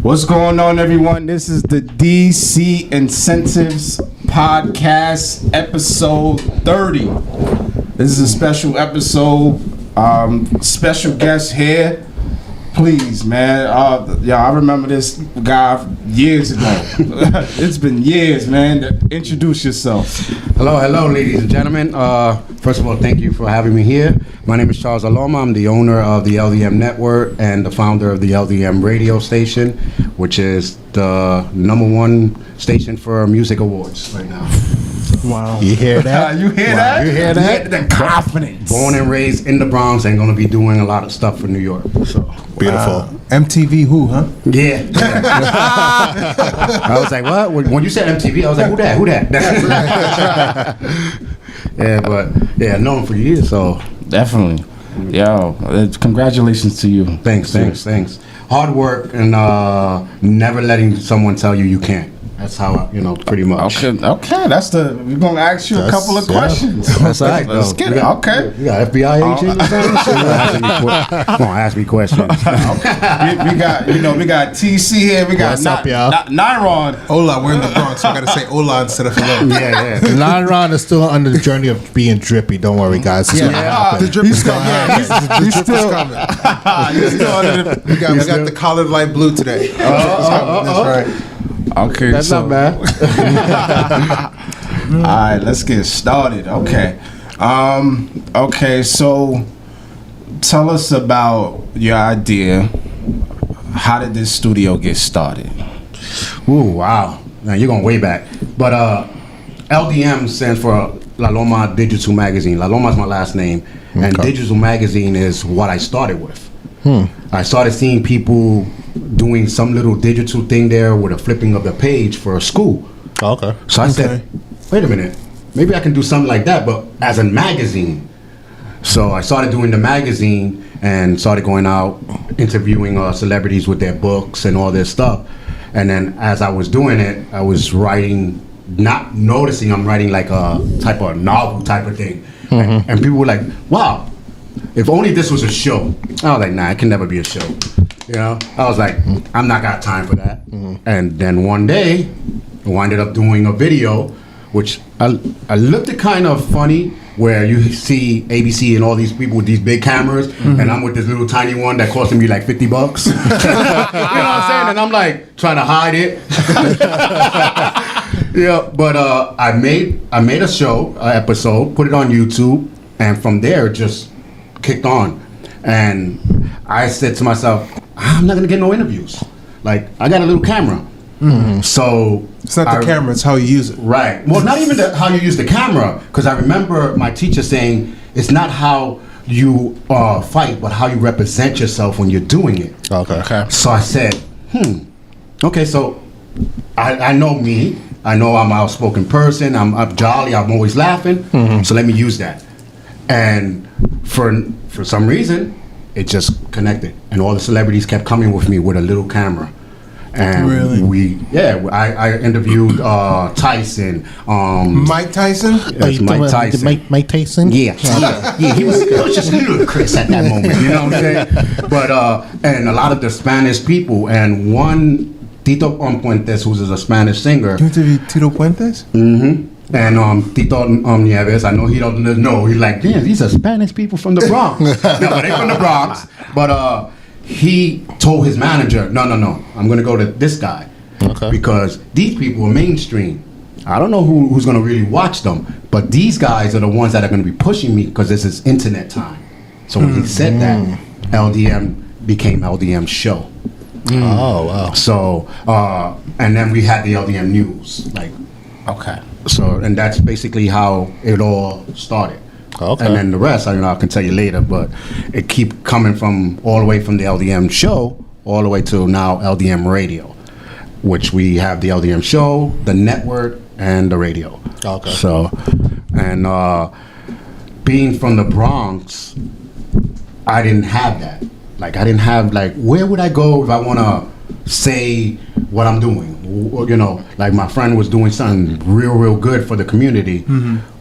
What's going on, everyone? This is the DC Incentives Podcast, episode 30. This is a special episode. Special guest here. Please, man. I remember this guy years ago. It's been years, man. Introduce yourself. Hello, ladies and gentlemen. First of all, thank you for having me here. My name is Charles Laloma. I'm the owner of the LDM Network and the founder of the LDM radio station, which is the #1 station for music awards right now. Wow. You hear that? You hear that? You hear that? The confidence. Born and raised in the Bronx and going to be doing a lot of stuff for New York. So Beautiful. MTV who, huh? yeah. I was like, what? When you said MTV, I was like, who that? Yeah, known for years, so. Definitely. Yo, congratulations to you. Thanks. Hard work and never letting someone tell you can't. That's how pretty much. Okay. We're gonna ask you a couple of questions. That's all right. Let's get it. Okay. You got FBI agent or something? Come on, ask me questions. Okay. we got TC here. We got What's up, y'all? Nyron. Hola, we're in the Bronx, so I gotta say hola instead of hello. Yeah. Nyron is still under the journey of being drippy. Don't worry, guys. It's gonna happen. The drip is coming. He's still coming. He's still under the. We got the collared light blue today. That's right. Okay, That's not bad. All right, let's get started. Okay. So tell us about your idea. How did this studio get started? Ooh, wow. Now you're going way back. But LDM stands for Laloma Digital Magazine. Laloma is my last name. And Digital Magazine is what I started with. I started seeing people doing some little digital thing there with a flipping of the page for a school. Okay. So I said, wait a minute, maybe I can do something like that, but as a magazine. So I started doing the magazine and started going out, interviewing celebrities with their books and all this stuff. And then as I was doing it, I was writing, not noticing I'm writing like a type of novel type of thing. And people were like, wow, if only this was a show. I was like, nah, it can never be a show. I was like, I'm not got time for that. And then one day, I ended up doing a video, which I looked at kind of funny, where you see ABC and all these people with these big cameras, and I'm with this little tiny one that costing me like $50. You know what I'm saying? And I'm like trying to hide it. But I made a show, episode, put it on YouTube, and from there it just kicked on. And I said to myself, I'm not gonna get no interviews. Like, I got a little camera. So it's not the camera, it's how you use it. Right. Well, not even how you use the camera, because I remember my teacher saying it's not how you fight, but how you represent yourself when you're doing it. Okay. So I said, okay, so I know me. I know I'm an outspoken person. I'm jolly. I'm always laughing. So let me use that. And for some reason, it just connected, and all the celebrities kept coming with me with a little camera. And really? I interviewed Tyson. Mike Tyson? Yes, Mike Tyson. Mike Tyson? Yeah, he was just ludicrous at that moment, you know what I'm saying? But, and a lot of the Spanish people, and one, Tito Puentes, who's a Spanish singer. You interviewed Tito Puentes? And Tito Nieves, I know he don't know. He's like, damn, these are Spanish people from the Bronx. No, but they're from the Bronx. But he told his manager, no, I'm going to go to this guy. Okay. Because these people are mainstream. I don't know who's going to really watch them. But these guys are the ones that are going to be pushing me, because this is internet time. So when he said that, LDM became LDM Show. Oh, wow. So, and then we had the LDM News. Okay. So, and that's basically how it all started. Okay. And then the rest, I can tell you later, but it keep coming from all the way from the LDM Show all the way to now LDM Radio, which we have the LDM Show, the network, and the radio. Okay. So, and being from the Bronx, I didn't have that. I didn't have, where would I go if I want to say what I'm doing? My friend was doing something real good for the community.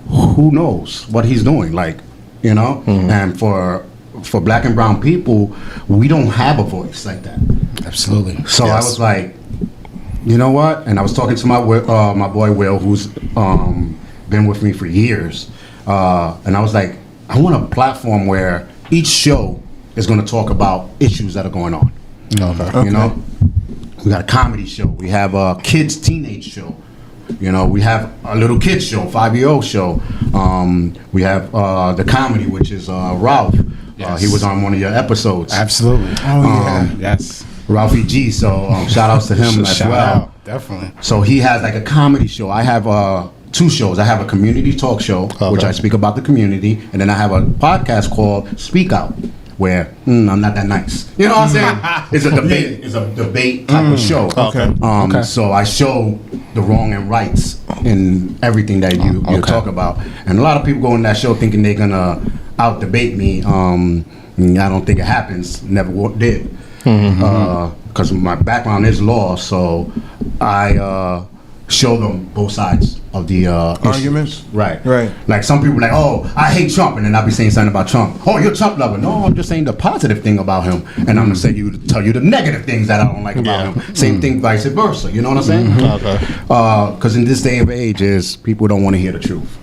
Who knows what he's doing? And for black and brown people, we don't have a voice like that. Absolutely. So I was like, you know what? And I was talking to my boy Will, who's been with me for years, and I was like, I want a platform where each show is going to talk about issues that are going on. Okay. You know, we got a comedy show. We have a kids teenage show. You know, we have a little kids show, 5-year-old show. We have the comedy, which is Ralph. Yes. He was on one of your episodes. Absolutely. Oh yeah. Yes. Ralphie G. So shout outs to him as Shout well. out. Definitely. So he has like a comedy show. I have 2 shows. I have a community talk show, which I speak about the community, and then I have a podcast called Speak Out, where I'm not that nice. You know what I'm saying? It's a debate. It's a debate type of show. Okay. So I show the wrong and rights in everything that you talk about, and a lot of people go in that show thinking they're gonna out debate me. I don't think it happens. Never did. Because my background is law, so I show them both sides of the Arguments? issues. Right. Right. Like some people like, oh, I hate Trump, and then I'll be saying something about Trump. Oh, you're a Trump lover. No, I'm just saying the positive thing about him, and I'm gonna tell you the negative things that I don't like about him. Same thing, vice versa. You know what I'm saying? Okay. Because in this day of age, is people don't want to hear the truth.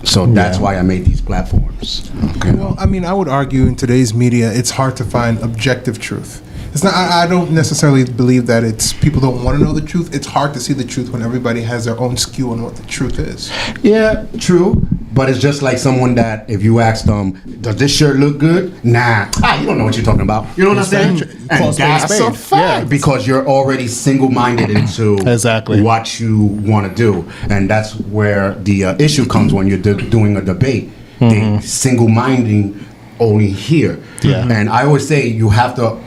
So that's why I made these platforms. Okay. Well, I mean, I would argue in today's media, it's hard to find objective truth. It's not. I don't necessarily believe that it's people don't want to know the truth. It's hard to see the truth when everybody has their own skew on what the truth is. Yeah, true. But it's just like someone that if you ask them, does this shirt look good? Nah. You don't know what you're talking about. You know what I'm saying? And that's a fact. Because you're already single-minded into Exactly. what you want to do. And that's where the issue comes when you're doing a debate. They single-minding only here. Yeah. And I always say you have to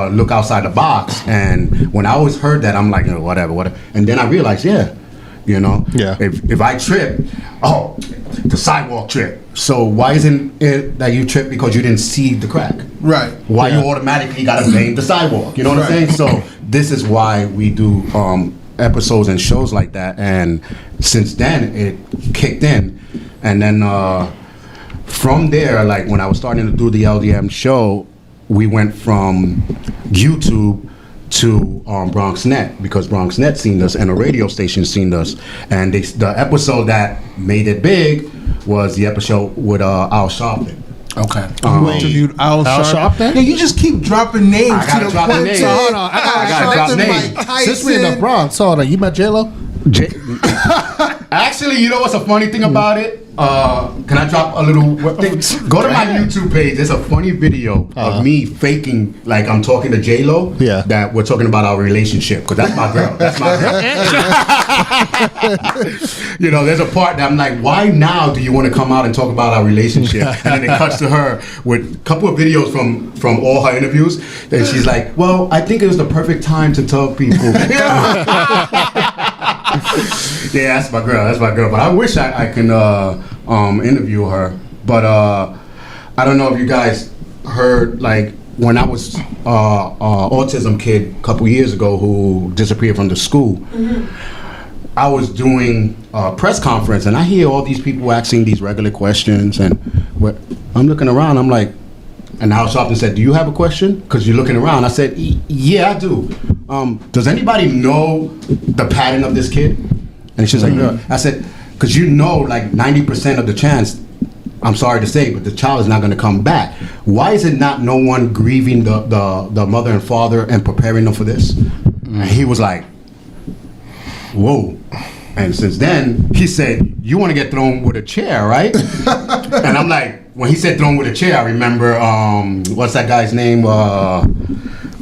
look outside the box. And when I always heard that, I'm like, whatever. And then I realized, you know, if I trip, the sidewalk trip. So why isn't it that you trip because you didn't see the crack? Right. Why you automatically gotta blame the sidewalk? You know what I'm saying? So this is why we do episodes and shows like that. And since then, it kicked in. And then from there, like when I was starting to do the LDM show, we went from YouTube to BronxNet, because BronxNet seen us and a radio station seen us, and the episode that made it big was the episode with Al Sharpton. Okay. You interviewed Al Sharpton? Yeah, you just keep dropping names. I gotta drop the names. So hold on, I gotta drop names. Since we're in the Bronx, hold on, you met J-Lo? Actually, you know what's a funny thing about it? Can I drop a little thing? Go to my YouTube page. There's a funny video of me faking like I'm talking to J-Lo. Yeah. That we're talking about our relationship, because that's my girl. That's my girl. You know, there's a part that I'm like, why now do you want to come out and talk about our relationship? And then it cuts to her with a couple of videos from all her interviews. And she's like, well, I think it was the perfect time to tell people. Yeah, that's my girl. But I wish I can interview her. But I don't know if you guys heard, like, when I was autism kid a couple years ago who disappeared from the school. I was doing a press conference, and I hear all these people asking these regular questions, and I'm looking around. I'm like, and Al Sharpton said, "Do you have a question? Because you're looking around." I said, "Yeah, I do. Does anybody know the pattern of this kid?" And she's like, "No." I said, "Because you know, like 90% of the chance, I'm sorry to say, but the child is not going to come back. Why is it not no one grieving the mother and father and preparing them for this?" And he was like, "Whoa." And since then, he said, "You want to get thrown with a chair, right?" And I'm like, when he said thrown with a chair, I remember, what's that guy's name?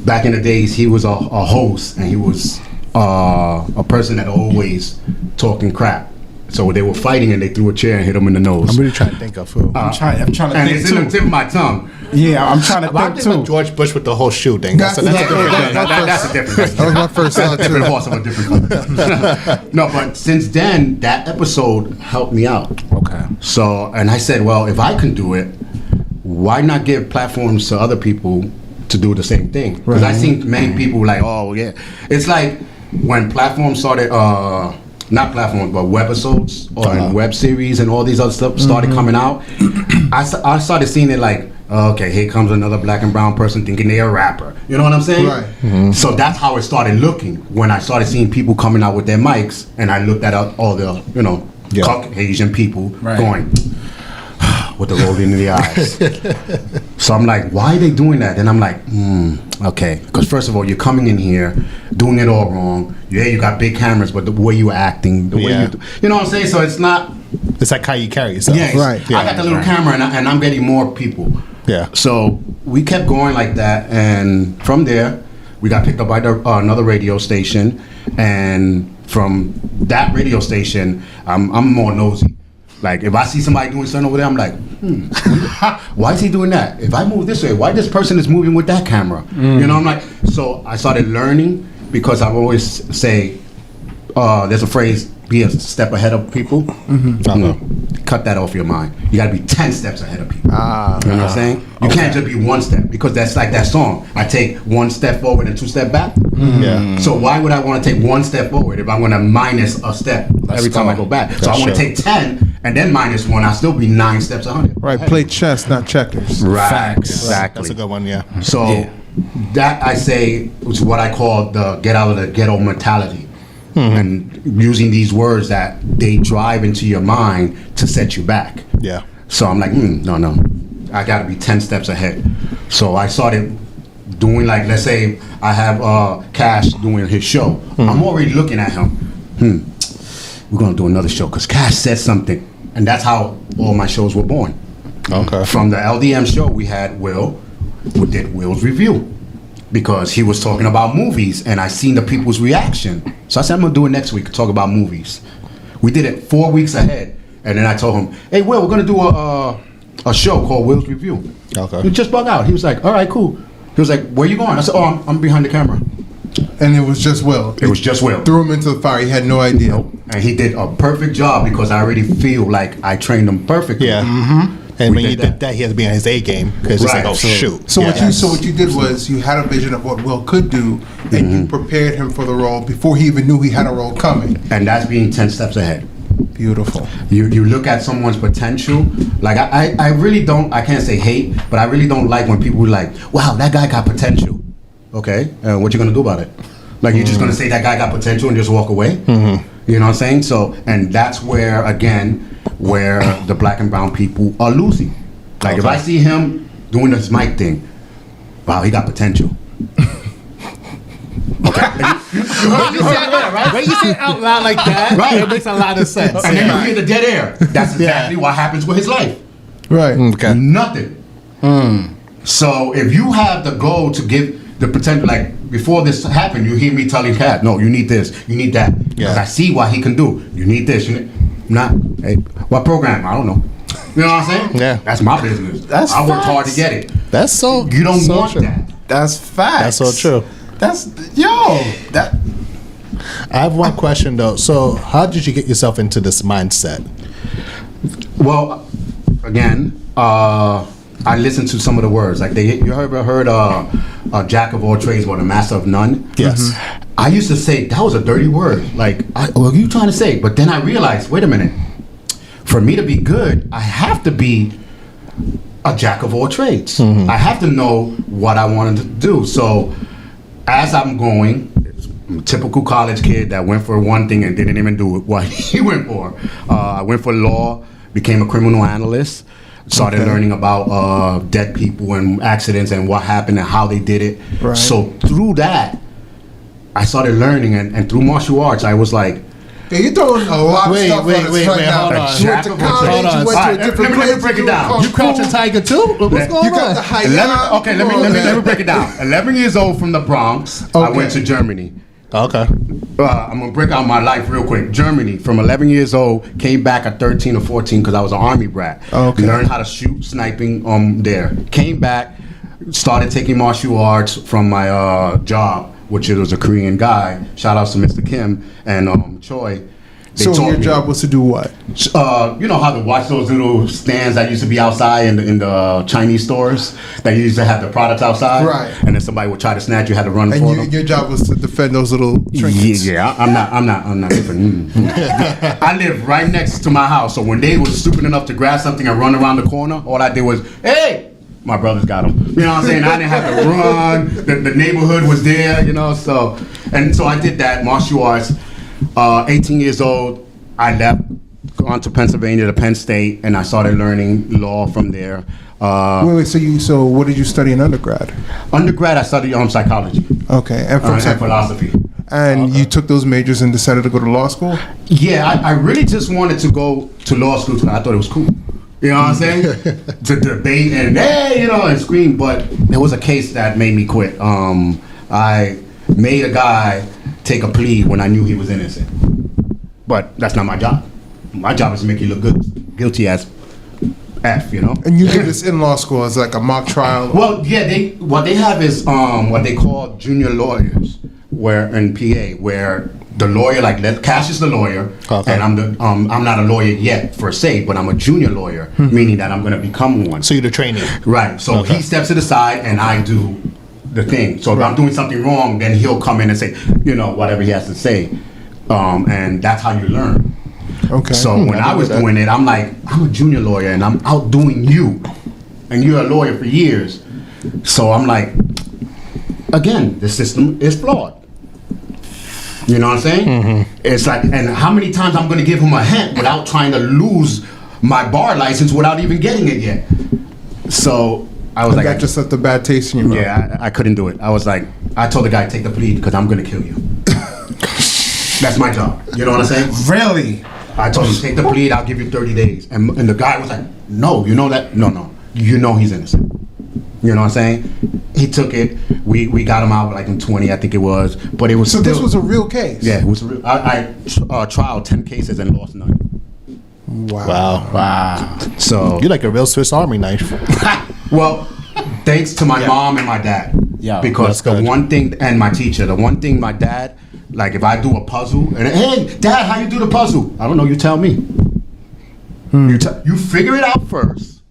Back in the days, he was a host, and he was a person that always talking crap. So they were fighting, and they threw a chair and hit him in the nose. I'm really trying to think of who. I'm trying to And think it's too. in the tip of my tongue. Yeah, I'm trying to But I'm think thinking too. George Bush with the whole shoe thing. That's a different thing. That's a different That was my first That's a thought, different too. horse of a different color. No, but since then, that episode helped me out. Okay. So, and I said, well, if I can do it, why not give platforms to other people to do the same thing? Because I seen many people like, oh yeah, it's like when platforms started, not platforms, but webisodes or web series and all these other stuff started coming out. I started seeing it like okay, here comes another black and brown person thinking they're a rapper. You know what I'm saying? Right. So that's how it started looking when I started seeing people coming out with their mics, and I looked at all the, Caucasian people going with the rolling in the eyes. So I'm like, why are they doing that? And I'm like, okay. Because first of all, you're coming in here doing it all wrong. Yeah, you got big cameras, but the way you're acting, the way you know what I'm saying? So it's not. It's like how you carry yourself. Yeah, Right. I got the little camera, and I'm getting more people. Yeah. So we kept going like that, and from there, we got picked up by another radio station, and from that radio station, I'm more nosy. Like, if I see somebody doing something over there, I'm like, why is he doing that? If I move this way, why this person is moving with that camera? You know, I'm like, so I started learning, because I always say, there's a phrase, be a step ahead of people. Cut that off your mind. You got to be 10 steps ahead of people. You know what I'm saying? You can't just be one step, because that's like that song. I take one step forward and 2 steps back. Yeah. So why would I want to take 1 step forward if I'm going to minus a step every time I go back? So I want to take 10 and then minus 1. I'll still be 9 steps ahead. Right. Play chess, not checkers. Right. Facts. Exactly. That's a good one, yeah. So that, I say, is what I call the get out of the ghetto mentality. And using these words that they drive into your mind to set you back. Yeah. So I'm like, no, I got to be 10 steps ahead. So I started doing, like, let's say I have Cash doing his show. I'm already looking at him. We're going to do another show because Cash said something. And that's how all my shows were born. Okay. From the LDM show, we had Will. We did Will's review, because he was talking about movies, and I seen the people's reaction. So I said, I'm gonna do it next week, talk about movies. We did it 4 weeks ahead, and then I told him, hey, Will, we're gonna do a show called Will's Review. Okay. He just bug out. He was like, all right, cool. He was like, where you going? I said, oh, I'm behind the camera. And it was just Will. It was just Will. Threw him into the fire. He had no idea. Nope. And he did a perfect job, because I already feel like I trained him perfectly. Yeah. And We when you did did that, he has to be on his A game, because it's Right. like, oh, shoot. So Yeah. what you did was you had a vision of what Will could do, and you prepared him for the role before he even knew he had a role coming. And that's being 10 steps ahead. Beautiful. You look at someone's potential. Like, I really don't, I can't say hate, but I really don't like when people are like, wow, that guy got potential. Okay, what you gonna do about it? Like, you're just gonna say that guy got potential and just walk away? You know what I'm saying? So, and that's where, again, where the black and brown people are losing. Like, if I see him doing this mic thing, wow, he got potential. Okay. When you say it out loud like that, Right. it makes a lot of sense. And then you hear the dead air. That's exactly what happens with his life. Right. Okay. Nothing. So if you have the goal to give the potential, like before this happened, you hear me telling Kat, no, you need this, you need that. Because I see what he can do. You need this. Not, hey, what program? I don't know. You know what I'm saying? Yeah. That's my business. That's I worked hard to facts. get it. That's so. You don't so want true. that. That's facts. That's so true. That I have one question though. So, how did you get yourself into this mindset? Well, again, I listened to some of the words. Like, you ever heard a jack of all trades but a master of none? Yes. I used to say that was a dirty word. Like, what are you trying to say? But then I realized, wait a minute. For me to be good, I have to be a jack of all trades. I have to know what I wanted to do. So as I'm going, I'm a typical college kid that went for one thing and didn't even do what he went for. I went for law, became a criminal analyst, started learning about dead people and accidents and what happened and how they did it. Right. So through that, I started learning, and through martial arts, I was like, Yeah, you're throwing a lot of stuff on us right now. hold on. You went to college, you went to a different Let me place. break it you down. went You crouching kung fu. tiger too? What's going You got on? the high. let me break it down. 11 years old from the Bronx, I Okay. went to Germany. Okay. I'm gonna break out my life real quick. Germany, from 11 years old, came back at 13 or 14 because I was an army brat. Okay. Learned how to shoot sniping there. Came back, started taking martial arts from my job, which was a Korean guy. Shout outs to Mr. Kim and Choi. They So taught your me. job was to do what? You know how to watch those little stands that used to be outside in the Chinese stores that used to have the products outside, Right. And then somebody would try to snatch you, had to run And for them. your job was to defend those little trinkets. Yeah, I'm not different. I live right next to my house, so when they were stupid enough to grab something and run around the corner, all I did was, hey, my brothers got them. You know what I'm saying? I didn't have to run. The neighborhood was there, you know. So I did that, martial arts. 18 years old, I left, gone to Pennsylvania, to Penn State, and I started learning law from there. Wait. So what did you study in undergrad? Undergrad, I studied psychology. Okay, and from And philosophy. And you took those majors and decided to go to law school? Yeah, I really just wanted to go to law school because I thought it was cool. You know what I'm saying? To debate and and scream. But there was a case that made me quit. I made a guy take a plea when I knew he was innocent. But that's not my job. My job is to make you look good, guilty as F, you know? And you did this in law school as like a mock trial? Well, yeah, what they have is what they call junior lawyers, where in PA, where the lawyer, like Cash is the lawyer, Okay. and I'm not a lawyer yet per se, but I'm a junior lawyer, meaning that I'm going to become one. So you're the trainee. Right. So Okay. he steps to the side, and I do the thing. So if I'm doing something wrong, then he'll come in and say, whatever he has to say, and that's how you learn. Okay. So when I was doing it, I'm like, I'm a junior lawyer, and I'm outdoing you, and you're a lawyer for years. So I'm like, again, the system is flawed. You know what I'm saying? Mm-hmm. It's like, and how many times I'm going to give him a hint without trying to lose my bar license without even getting it yet. So I was like, that just left a bad taste in your mouth. yeah, I couldn't do it. I was like, I told the guy, take the plea because I'm going to kill you. That's my job. You know what I'm saying? Really? I told him, take the plea, I'll give you 30 days. And the guy was like, no, you know that? No. You know he's innocent. You know what I'm saying? He took it. We got him out like in 20, I think it was. But it was So still, this was a real case? yeah, it was a real. I trialed 10 cases and lost none. Wow. So You're like a real Swiss Army knife. well, thanks to my mom and my dad. Yeah, Because that's the good. one thing, and my teacher, the one thing my dad, like if I do a puzzle, and hey, Dad, how you do the puzzle? I don't know, you tell me. You figure it out first.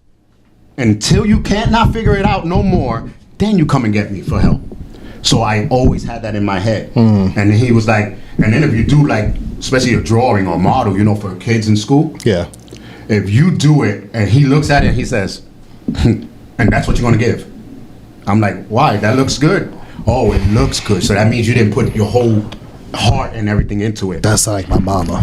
Until you can't not figure it out no more, then you come and get me for help. So I always had that in my head. And he was like, and then if you do like, especially a drawing or model, for kids in school, Yeah. if you do it and he looks at it and he says, and that's what you're gonna give. I'm like, why? That looks good. Oh, it looks good. So that means you didn't put your whole heart and everything into it. That's like my mama.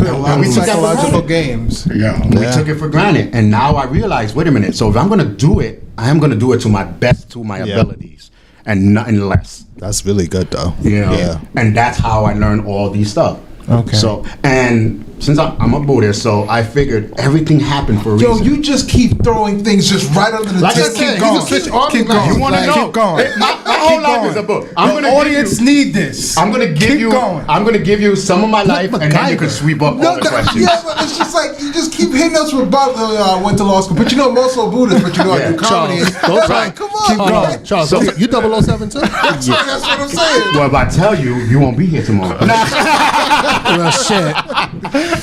And we took that for Psychological granted. games. Yeah. We took it for granted. And now I realize, wait a minute. So if I'm gonna do it, I am gonna do it to my best, to my abilities, and nothing less. That's really good though. Yeah. And that's how I learned all these stuff. Okay. So, and since I'm a Buddhist, so I figured everything happened for a Yo, reason. you just keep throwing things just right under the Like I table. said, Keep going. he's a Swiss Army Keep knife. going. You want to Like, know? Keep going. My whole life is a book. I'm The gonna audience give you, need this. I'm gonna give Keep you. going. I'm gonna give you some of my life, and then you can sweep up all the questions. Yeah, but it's just like you just keep hitting us with I went to law school, but I'm also a Buddhist, but I Yeah. do comedy. Charles, Like, come on, Keep man. going. Charles, So- you 007 too? That's what I'm saying. Well, if I tell you, you won't be here tomorrow. Well, shit.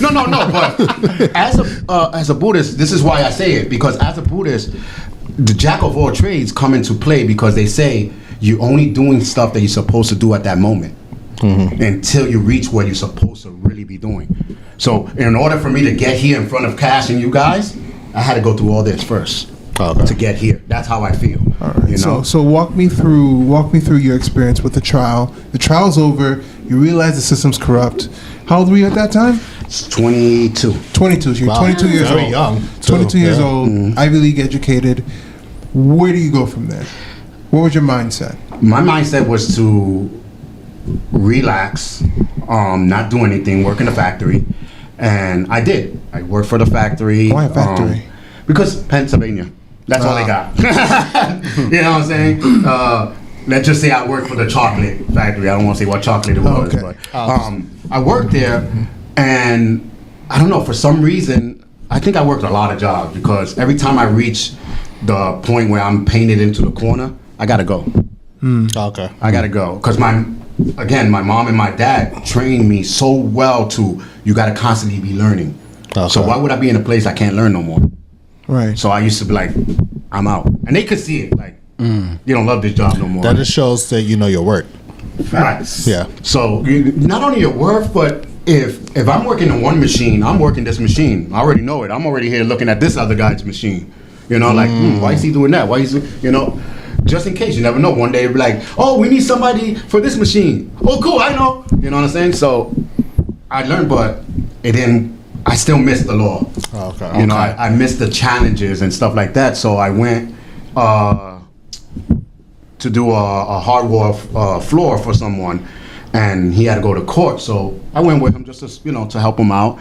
No. But as a Buddhist, this is why I say it, because as a Buddhist, the jack of all trades come into play because they say you're only doing stuff that you're supposed to do at that moment until you reach what you're supposed to really be doing. So in order for me to get here in front of Cash and you guys, I had to go through all this first to get here. That's how I feel. All right. You know? So walk me through your experience with the trial. The trial's over. You realize the system's corrupt. How old were you at that time? It's 22. 22. So you're Wow. 22 years Very old. young, too. 22 years Yeah. old. Ivy League educated. Where do you go from there? What was your mindset? My mindset was to relax, not do anything, work in the factory, and I did. I worked for the factory. Why a factory? Because Pennsylvania. That's all they got. You know what I'm saying? Let's just say I worked for the chocolate factory. I don't want to say what chocolate it was, Okay. but I worked there, and I don't know, for some reason, I think I worked a lot of jobs because every time I reach the point where I'm painted into the corner, I gotta go. Okay. I gotta go because my mom and my dad trained me so well to you gotta constantly be learning. Okay. So why would I be in a place I can't learn no more? Right. So I used to be like, I'm out, and they could see it. Like, you don't love this job no more. That just shows that you know your work. Facts. Yeah. So not only your worth, but if I'm working on one machine, I'm working this machine. I already know it. I'm already here looking at this other guy's machine. You know, like, why is he doing that? Why is he, you know, just in case, you never know. One day it'll be like, oh, we need somebody for this machine. Oh, cool, I know. You know what I'm saying? So I learned, but it didn't. I still miss the law. Okay. You know, I missed the challenges and stuff like that. So I went to do a hardware floor for someone, and he had to go to court. So I went with him just to, you know, to help him out.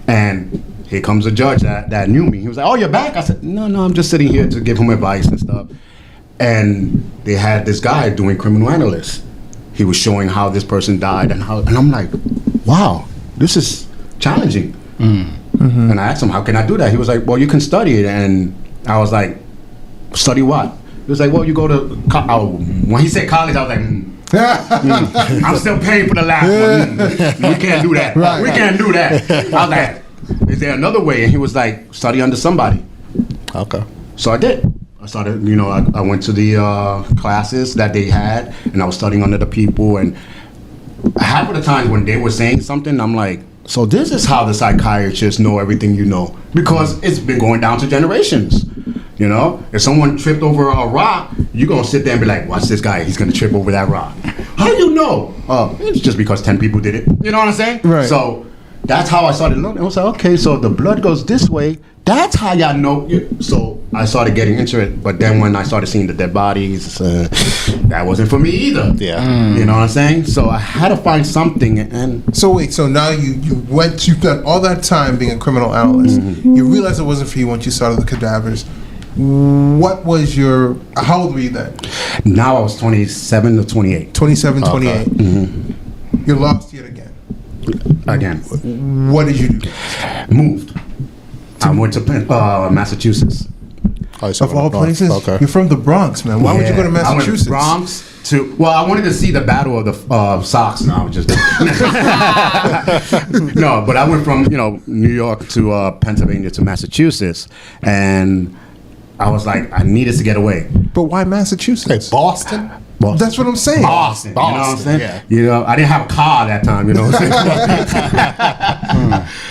And here comes a judge that knew me. He was like, "Oh, you're back?" I said, "No, I'm just sitting here to give him advice and stuff." And they had this guy doing criminal analyst. He was showing how this person died and I'm like, "Wow, this is challenging." And I asked him, "How can I do that?" He was like, "Well, you can study it." And I was like, "Study what?" He was like, "Well, you go to when he said college, I was like, I'm still paying for the last one. We can't do that. We can't do that." I was like, "Is there another way?" And he was like, "Study under somebody." Okay. So I did. I started, you know, I went to the classes that they had, and I was studying under the people. And half of the times when they were saying something, I'm like, so this is how the psychiatrists know everything you know, because it's been going down to generations. You know, if someone tripped over a rock, you're gonna sit there and be like, "Watch this guy, he's gonna trip over that rock." How do you know? It's just because 10 people did it. You know what I'm saying? Right. So that's how I started learning. I was like, okay, so the blood goes this way. That's how y'all know. So I started getting into it. But then when I started seeing the dead bodies, that wasn't for me either. Yeah. You know what I'm saying? So I had to find something. And So wait, so now you've done all that time being a criminal analyst. You realized it wasn't for you once you started the cadavers. What was how old were you then? now I was 27 to 28. 27, 28. You're lost yet again. Again, What did you do? moved. I went to Massachusetts. Oh, so Of all North. places, Okay. you're from the Bronx, man. Why would you go to Yeah, Massachusetts? I went Bronx to. Well, I wanted to see the Battle of the Socks. No, I was just. No, but I went from New York to Pennsylvania to Massachusetts, and I was like, I needed to get away. But why Massachusetts? Hey, Boston? That's what I'm saying. Boston, you know what I'm saying? yeah. You know, I didn't have a car at that time, you know what I'm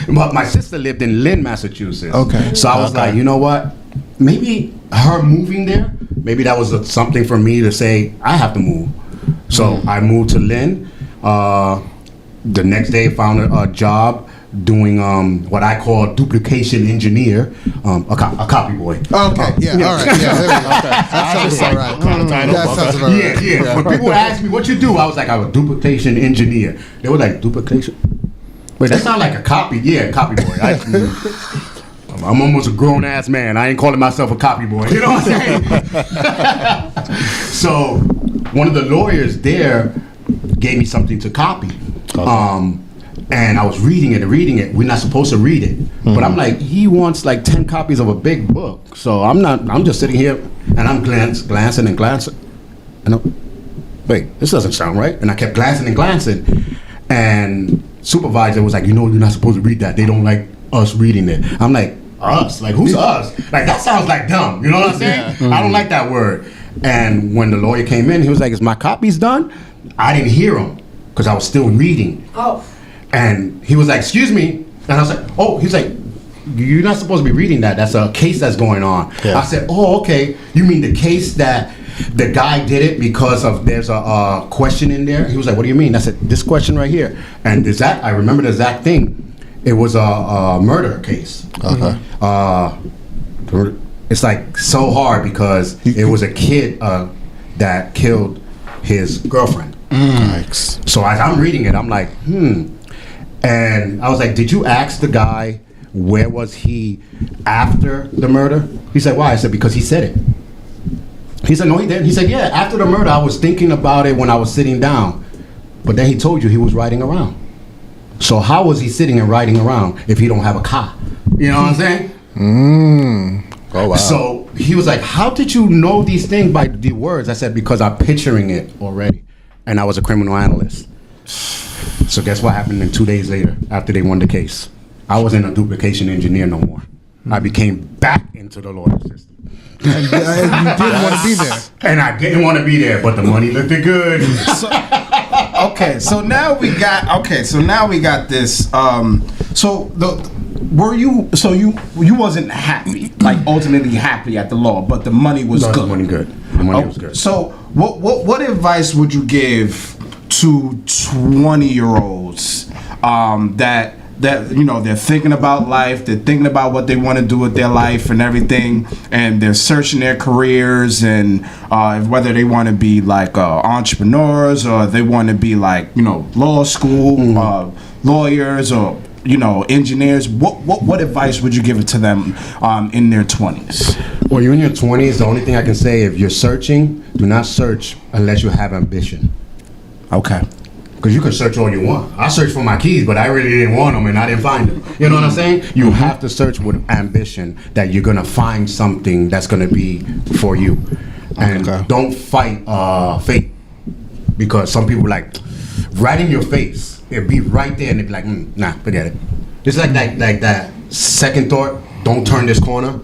saying? But my sister lived in Lynn, Massachusetts. Okay. So I was like, you know what? Maybe her moving there, maybe that was something for me to say, I have to move. So I moved to Lynn. The next day, found a job doing what I call duplication engineer, a copy boy. Okay, all right. Yeah, there we go. That sounds all right. That sounds about right. Yeah. When people ask me what you do, I was like, I'm a duplication engineer. They were like, duplication? Wait, that sounds like a copy. Yeah, copy boy. I'm almost a grown ass man. I ain't calling myself a copy boy. You know what I'm saying? So one of the lawyers there gave me something to copy. And I was reading it. We're not supposed to read it. But I'm like, he wants like 10 copies of a big book. So I'm just sitting here and I'm glancing. And wait, this doesn't sound right. And I kept glancing. And supervisor was like, you're not supposed to read that. They don't like us reading it. I'm like, us? Like, who's us? Like, that sounds like dumb. You know what I'm saying? I don't like that word. And when the lawyer came in, he was like, is my copies done? I didn't hear him because I was still reading. Oh. And he was like, excuse me. And I was like, oh, he's like, you're not supposed to be reading that. That's a case that's going on. Yeah. I said, oh, okay. You mean the case that the guy did it because there's a question in there? He was like, what do you mean? I said, this question right here. And I remember the exact thing. It was a murder case. Okay. It's like so hard because it was a kid that killed his girlfriend. Yikes. So as I'm reading it, I'm like, And I was like, did you ask the guy where was he after the murder? He said, why? I said, because he said it. He said, no, he didn't. He said, yeah, after the murder, I was thinking about it when I was sitting down. But then he told you he was riding around. So how was he sitting and riding around if he don't have a car? You know what I'm saying? Oh, wow. So he was like, how did you know these things by the words? I said, because I'm picturing it already. And I was a criminal analyst. So guess what happened 2 days later after they won the case? I wasn't a duplication engineer no more. I became back into the lawyer system. And you didn't want to be there. And I didn't want to be there, but the money looked good. So now we got this. You wasn't happy. like ultimately happy at the law, but the money was No, good. the money good. The money was good. So what advice would you give to 20-year-olds that they're thinking about life, they're thinking about what they want to do with their life and everything, and they're searching their careers and whether they want to be like entrepreneurs or they want to be like law school lawyers or engineers? What advice would you give it to them in their 20s? Well, you're in your 20s. The only thing I can say, if you're searching, do not search unless you have ambition. Okay. Because you can search all you want. I searched for my keys, but I really didn't want them and I didn't find them. You know what I'm saying? You have to search with ambition that you're going to find something that's going to be for you. And don't fight fate. Because some people like right in your face. It'd be right there and they'd be like, nah, forget it. It's like that second thought, don't turn this corner.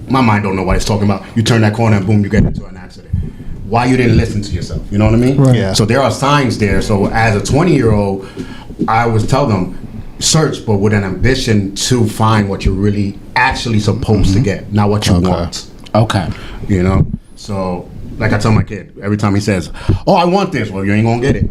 My mind don't know what it's talking about. You turn that corner and boom, you get into an accident. Why you didn't listen to yourself? You know what I mean? Right. Yeah. So there are signs there. So as a 20-year-old, I always tell them, search, but with an ambition to find what you're really actually supposed to get, not what you want. Okay. So like I tell my kid, every time he says, oh, I want this, well, you ain't gonna get it.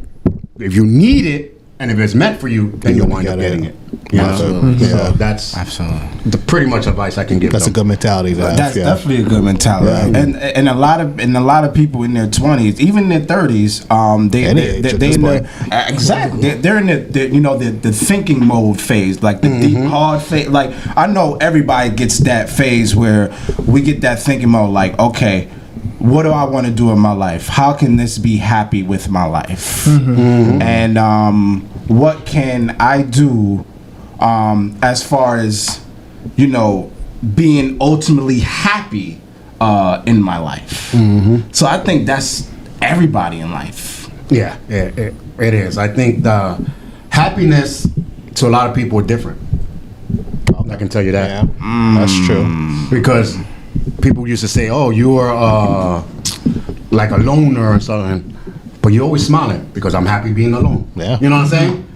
If you need it, and if it's meant for you, then you'll wind up getting it. Absolutely. So Yeah. that's Absolutely. the pretty much advice I can give That's a them. good mentality. That's definitely a good mentality, and a lot of people in their 20s, even in their 30s, they exactly they're in the thinking mode phase, like the deep hard phase. Like I know everybody gets that phase where we get that thinking mode, like okay, what do I want to do in my life? How can this be happy with my life? And what can I do as far as being ultimately happy in my life? So I think that's everybody in life. Yeah, it is. I think the happiness to a lot of people are different. I can tell you that. Yeah, that's true. Because people used to say, oh, you are like a loner or something, but you're always smiling because I'm happy being alone. Yeah. You know what I'm saying?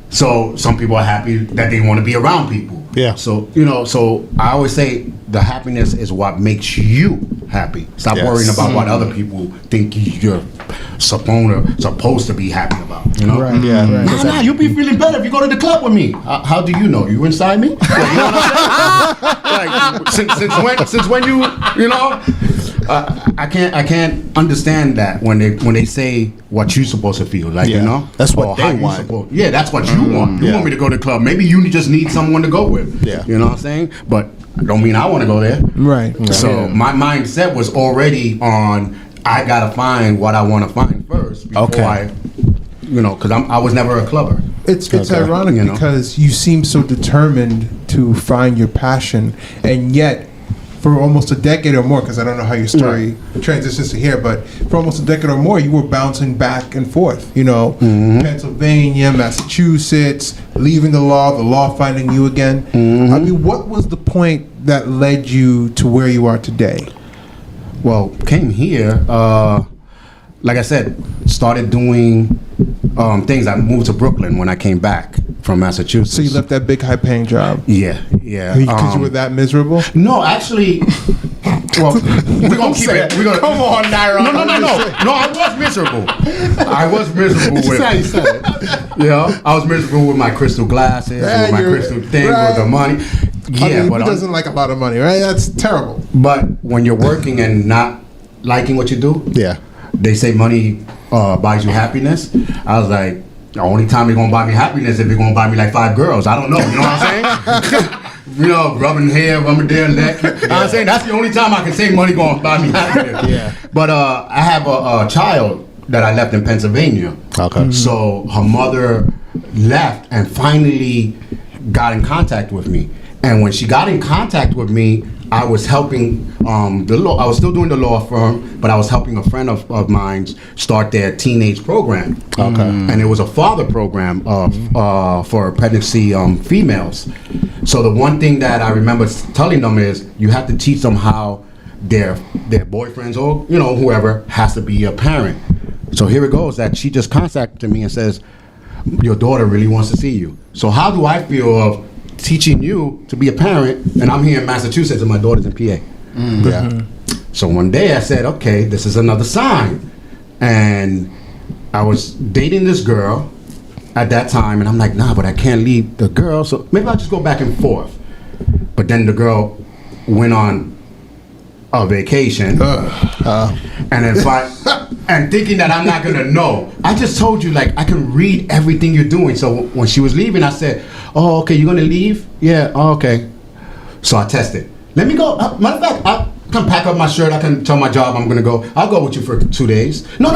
So some people are happy that they want to be around people. Yeah. So, so I always say the happiness is what makes you happy. Stop Yes. worrying about what other people think you're supposed to be happy about. Right. Yeah. Right. Nah, you'll be feeling better if you go to the club with me. How do you know? You inside me? Like, you know what I'm saying? Like, since when you I can't understand that when they say what you're supposed to feel, like That's what or they how you want. that's what you want. You want me to go to the club. Maybe you just need someone to go with. Yeah. You know what I'm saying? But I don't mean I want to go there. Right. So my mindset was already on. I gotta find what I want to find first before because I was never a clubber. It's ironic because you seem so determined to find your passion, and yet for almost a decade or more, because I don't know how your story transitions to here, but for almost a decade or more, you were bouncing back and forth. Pennsylvania, Massachusetts, leaving the law finding you again. I mean, what was the point that led you to where you are today? Well, came here, like I said, started doing things. I moved to Brooklyn when I came back from Massachusetts. So you left that big high-paying job? Yeah. Because you were that miserable? No, actually, well, we're gonna keep it. We're gonna Come on, Naira. No, I was miserable. I was miserable with. That's how you said it. I was miserable with my crystal glasses, with my crystal thing, with the money. Yeah, who doesn't like a lot of money, right? That's terrible. But when you're working and not liking what you do, they say money buys you happiness. I was like, the only time they're gonna buy me happiness if they're gonna buy me like 5 girls. I don't know. You know what I'm saying? Rubbing hair, rubbing their neck. You know what I'm saying? That's the only time I can say money gonna buy me happiness. But I have a child that I left in Pennsylvania. Okay. So her mother left and finally got in contact with me. And when she got in contact with me, I was helping the law. I was still doing the law firm, but I was helping a friend of mine start their teenage program. Okay. And it was a father program for pregnancy females. So the one thing that I remember telling them is you have to teach them how their boyfriends or whoever has to be a parent. So here it goes that she just contacted me and says, your daughter really wants to see you. So how do I feel of teaching you to be a parent, and I'm here in Massachusetts, and my daughter's in PA. Yeah. So one day I said, okay, this is another sign. And I was dating this girl at that time, and I'm like, nah, but I can't leave the girl, so maybe I'll just go back and forth. But then the girl went on a vacation, and and thinking that I'm not gonna know. I just told you, like, I can read everything you're doing. So when she was leaving, I said, oh, okay, you're gonna leave? Yeah, oh, okay. So I tested. Let me go. Matter of fact, I can pack up my shirt. I can tell my job I'm gonna go. I'll go with you for 2 days. No.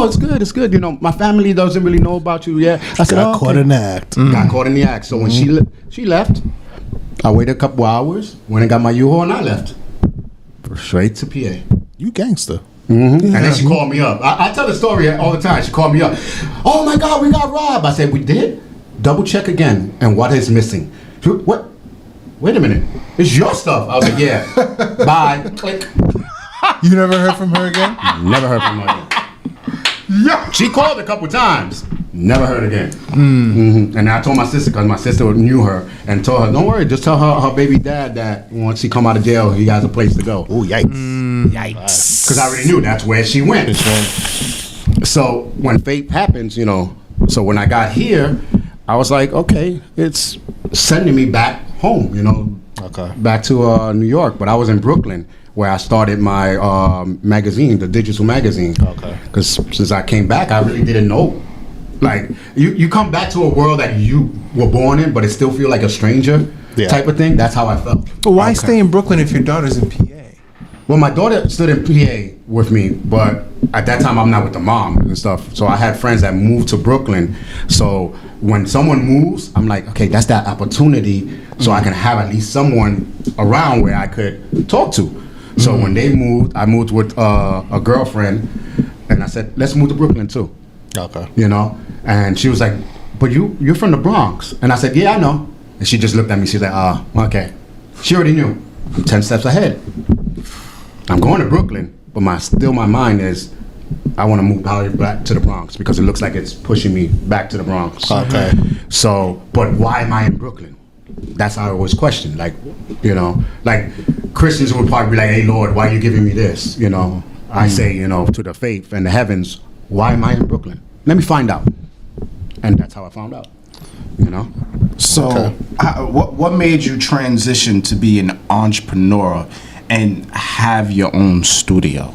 It's good. It's good. You know, my family doesn't really know about you yet. I said, Got caught in the act. Got caught in the act. So when she left, I waited a couple hours, went and got my U-Haul, and I left. Straight to PA. You gangster. And then she called me up. I tell the story all the time. She called me up. Oh my God, we got robbed. I said, we did? Double check again. And what is missing? What? Wait a minute. It's your stuff. I was like, yeah. Bye. Click. You never heard from her again? Never heard from her again. Yeah. She called a couple times. Never heard again. And I told my sister, because my sister knew her, and told her, don't worry, just tell her baby dad that once he come out of jail, he has a place to go. Oh, yikes. Yikes. Because I already knew that's where she went. So when fate happens, you know, so when I got here, I was like, okay, it's sending me back home, you know, back to New York. But I was in Brooklyn, where I started my magazine, the digital magazine. Because since I came back, I really didn't know. Like, you come back to a world that you were born in, but it still feel like a stranger type of thing. That's how I felt. But why stay in Brooklyn if your daughter's in PA? Well, my daughter stood in PA with me, but at that time I'm not with the mom and stuff. So I had friends that moved to Brooklyn. So when someone moves, I'm like, okay, that's that opportunity, so I can have at least someone around where I could talk to. So when they moved, I moved with a girlfriend, and I said, let's move to Brooklyn too. Okay. You know, and she was like, but you're from the Bronx. And I said, yeah, I know. And she just looked at me. She's like, okay. She already knew. I'm 10 steps ahead. I'm going to Brooklyn, but my mind is, I want to move back to the Bronx because it looks like it's pushing me back to the Bronx. Okay. So, but why am I in Brooklyn? That's how I always question. Like, you know, like Christians would probably be like, hey, Lord, why are you giving me this? You know, I say, you know, to the faith and the heavens, why am I in Brooklyn? Let me find out. And that's how I found out, you know? So, what made you transition to be an entrepreneur and have your own studio?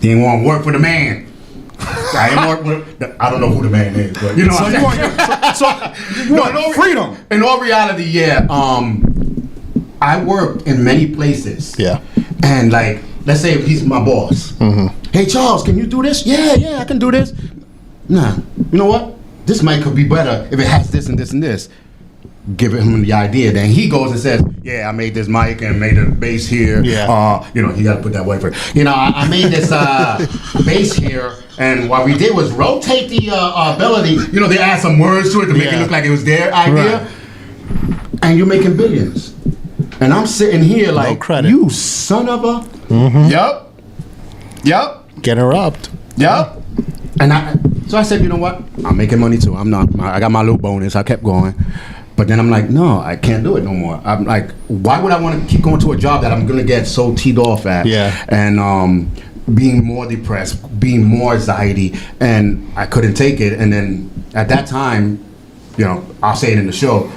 Didn't want to work for the man. I didn't work with, I don't know who the man is, but you know what I'm saying? You want freedom. In all reality, yeah. I worked in many places. Yeah. And like, let's say he's my boss. Hey, Charles, can you do this? Yeah, I can do this. Nah, you know what? This mic could be better if it has this and this and this. Give him the idea. Then he goes and says, yeah, I made this mic and made a bass here. Yeah. You know, you got to put that way for it. You know, I made this bass here. And what we did was rotate the melody. You know, they add some words to it to make it look like it was their idea. Right. And you're making billions. And I'm sitting here like, you son of a... Yup. Getting robbed. Yup. And so I said, you know what? I'm making money too. I got my little bonus. I kept going. But then I'm like, no, I can't do it no more. I'm like, why would I want to keep going to a job that I'm going to get so teed off at? Yeah. And being more depressed, being more anxiety, and I couldn't take it. And then at that time, you know, I'll say it in the show,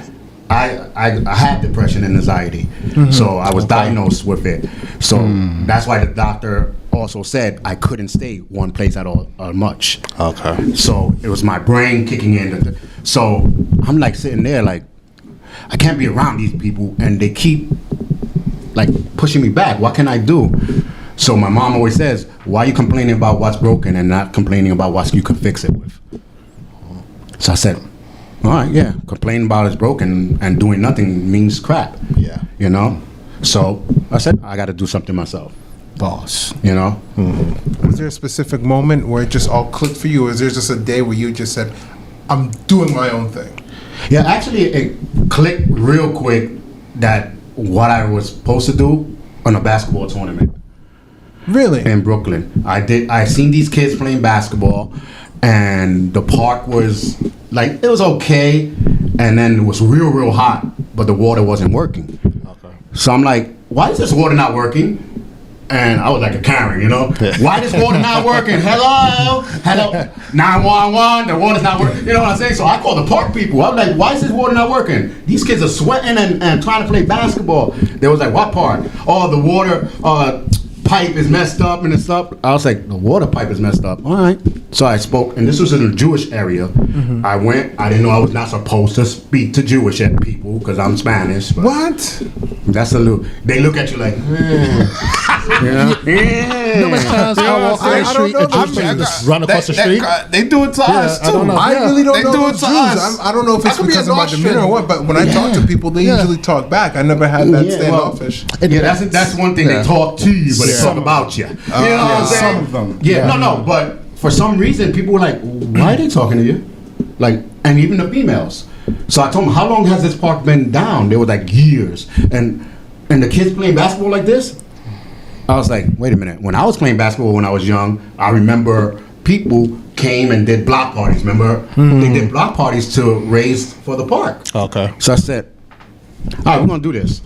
I had depression and anxiety. So I was diagnosed with it. So that's why the doctor also said I couldn't stay one place at all much. Okay. So it was my brain kicking in. So I'm like sitting there like, I can't be around these people and they keep like pushing me back. What can I do? So my mom always says, why are you complaining about what's broken and not complaining about what you can fix it with? So I said, all right, yeah, complaining about it's broken and doing nothing means crap. Yeah. You know? So I said, I got to do something myself. Boss. You know? Was there a specific moment where it just all clicked for you, or is there just a day where you just said, I'm doing my own thing? Yeah, actually, it clicked real quick that what I was supposed to do on a basketball tournament. Really? In Brooklyn. I seen these kids playing basketball, and the park was, like, it was okay, and then it was real hot, but the water wasn't working. Okay. So I'm like, why is this water not working? And I was like a Karen, Why this water not working? Hello? 911, the water's not working. You know what I'm saying? So I called the park people. I was like, why is this water not working? These kids are sweating and trying to play basketball. They was like, what part? Oh, the water pipe is messed up and it's up. I was like, the water pipe is messed up. All right. So I spoke, and this was in a Jewish area. Mm-hmm. I went. I didn't know I was not supposed to speak to Jewish people because I'm Spanish. What? That's a little. They look at you like, I don't know. Just run across the street. They do it to us too. I don't know. I really don't They know do those it to Jews. us. I don't know if it's I could be because an of my Austrian. demeanor or what, but when I talk to people, they usually talk back. I never had that standoffish. That's one thing. They talk to you, but they talk about you. You know what I'm saying? Some of them. Yeah, no, but for some reason, people were like, why are they talking to you? Like, and even the females. So I told them, how long has this park been down? They were like, years. And the kids playing basketball like this? I was like, wait a minute. When I was playing basketball when I was young, I remember people came and did block parties. Remember? Mm-hmm. They did block parties to raise for the park. Okay. So I said, all right, we're going to do this.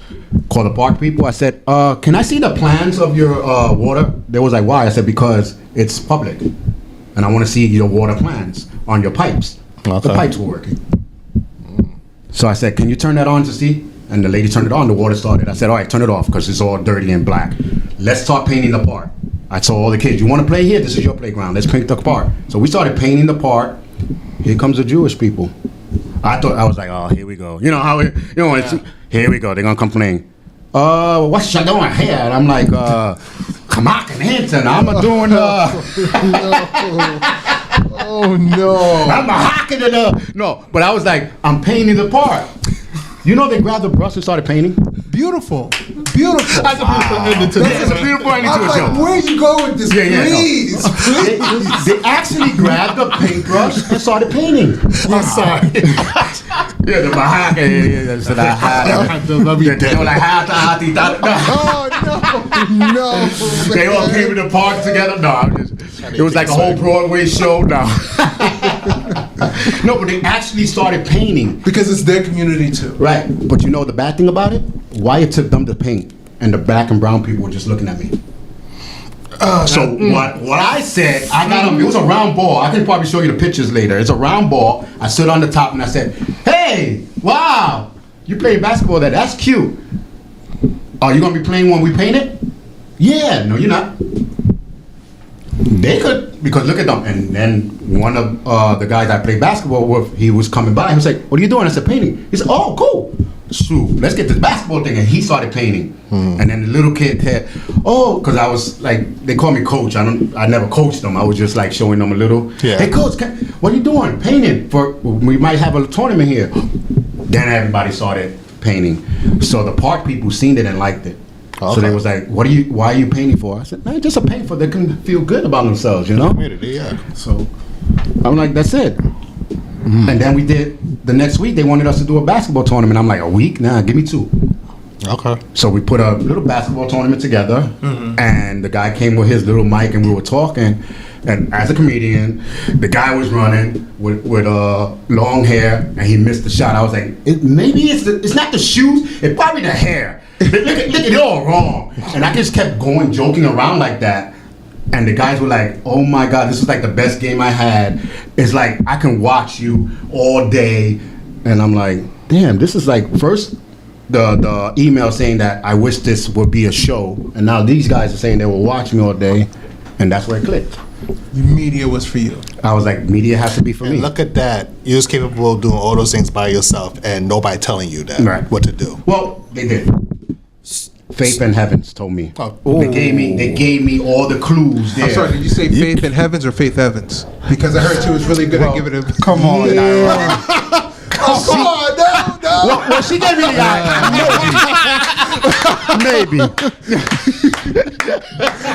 Call the park people. I said, can I see the plans of your water? They was like, why? I said, because it's public. And I want to see your water plans on your pipes. Okay. The pipes were working. So I said, can you turn that on to see? And the lady turned it on. The water started. I said, all right, turn it off because it's all dirty and black. Let's start painting the park. I told all the kids, you want to play here? This is your playground. Let's paint the park. So we started painting the park. Here comes the Jewish people. I was like, oh, here we go. You know how here we go. They're gonna complain. What's you doing here? And I'm like, come on, Hinton. I'm doing Oh no! I'm hacking it up. No, but I was like, I'm painting the park. You know, they grabbed the brush and started painting. Beautiful, beautiful. That's a beautiful ending to this. It's a beautiful ending to a show. Like, where you go with this? Please, please. They actually grabbed the paintbrush and started painning. I'm sorry. Yeah, the Bahaka. They were like, oh no! They all came in the park together. No, it was like a whole Broadway show. No. No, but they actually started painting. Because it's their community too. Right. But you know the bad thing about it? Why it took them to paint and the black and brown people were just looking at me. What I said, I got them, it was a round ball. I can probably show you the pictures later. It's a round ball. I stood on the top and I said, hey, wow, you playing basketball there. That's cute. Are you going to be playing when we paint it? Yeah. No, you're not. They could, because look at them. And then one of the guys I played basketball with, he was coming by. He was like, what are you doing? I said, painting. He said, oh, cool. Shoot, let's get this basketball thing. And he started painting. And then the little kid had, because I was like, they call me coach. I never coached them. I was just like showing them a little. Yeah. Hey, coach, what are you doing? Painting. We might have a tournament here. Then everybody started painting. So the park people seen it and liked it. Okay. So they was like, why are you painting for? I said, man, just a paint for they can feel good about themselves, you know? Community, yeah. So I'm like, that's it. And then we did, the next week they wanted us to do a basketball tournament. I'm like, a week? Nah, give me 2. Okay. So we put a little basketball tournament together, and the guy came with his little mic and we were talking. And as a comedian, the guy was running with long hair, and he missed the shot. I was like, maybe it's not the shoes, it's probably the hair. Look at it all wrong. And I just kept going, joking around like that. And the guys were like, oh my God, this is like the best game I had. It's like, I can watch you all day. And I'm like, damn, this is like, first the email saying that I wish this would be a show. And now these guys are saying they will watch me all day. And that's where it clicked. Media was for you. I was like, media has to be for me. Look at that. You're just capable of doing all those things by yourself and nobody telling you that, what to do. Well, they did. Faith in Heavens told me. They gave me all the clues there. I'm sorry, did you say Faith in Heavens or Faith Evans? Because I heard she was really good at giving it. Come on, come on, no. Well, she gave me the eye. Maybe.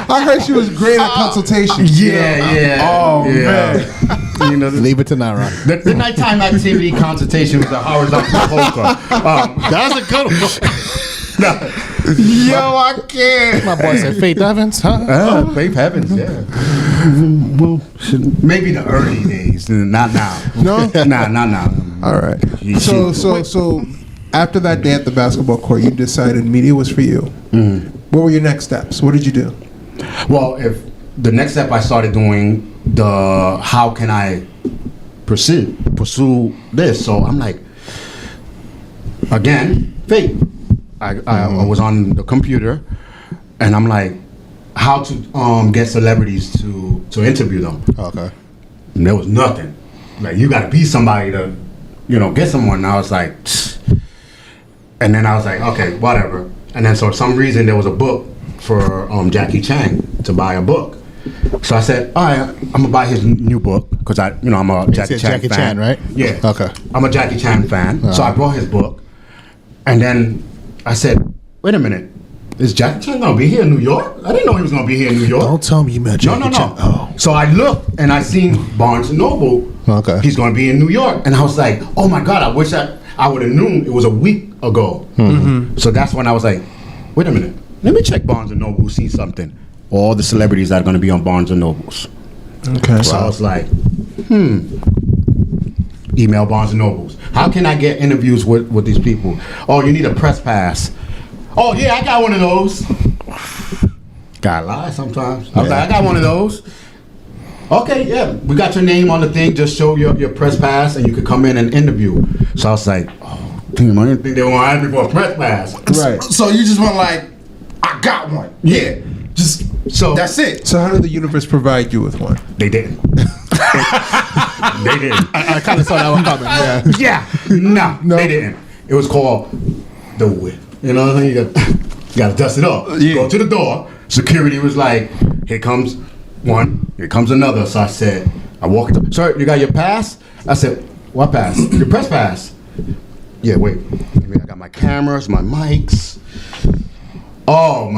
I heard she was great at consultation. Yeah. Oh, man. You know, leave it to Nara. The nighttime activity consultation was a horizontal poker. That's a good one. Yo, I can't. My boy said Faith Evans, huh? Faith Evans, yeah. Well, maybe the early days, not now. No? Nah, not now. All right. So After that day at the basketball court, you decided media was for you. What were your next steps? What did you do? Well, if the next step I started doing how can I pursue this? So I'm like, again, fake. I was on the computer, and I'm like, how to get celebrities to interview them. Okay. And there was nothing. Like, you got to be somebody to, get someone. And I was like, and then I was like, okay, whatever. And then for some reason there was a book for Jackie Chan to buy a book. So I said, all right, I'm gonna buy his new book because I'm a Jackie Chan fan. Chan, right? Yeah. Okay. I'm a Jackie Chan fan. So I bought his book, and then I said, wait a minute, is Jackie Chan gonna be here in New York? I didn't know he was gonna be here in New York. Don't tell me you met Jackie Chan. No. Oh. So I looked and I seen Barnes and Noble. Okay. He's gonna be in New York, and I was like, oh my God, I wish I would have known it was a week ago. So that's when I was like, wait a minute, let me check Barnes and Noble, see something. All the celebrities that are gonna be on Barnes and Nobles. Okay. So I was like, email Barnes and Nobles. How can I get interviews with these people? Oh, you need a press pass. Oh yeah, I got one of those. Gotta lie sometimes. I was like, I got one of those. Okay, yeah, we got your name on the thing. Just show your press pass, and you could come in and interview. So I was like, oh, damn, I didn't think they were gonna ask me for a press pass. Right. So you just went like, I got one. Yeah, Just so that's it. So how did the universe provide you with one? they didn't. They didn't. I kind of saw that one coming. Yeah. Yeah, no, they didn't. It was called the whip. You know what I'm saying? You got to dust it off. Yeah. Go to the door. Security was like, here comes one, here comes another. So I said, I walked up, sir, you got your pass? I said, what pass? Your press pass. Yeah, wait. I got my cameras, my mics. Oh,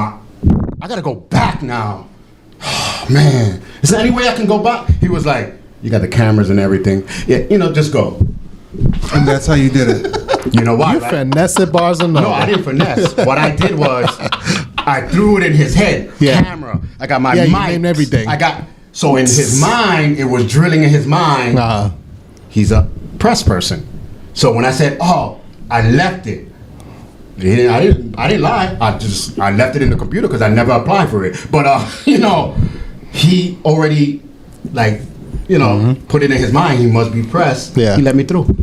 I got to go back now. Oh, man. Is there any way I can go back? He was like, you got the cameras and everything. Yeah, just go. And that's how you did it. You know why? You right? finesse Barnes and Noble. No, I didn't finesse. What I did was, I threw it in his head. Yeah. Camera. I got my Yeah, you mic. named everything. So in his mind, it was drilling in his mind. He's a press person. So when I said, oh, I left it. I didn't lie. I left it in the computer because I never applied for it. But he already put it in his mind. He must be pressed. Yeah. He let me through.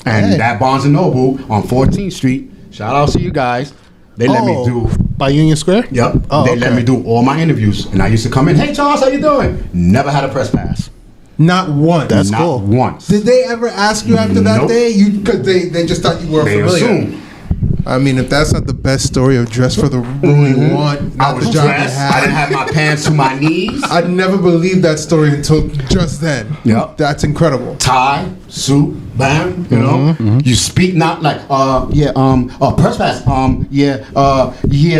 And Hey. that Barnes and Noble on 14th Street. Shout out to you guys. They let me do. By Union Square? Yep. Oh, They let okay. me do all my interviews, and I used to come in. Hey Charles, how you doing? Never had a press pass. Not once. That's Not cool. once. Did they ever ask you after that Nope. day? Because they just thought you were They familiar. assumed. I mean, if that's not the best story of dress for the role you want, I not was the job you dressed. had. I didn't have my pants to my knees. I'd never believed that story until just then. Yep. That's incredible. Tie, suit, bam. You speak not like press pass.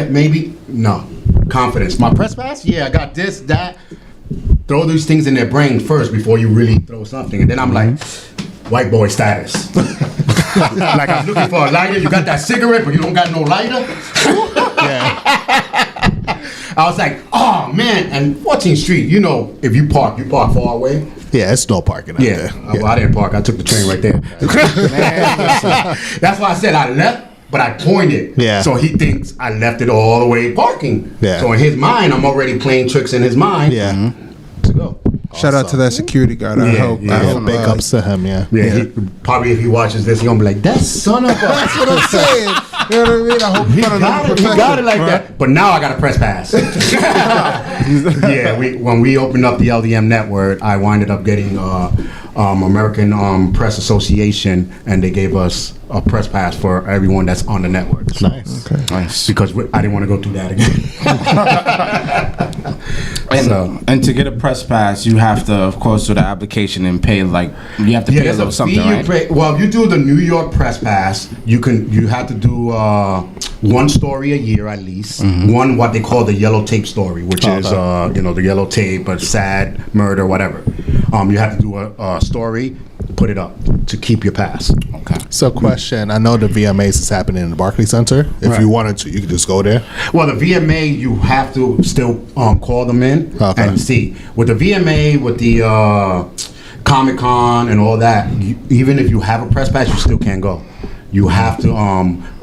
Maybe no confidence. My press pass. Yeah, I got this, that. Throw these things in their brain first before you really throw something, and then I'm like, white boy status. Like I'm looking for a lighter. You got that cigarette, but you don't got no lighter. I was like, oh man. And 14th Street, if you park far away. Yeah, it's no parking out there. Well, I didn't park. I took the train right there. That's why I said I left, but I pointed. Yeah. So he thinks I left it all the way parking. Yeah. So in his mind, I'm already playing tricks in his mind. Yeah. To go. Shout out to that security guard. I Yeah, hope. yeah. I Yeah, hope big ups to him, yeah. Yeah. Probably if he watches this, he's gonna be like, that son of a. That's what I'm saying. You know what I mean? I hope He got it like that. But now I got a press pass. Yeah, when we opened up the LDM network, I winded up getting American Press Association, and they gave us a press pass for everyone that's on the network. So, Nice. Nice. because I didn't want to go through that again. And to get a press pass, you have to, of course, do the application and pay. Like you have to pay a there's little something, fee you right? pay. Well, if you do the New York press pass, you have to do one story a year at least. One what they call the yellow tape story, which is the yellow tape, a sad murder, whatever. You have to do a story, put it up to keep your pass. Okay. So, question: I know the VMAs is happening in the Barclays Center. If Right. you wanted to, you could just go there. Well, the VMA, you have to still call them in Okay. and see. With the VMA, with the Comic-Con and all that, even if you have a press pass, you still can't go. you have to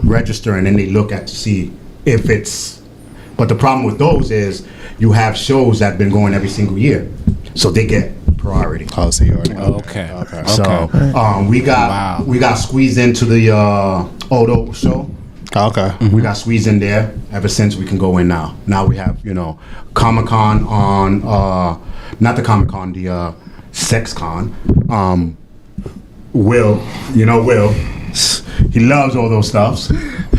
register, and then they look at to see if it's. But the problem with those is you have shows that have been going every single year, so they get priority. Oh, so you already know. Okay. So we got squeezed into the Odo show. Okay. We got squeezed in there. Ever since we can go in now. Now we have Comic-Con on not the Comic-Con, the Sex Con. Will, Will, he loves all those stuffs.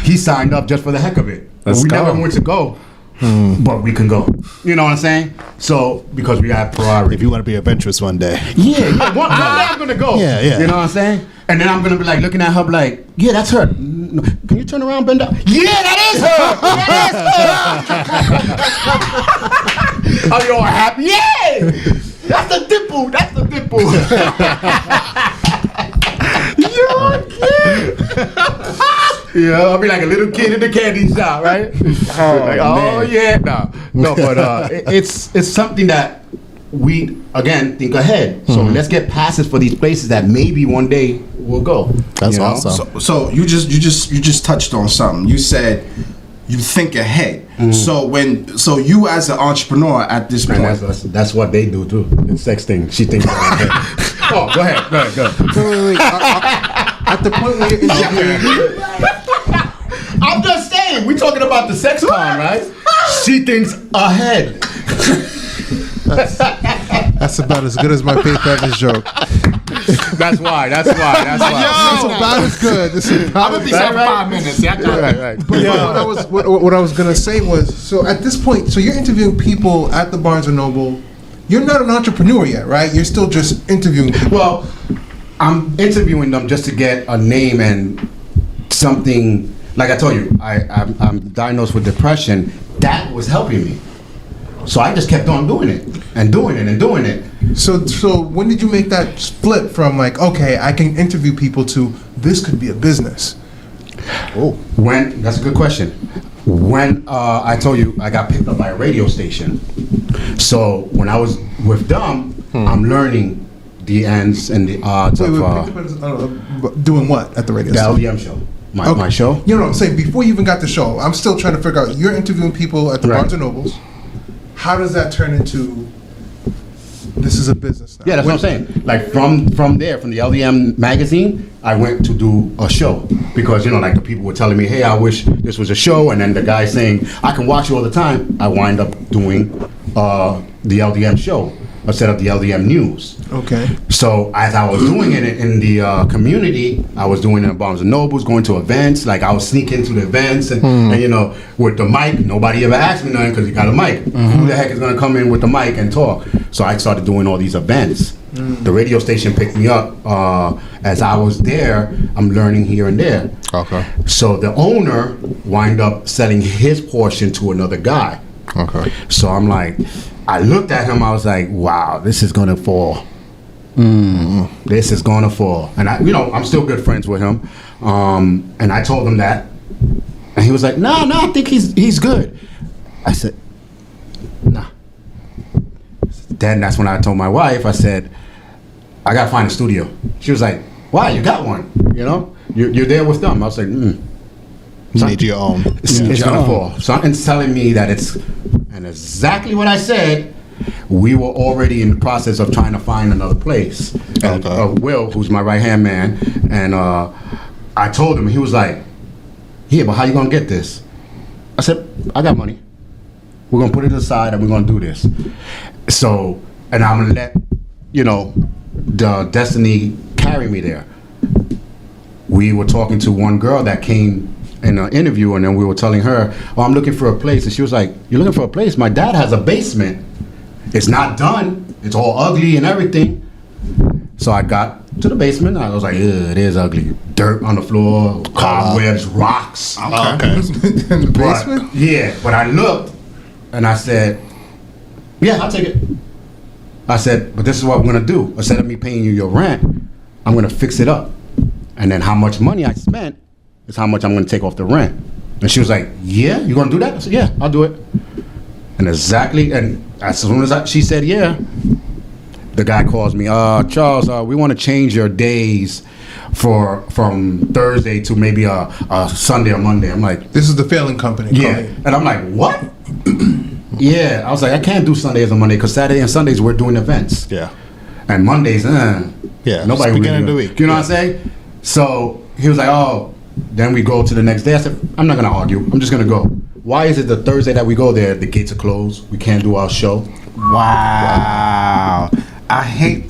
He signed up just for the heck of it. Let's we go. never went to go, but we can go. You know what I'm saying? So because we have priority. If you want to be adventurous one day. Yeah. One day I'm gonna go. Yeah. You know what I'm saying? And then I'm gonna be like looking at her like, yeah, that's her. No, can you turn around, bend up? Yeah, that is her. That is her. Are you all happy? Yeah. That's the dimple. That's the dimple. You're a kid. Yeah, I'll be like a little kid in the candy shop, right? Oh yeah, no, but it's something that we again think ahead. So let's get passes for these places that maybe one day we'll go. That's awesome. So you just touched on something. You said you think ahead. So you as an entrepreneur at this point, And that's what they do too. It's sex thing. She thinks ahead. Oh, go ahead. Wait. At the point where you're interviewing, I'm just saying, we're talking about the sex con, right? She thinks ahead. that's about as good as my Faith Evans joke. That's why. That's about as good. This is I'm gonna be about for 5 minutes. Yeah, right. But what I was gonna say was, so at this point, so you're interviewing people at the Barnes and Noble. You're not an entrepreneur yet, right? You're still just interviewing people. Well, I'm interviewing them just to get a name and something. Like I told you, I'm diagnosed with depression. That was helping me. So I just kept on doing it and doing it and doing it. So when did you make that flip from like, okay, I can interview people to this could be a business? When that's a good question. When I told you I got picked up by a radio station, so when I was with them, I'm learning the ends and the odds of doing what at the radio the station? LDM show. My show. You know what I'm saying? Before you even got the show, I'm still trying to figure out. You're interviewing people at the Right. Barnes and Nobles. How does that turn into? This is a business now. Yeah, that's what I'm saying. Like from there, from the LDM magazine, I went to do a show because like the people were telling me, "Hey, I wish this was a show," and then the guy saying, "I can watch you all the time." I wind up doing the LDM show instead of the LDM news. Okay. So as I was doing it in the community, I was doing it in Barnes and Nobles, going to events. Like I was sneaking to the events, and with the mic, nobody ever asked me nothing because you got a mic. Who the heck is gonna come in with the mic and talk? So I started doing all these events. The radio station picked me up. As I was there, I'm learning here and there. Okay. So the owner wind up selling his portion to another guy. Okay. So I'm like, I looked at him. I was like, wow, this is gonna fall. This is gonna fall. And I'm still good friends with him. And I told him that, and he was like, no, I think he's good. I said, nah. Then that's when I told my wife. I said, I gotta find a studio. She was like, why? You got one. You're there with them. I was like, You need your own. it's gonna fall. Something's telling me that and exactly what I said. We were already in the process of trying to find another place. And Will, who's my right hand man, and I told him. He was like, "Yeah, but how you gonna get this?" I said, "I got money. We're gonna put it aside and we're gonna do this." So, and I'm gonna let the destiny carry me there. We were talking to one girl that came in an interview, and then we were telling her, "Oh, I'm looking for a place," and she was like, "You're looking for a place? My dad has a basement. It's not done. It's all ugly and everything." So I got to the basement. I was like, "Ugh, it is ugly. Dirt on the floor, cobwebs, rocks." Okay. In the basement? But I looked and I said, "Yeah, I'll take it." I said, "But this is what I'm gonna do. Instead of me paying you your rent, I'm gonna fix it up. And then how much money I spent is how much I'm gonna take off the rent." And she was like, "Yeah, you gonna do that?" I said, "Yeah, I'll do it." And as soon as she said yeah, the guy calls me, Charles, we want to change your days from Thursday to maybe a Sunday or Monday. I'm like, This is the failing company. yeah. calling. And I'm like, what? Yeah. I was like, I can't do Sundays or Monday because Saturday and Sundays we're doing events. Yeah. And Mondays, Yeah, nobody it's beginning really of the doing- week. You know Yeah. what I'm saying? So he was like, oh, then we go to the next day. I said, I'm not gonna argue. I'm just gonna go. Why is it the Thursday that we go there, the gates are closed? We can't do our show. Wow. I hate.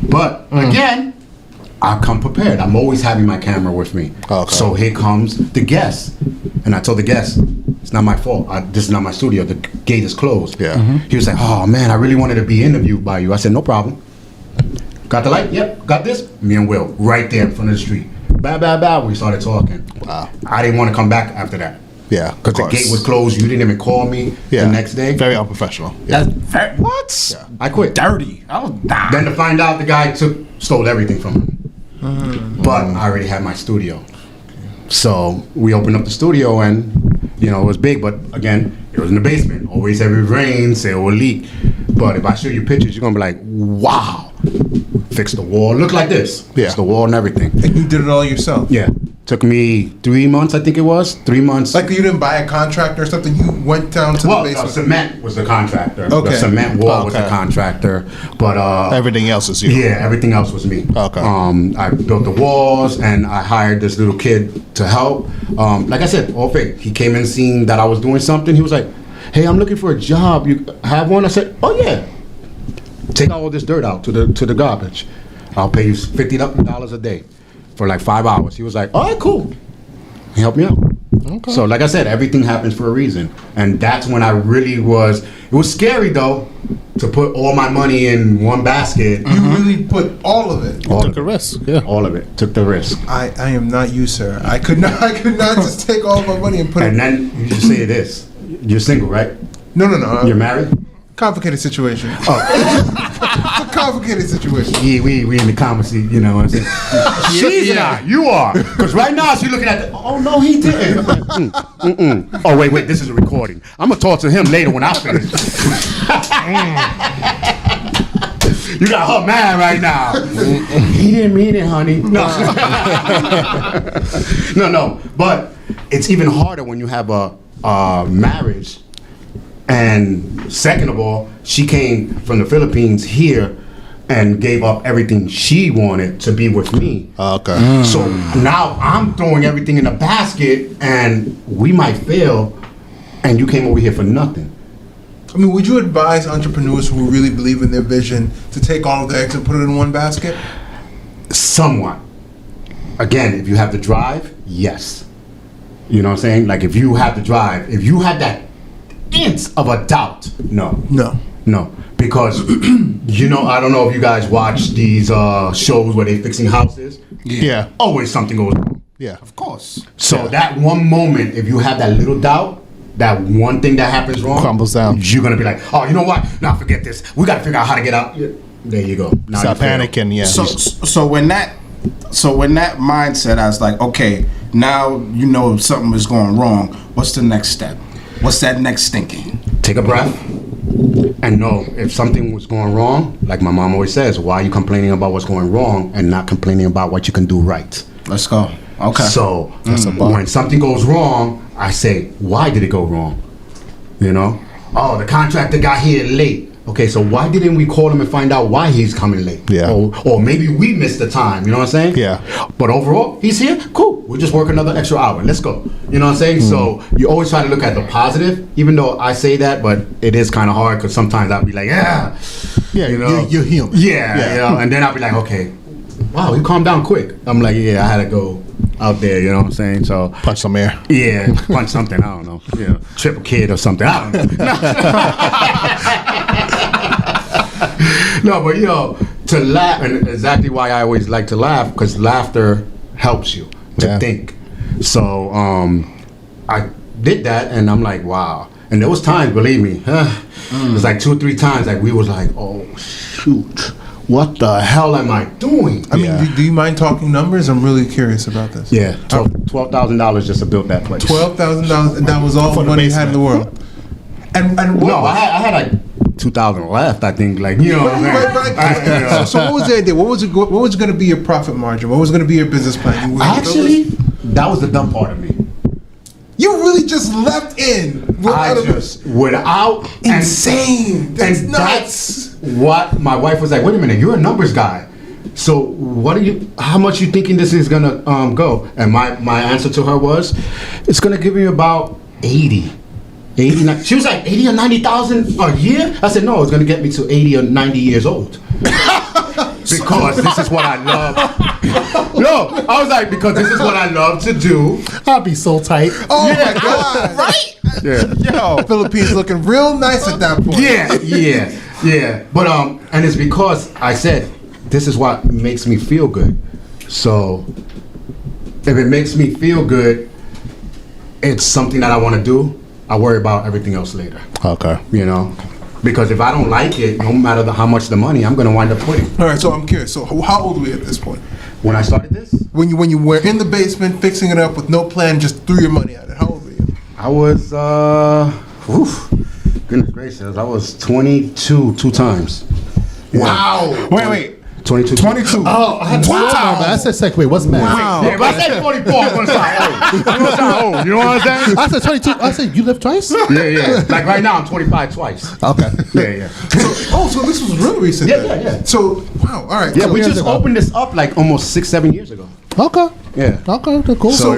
But again, I come prepared. I'm always having my camera with me. Okay. So here comes the guest, and I told the guest, it's not my fault. This is not my studio. The gate is closed. Yeah. He was like, oh man, I really wanted to be interviewed by you. I said, no problem. Got the light? Yep. Got this? Me and Will, right there in front of the street. Bow, bow, bow. We started talking. Wow. I didn't want to come back after that. Yeah, Because the gate was closed. You didn't even call me the next day. Very unprofessional. Yeah. That's what? Yeah. I quit. Dirty. Oh, nah. Then to find out the guy stole everything from him. But I already had my studio. So we opened up the studio and, it was big, but again, it was in the basement. Always heavy rain, say it will leak. But if I show you pictures, you're going to be like, wow. Fix the wall. Look like this. Yeah. Fix the wall and everything. And you did it all yourself. Yeah. Took me 3 months, I think it was. 3 months. Like you didn't buy a contractor or something. You went down to well, the basement. cement was the contractor. Okay. The cement wall was the Okay. contractor. But Everything else is you. yeah, everything else was me. Okay. I built the walls and I hired this little kid to help. Like I said, all fake. He came in seeing that I was doing something. He was like, hey, I'm looking for a job. You have one? I said, oh yeah. Take all this dirt out to the garbage. I'll pay you $50 a day for like 5 hours. He was like, all right, cool. He helped me out. Okay. So like I said, everything happens for a reason. And that's when I really it was scary though, to put all my money in one basket. You really put all of it. All Took of a it. risk. Yeah. All of it. Took the risk. I am not you, sir. I could not just take all my money and put And it. then you just say this. You're single, right? No. You're married? Complicated situation. It's a complicated situation. Yeah, we in the conversation, you know what I'm saying? She's not, you are. Because right now she's looking at oh no, he didn't. Oh, wait, this is a recording. I'm going to talk to him later when I finish. You got her mad right now. He didn't mean it, honey. No. No. But it's even harder when you have a marriage. And second of all, she came from the Philippines here and gave up everything she wanted to be with me. Okay. So now I'm throwing everything in a basket and we might fail and you came over here for nothing. I mean, would you advise entrepreneurs who really believe in their vision to take all of their eggs and put it in one basket? Somewhat. Again, if you have the drive, yes. You know what I'm saying? Like if you have the drive, if you had that inch of a doubt, no. Because I don't know if you guys watch these shows where they fixing houses. Yeah. Always something goes wrong. Yeah. Of course. So that one moment, if you have that little doubt, that one thing that happens wrong Crumbles down. You're gonna be like, oh, you know what? Nah, forget this. We gotta figure out how to get out. There you go. Now Stop you fail. panicking. Yeah. So when that mindset, I was like, okay, now you know something is going wrong. What's the next step? What's that next thinking? Take a breath and know if something was going wrong, like my mom always says, why are you complaining about what's going wrong and not complaining about what you can do right? Let's go. Okay. So when something goes wrong, I say, why did it go wrong? Oh, the contractor got here late. Okay, so why didn't we call him and find out why he's coming late? Yeah. Or maybe we missed the time, you know what I'm saying? Yeah. But overall, he's here, cool. We'll just work another extra hour. Let's go. You know what I'm saying? So you always try to look at the positive, even though I say that, but it is kind of hard because sometimes I'll be like, Yeah, you're human. Yeah. And then I'll be like, okay, wow, you calmed down quick. I'm like, yeah, I had to go out there, you know what I'm saying? So Punch some air. yeah, punch something, I don't know. Triple kid or something, I don't know. No, but to laugh, and exactly why I always like to laugh, because laughter helps you to think. So I did that, and I'm like, wow. And there was times, believe me, it was like 2 or 3 times, like we was like, oh shoot, what the hell am I doing? I mean, do you mind talking numbers? I'm really curious about this. Yeah, $12,000 just to build that place. $12,000, and that was all the money you had in the world. And No, I had like $2,000 $2,000 left. I think, like, you know what I'm saying? Right. So what was the idea? What was going to be your profit margin? What was going to be your business plan? Actually, that was the dumb part of me. You really just left in without insane. That's and nuts. That's what my wife was like. Wait a minute, you're a numbers guy. So what are you? How much you thinking this is gonna go? And my answer to her was, it's gonna give you about 80. She was like 80 or 90,000 a year. I said no, it's gonna get me to 80 or 90 years old. Because this is what I love. No, I was like, because this is what I love to do. I'll be so tight. Oh my God! Right? Yeah. Yo, Philippines looking real nice at that point. Yeah. But and it's because I said this is what makes me feel good. So if it makes me feel good, it's something that I want to do. I worry about everything else later. Okay. You know. Because if I don't like it, no matter how much the money, I'm gonna wind up quitting. All right, so I'm curious. So how old were you at this point? When I started this, When you were in the basement fixing it up with no plan, just threw your money at it. How old were you? I was goodness gracious, I was 22 two times. Yeah. Wow. Wait. 22. 22. Oh, I had Wow. I said second. Wait, what's math? Wow. Yeah, but I said 44. I'm gonna sound old. You know what I'm saying? I said 22. I said you lived twice. Yeah. Like right now, I'm 25 twice. Okay. Yeah. So this was real recent. Yeah, then. yeah. So wow. All right. Yeah, so we years just ago. opened this up like almost 6-7 years ago. Okay. Yeah. Okay. Cool. So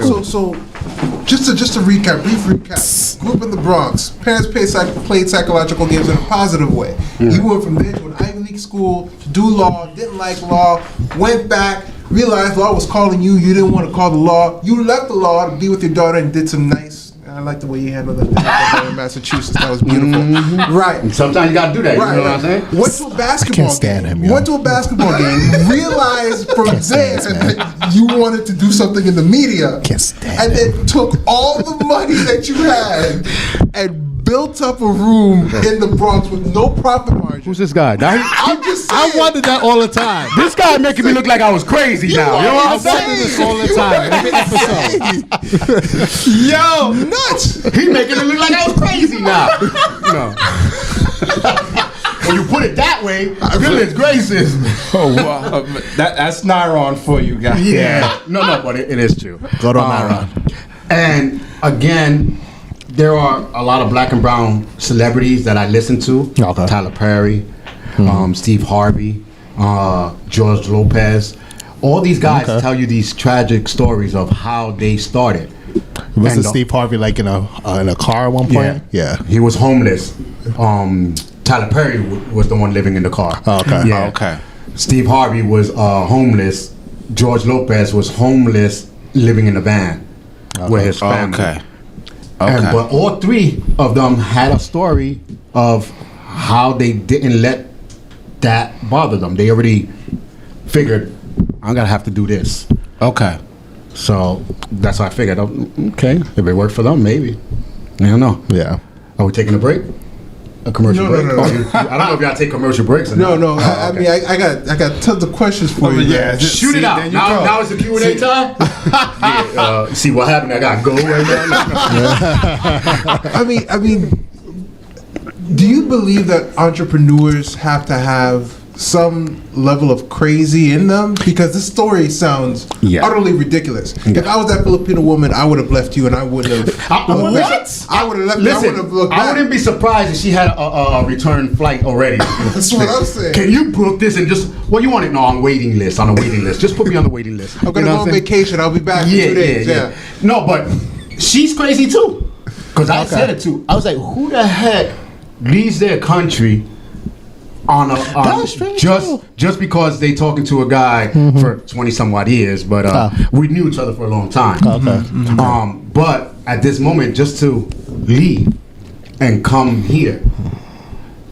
just to recap, brief recap. Grew up in the Bronx. Parents played psychological games in a positive way. You went from there to an Ivy League school to do law. Didn't like law. Went back. Realized law was calling you. You didn't want to call the law. You left the law to be with your daughter and did some nice. I like the way you handled that in Massachusetts. That was beautiful. Right. Sometimes you gotta do that. You know what I'm saying? Went to a basketball can't stand game. him, yo. Went to a basketball game. Realized from there that you wanted to do something in the media. Can't stand And then took all the money that you had and built up a room in the Bronx with no profit margin. Who's this guy? I'm just saying. I wondered that all the time. This guy making me look like I was crazy now. You know what I I'm saying? wonder this all the time. Every episode. Yo, nuts. He making it look like I was crazy now. No. When you put it that way, goodness gracious. Oh wow. That's Nyron for you guys. Yeah. No, but it is true. Go to Myron. And again, there are a lot of black and brown celebrities that I listen to. Okay. Tyler Perry, Steve Harvey, George Lopez. All these guys tell you these tragic stories of how they started. Was Steve Harvey like in a car at one point? Yeah. He was homeless. Tyler Perry was the one living in the car. Oh, okay. Yeah. Okay. Steve Harvey was homeless. George Lopez was homeless, living in a van with his family. Okay. But all three of them had a story of how they didn't let that bother them. They already figured, I'm gonna have to do this. Okay. So that's how I figured, okay, if it worked for them, maybe. I don't know. Yeah. Are we taking a break? A commercial break? No. Oh, I don't know if y'all take commercial breaks or not. No. I mean, I got tons of questions for you. yeah. Shoot it out. Now it's the Q&A time? See what happened? I got go right now. I mean, do you believe that entrepreneurs have to have some level of crazy in them? Because this story sounds utterly ridiculous. If I was that Filipino woman, I would have left you and I wouldn't have. What? I would have left you. I would have Listen, looked back. I wouldn't be surprised if she had a return flight already. That's what I'm saying. Can you book this and just, you want it? No, on a waiting list. Just put me on the waiting list. I'm going to go on vacation. I'll be back in 2 days. Yeah. No, but she's crazy too. Because I said it too. I was like, who the heck leaves their country on just because they talking to a guy for 20 some odd years, but we knew each other for a long time. But at this moment, just to leave and come here,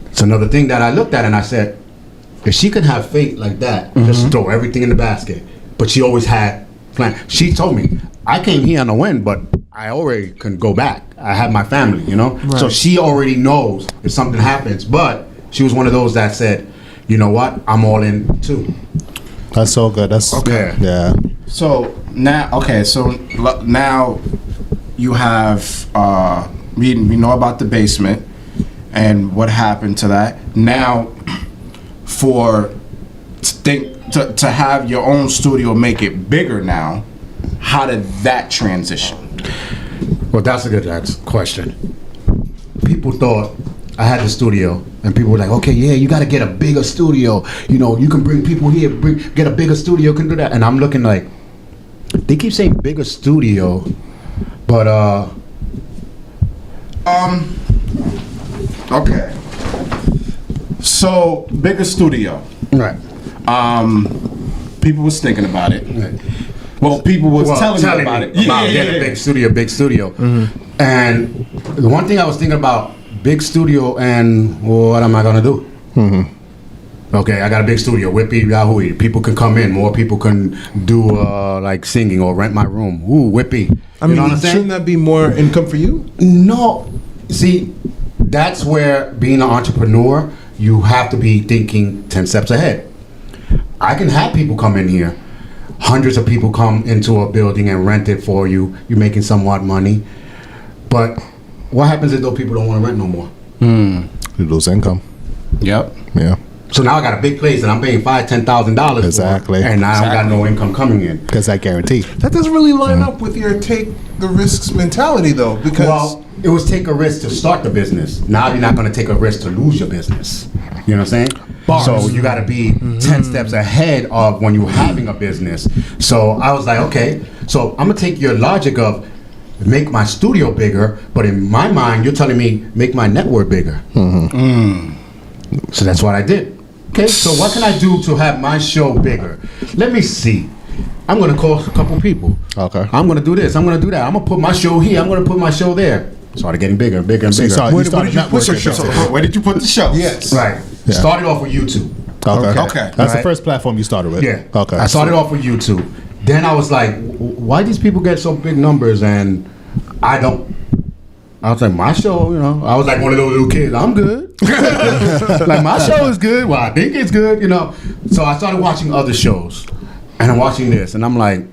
it's another thing that I looked at and I said, if she could have faith like that, just throw everything in the basket. But she always had plan. She told me, I came here on a win, but I already can go back. I have my family, you know? Right. So she already knows if something happens, but she was one of those that said, you know what, I'm all in too. That's so good. That's Okay. Yeah. So now you have we know about the basement, and what happened to that. Now, to have your own studio, make it bigger now, how did that transition? Well, that's a good question. People thought I had the studio, and people were like, okay, yeah, you got to get a bigger studio. You know, you can bring people here, get a bigger studio, can do that. And I'm looking like, they keep saying bigger studio, but okay. So, bigger studio. right. People was thinking about it. Right. Well, people was telling me about it. About getting a big studio. Mm-hmm. And the one thing I was thinking about, big studio, and what am I gonna do? Mm-hmm. Okay, I got a big studio, Whippy, Yahoo. People can come in, more people can do like singing or rent my room. Ooh, Whippy. I mean, you know what I'm saying? shouldn't that be more income for you? No, see, that's where being an entrepreneur, you have to be thinking 10 steps ahead. I can have people come in here. Hundreds of people come into a building and rent it for you. You're making somewhat money. But what happens if those people don't want to rent no more? You lose income. Yep. Yeah. So now I got a big place and I'm paying $5,000-$10,000 Exactly. for it, and I don't got no income coming in. Because that guarantee. That doesn't really line up with your take the risks mentality, though, because Well, it was take a risk to start the business. Now you're not going to take a risk to lose your business. You know what I'm saying? Bars. So you got to be 10 steps ahead of when you're having a business. So I was like, okay, so I'm going to take your logic of make my studio bigger, but in my mind, you're telling me make my network bigger. So that's what I did. Okay, so what can I do to have my show bigger? Let me see. I'm going to call a couple people. Okay. I'm going to do this. I'm going to do that. I'm going to put my show here. I'm going to put my show there. Started getting bigger and bigger and bigger. Where did you put your show? Where did you put the show? Yes. Right. Yeah. Started off with YouTube. Okay. That's the Right. first platform you started with. Yeah. Okay. I started off with YouTube. Then I was like, why these people get so big numbers and I don't? I was like, my show, you know, I was like one of those little kids. I'm good. Like, my show is good. Well, I think it's good, you know. So I started watching other shows. And I'm watching this. And I'm like,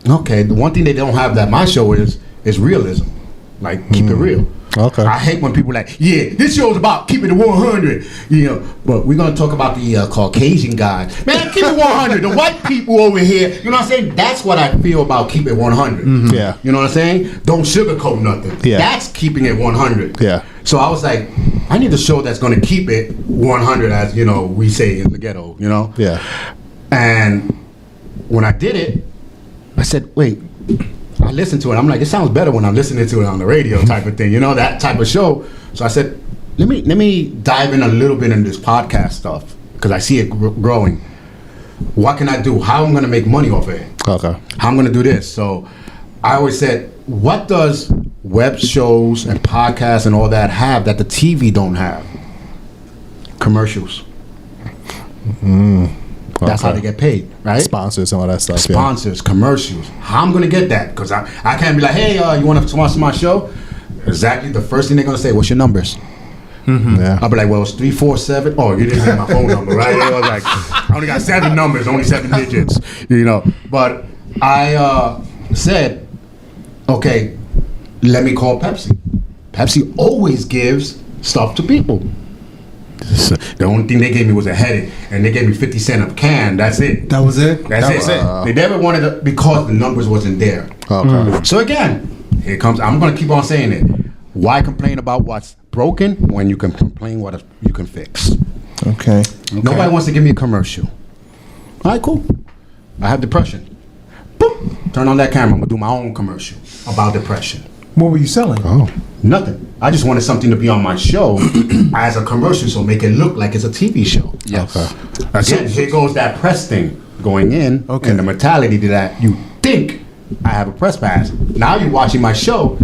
okay, the one thing they don't have that my show is realism. Like, keep it real. Okay. I hate when people are like, yeah, this show's about keeping it 100, you know. But we're gonna talk about the Caucasian guys. Man, keep it 100. The white people over here, you know what I'm saying? That's what I feel about keep it 100. Yeah. You know what I'm saying? Don't sugarcoat nothing. Yeah. That's keeping it 100. Yeah. So I was like, I need a show that's gonna keep it 100, as you know, we say in the ghetto, you know. Yeah. And when I did it, I said, wait. I listened to it. I'm like, it sounds better when I'm listening to it on the radio, type of thing, you know, that type of show. So I said, let me dive in a little bit in this podcast stuff because I see it growing. What can I do? How I'm going to make money off of it? Okay. How I'm going to do this? So I always said, what does web shows and podcasts and all that have that the TV don't have? Commercials. That's how they get paid, right? Sponsors and all that stuff. Sponsors, commercials. How I'm gonna get that? Because I can't be like, hey, you want to sponsor my show? Exactly. The first thing they're gonna say, what's your numbers? Yeah. I'll be like, well, it's 347. Oh, you didn't have my phone number, right? I was like, I only got 7 numbers, only 7 digits, you know. But I said, okay, let me call Pepsi. Pepsi always gives stuff to people. The only thing they gave me was a headache, and they gave me 50 cents a can. That's it. That was it? That's it. They never wanted to, because the numbers wasn't there. Okay. So again, here comes. I'm gonna keep on saying it. Why complain about what's broken when you can complain what you can fix? Okay. Nobody wants to give me a commercial. All right, cool. I have depression. Boop. Turn on that camera. I'm gonna do my own commercial about depression. What were you selling? Oh. Nothing. I just wanted something to be on my show as a commercial, so make it look like it's a TV show. Yes. Again, here goes that press thing going in, Okay. and the mentality that you think I have a press pass. Now you're watching my show,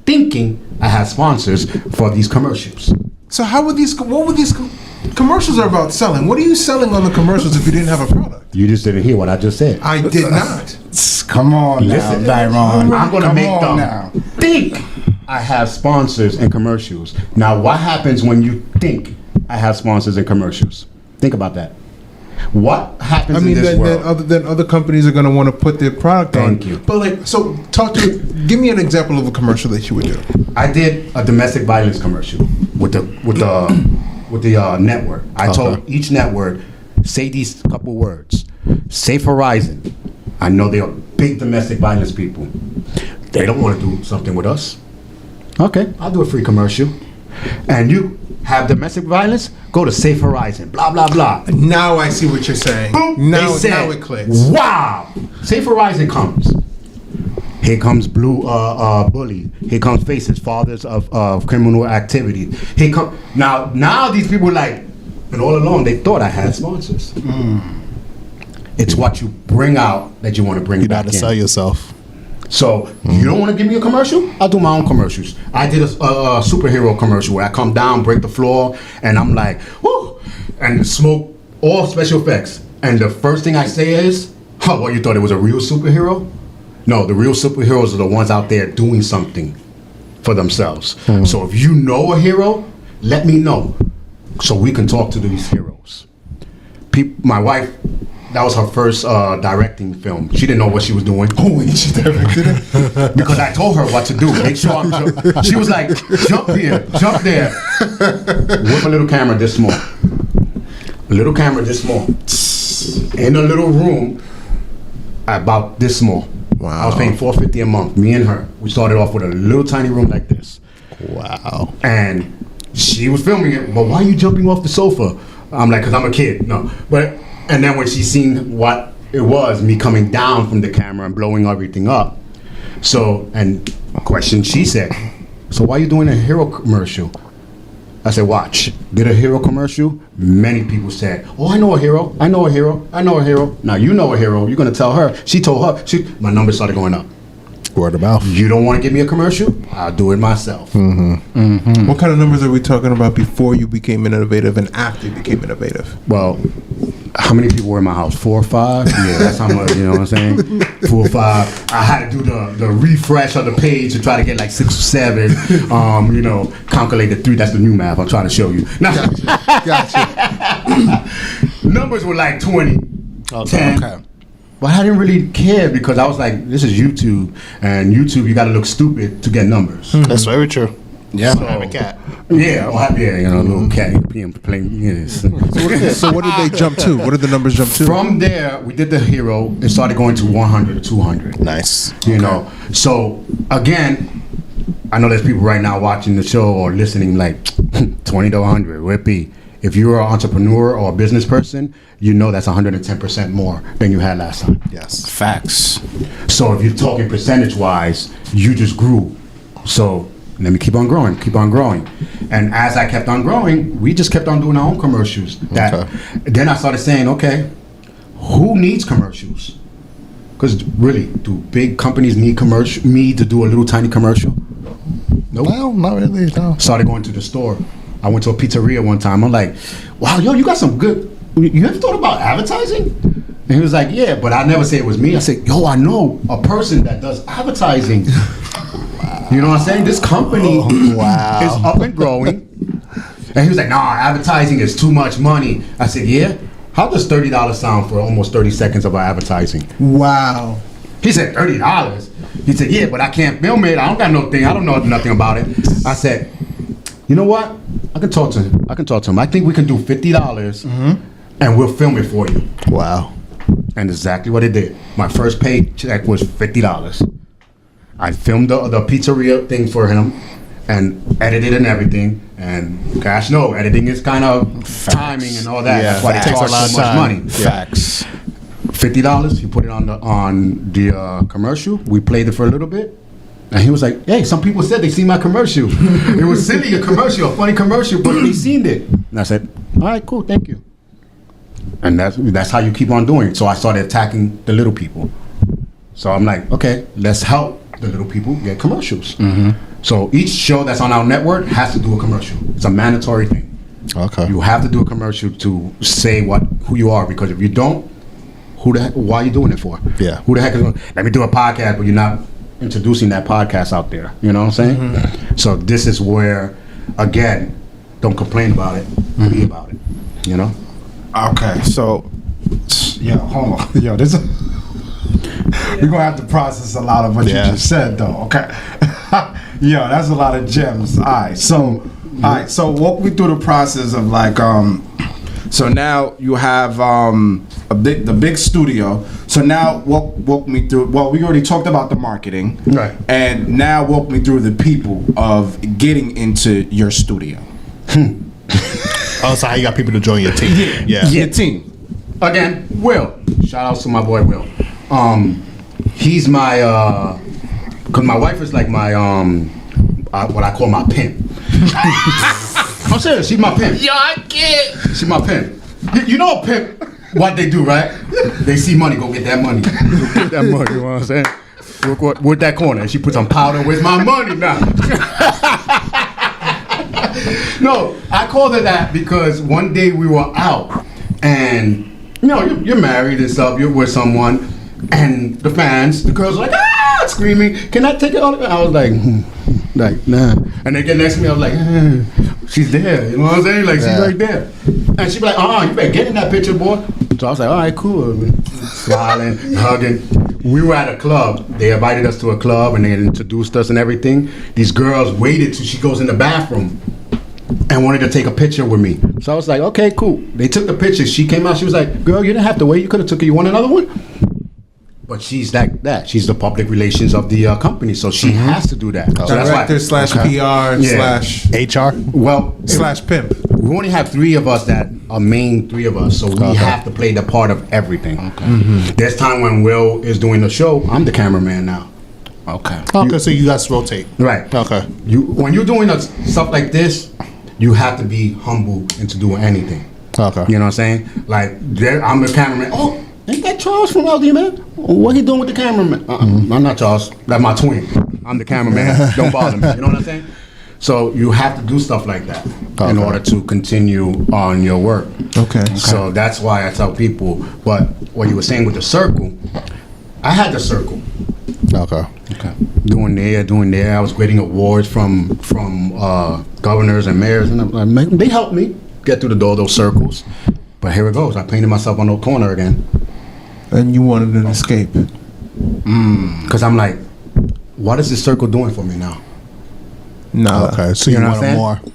thinking I have sponsors for these commercials. So what were these commercials are about selling? What are you selling on the commercials if you didn't have a product? You just didn't hear what I just said. I did not. Come on Listen, now, Byron. I'm gonna Come make on them now. think I have sponsors and commercials. Now, what happens when you think I have sponsors and commercials? Think about that. What happens I mean, in this world? then other companies are going to want to put their product on. Thank you. But like, so give me an example of a commercial that you would do. I did a domestic violence commercial. with the network. I told each network, say these couple words. Safe Horizon. I know they are big domestic violence people. They don't want to do something with us. Okay, I'll do a free commercial. And you have domestic violence, go to Safe Horizon, blah, blah, blah. Now I see what you're saying. Boom, Now, they said, now it clicks. Wow! Safe Horizon comes. Here comes Blue Bully. Here comes Faces, Fathers of Criminal Activity. Here come now these people like, and all along they thought I had sponsors. It's what you bring out that you want to bring You back got to in. sell yourself. So you don't want to give me a commercial? I'll do my own commercials. I did a superhero commercial where I come down, break the floor, and I'm like, whoo, and smoke, all special effects. And the first thing I say is, oh, well, you thought it was a real superhero? No, the real superheroes are the ones out there doing something for themselves. So if you know a hero, let me know so we can talk to these heroes. My wife, that was her first directing film. She didn't know what she was doing. Oh, and she directed it? Because I told her what to do. Make sure I'm jump. She was like, jump here, jump there. With a little camera this small. A little camera this small. In a little room about this small. Wow. I was paying $450 a month, me and her. We started off with a little tiny room like this. Wow. And she was filming it, but why are you jumping off the sofa? I'm like, because I'm a kid. No. And then when she seen what it was, me coming down from the camera and blowing everything up. So, and question she said, so why are you doing a hero commercial? I said, watch. Did a hero commercial? Many people said, oh, I know a hero. I know a hero. I know a hero. Now you know a hero. You're going to tell her. She told her. My numbers started going up. Word of mouth. You don't want to give me a commercial? I'll do it myself. What kind of numbers are we talking about before you became innovative and after you became innovative? Well, how many people were in my house? 4 or 5? Yeah, that's how much, you know what I'm saying? 4 or 5. I had to do the refresh of the page to try to get like 6 or 7. Calculate the 3. That's the new math I'm trying to show you. Now, Gotcha. numbers were like 20, 10. Okay. But I didn't really care because I was like, this is YouTube. And YouTube, you got to look stupid to get numbers. That's very true. Yeah. I have a cat. Yeah, a little cat playing. Yes. So what did they jump to? What did the numbers jump to? From there, we did the hero. It started going to 100, 200. Nice. You know. So again, I know there's people right now watching the show or listening like 20 to 100. Whippy. If you're an entrepreneur or a business person, you know that's 110% more than you had last time. Yes. Facts. So if you're talking percentage-wise, you just grew. So let me keep on growing. And as I kept on growing, we just kept on doing our own commercials. Then I started saying, okay, who needs commercials? Because really, do big companies need me to do a little tiny commercial? Nope. Well, not really, no. Started going to the store. I went to a pizzeria one time. I'm like, wow, yo, you got some good, you ever thought about advertising? And he was like, yeah, but I never say it was me. I said, yo, I know a person that does advertising. You know what I'm saying? This company is up and growing. And he was like, nah, advertising is too much money. I said, yeah? How does $30 sound for almost 30 seconds of our advertising? Wow. He said, $30? He said, yeah, but I can't film it. I don't got no thing. I don't know nothing about it. I said, you know what? I can talk to him. I think we can do $50 and we'll film it for you. Wow. And exactly what it did. My first paycheck was $50. I filmed the pizzeria thing for him and edited and everything. And gosh, no, editing is kind of timing and all that. Yeah, that's why they takes charge a lot so of much time. money. Facts. $50. He put it on the commercial. We played it for a little bit. And he was like, hey, some people said they seen my commercial. It was silly, a commercial, a funny commercial, but they seen it. And I said, all right, cool, thank you. And that's how you keep on doing it. So I started attacking the little people. So I'm like, okay, let's help the little people get commercials. So each show that's on our network has to do a commercial. It's a mandatory thing. Okay. You have to do a commercial to say who you are, because if you don't, why are you doing it for? Yeah. Who the heck is going, let me do a podcast, but you're not introducing that podcast out there. You know what I'm saying? So this is where, again, don't complain about it, be about it. You know? Okay, so, yo, hold on. Yo, this is, we're gonna have to process a lot of what you just said, though. Okay, yo, that's a lot of gems. All right, so All right, so walk me through the process of like, so now you have the big studio. So now walk me through. Well, we already talked about the marketing, Right. And now walk me through the people of getting into your studio. Oh, so how you got people to join your team? Yeah. Your team. Again, Will. Shout out to my boy Will. He's my cause my wife is like my what I call my pimp. I'm serious, she's my pimp. Yo, I can't. She's my pimp. You know a pimp, what they do, right? They see money, go get that money. Go get that money, you know what I'm saying? With that corner, and she puts on powder, where's my money now? No, I called her that because one day we were out, and you know, you're married and stuff, you're with someone, and the fans, the girls were like, screaming, can I take it on? I was like, nah. And they get next to me, I was like, she's there, you know what I'm saying? Like, she's right there. And she'd be like, you better get in that picture, boy. So I was like, all right, cool. Smiling, hugging. We were at a club. They invited us to a club and they introduced us and everything. These girls waited till she goes in the bathroom and wanted to take a picture with me. So I was like, okay, cool. They took the picture. She came out. She was like, girl, you didn't have to wait. You could have took it. You want another one? But she's like that. She's the public relations of the company, so she has to do that. So Director slash PR slash HR? Well, slash pimp. we only have three of us that are main three of us, so we have to play the part of everything. Okay. There's time when Will is doing the show, I'm the cameraman now. Okay. Okay, so you guys rotate. Right. Okay. When you're doing stuff like this, you have to be humble into doing anything. Okay. You know what I'm saying? Like, I'm the cameraman. Oh, ain't that Charles from LD, man? What he doing with the cameraman? I'm not Charles. That's my twin. I'm the cameraman. Don't bother me. You know what I'm saying? So you have to do stuff like that in order to continue on your work. Okay. So that's why I tell people. But what you were saying with the circle, I had the circle. Okay. Doing there. I was getting awards from governors and mayors, and I'm like, they helped me get through the door, those circles. But here it goes. I painted myself on the corner again. And you wanted an escape. Because I'm like, what is this circle doing for me now? Nah. Okay, so you know want what I'm more. saying?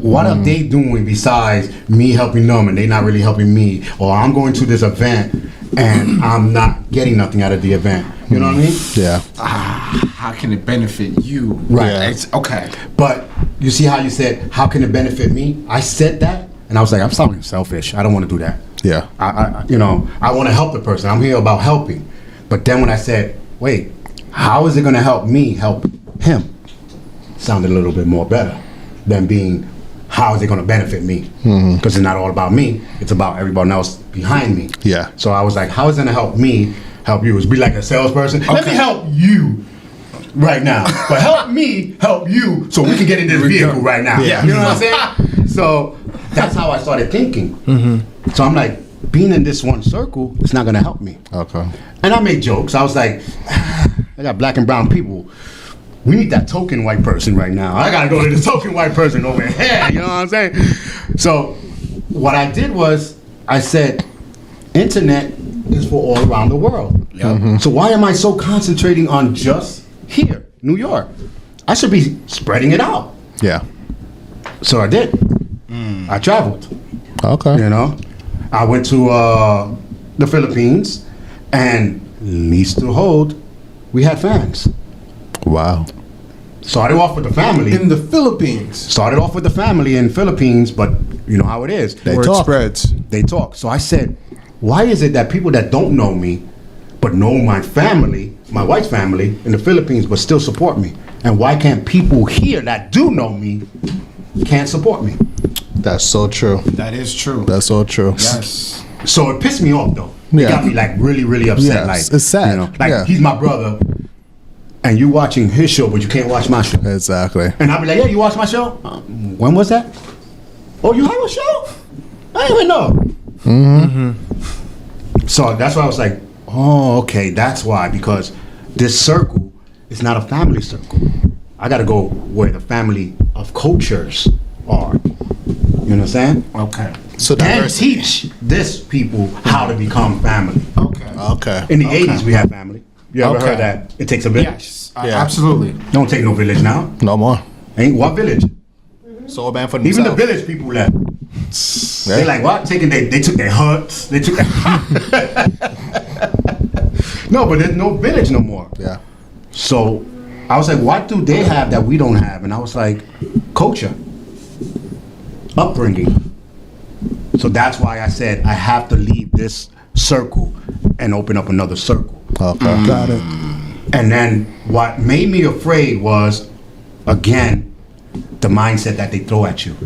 What are they doing besides me helping them and they not really helping me? Or I'm going to this event and I'm not getting nothing out of the event. You know what I mean? Yeah. How can it benefit you? Right. Yeah. It's, okay. But you see how you said, how can it benefit me? I said that and I was like, I'm sounding selfish. I don't want to do that. Yeah. I want to help the person. I'm here about helping. But then when I said, wait, how is it going to help me help him? Sounded a little bit more better than being, how is it going to benefit me? Because it's not all about me. It's about everyone else behind me. Yeah. So I was like, how is it going to help me help you? It's be like a salesperson. Let me help you right now. But help me help you so we can get in this vehicle right now. Yeah. You know what I'm saying? So that's how I started thinking. So I'm like, being in this one circle, it's not going to help me. Okay. And I made jokes. I was like, I got black and brown people. We need that token white person right now. I got to go to the token white person over here. You know what I'm saying? So what I did was I said, internet is for all around the world. So why am I so concentrating on just here, New York? I should be spreading it out. Yeah. So I did. I traveled. Okay. You know, I went to the Philippines, and least to hold, we had fans. Wow. Started off with the family. In the Philippines. Started off with the family in Philippines, but you know how it is. They Word talk. spreads. They talk. So I said, why is it that people that don't know me, but know my family, my wife's family in the Philippines, but still support me? And why can't people here that do know me can't support me? That's so true. That is true. That's so true. Yes. So it pissed me off though. It Yeah. got me like really, really upset. Yeah, Like it's sad. You know, like Yeah. he's my brother, and you watching his show, but you can't watch my show. Exactly. And I'll be like, yeah, you watch my show? When was that? Oh, you have a show? I didn't even know. So that's why I was like, oh, okay, that's why. Because this circle is not a family circle. I got to go where the family of cultures are. You know what I'm saying? Okay. So And diversity. teach this people how to become family. Okay. Okay. In the 80s, we had family. You ever Okay. heard that? It takes a village. Yes. Yeah. Absolutely. Don't take no village now. No more. Ain't what village? Soul band for Even the themselves. village people left. They like what? They took their huts. They took. No, but there's no village no more. Yeah. So I was like, what do they have that we don't have? And I was like, culture, upbringing. So that's why I said I have to leave this circle and open up another circle. Okay. Got it. And then what made me afraid was, again, the mindset that they throw at you.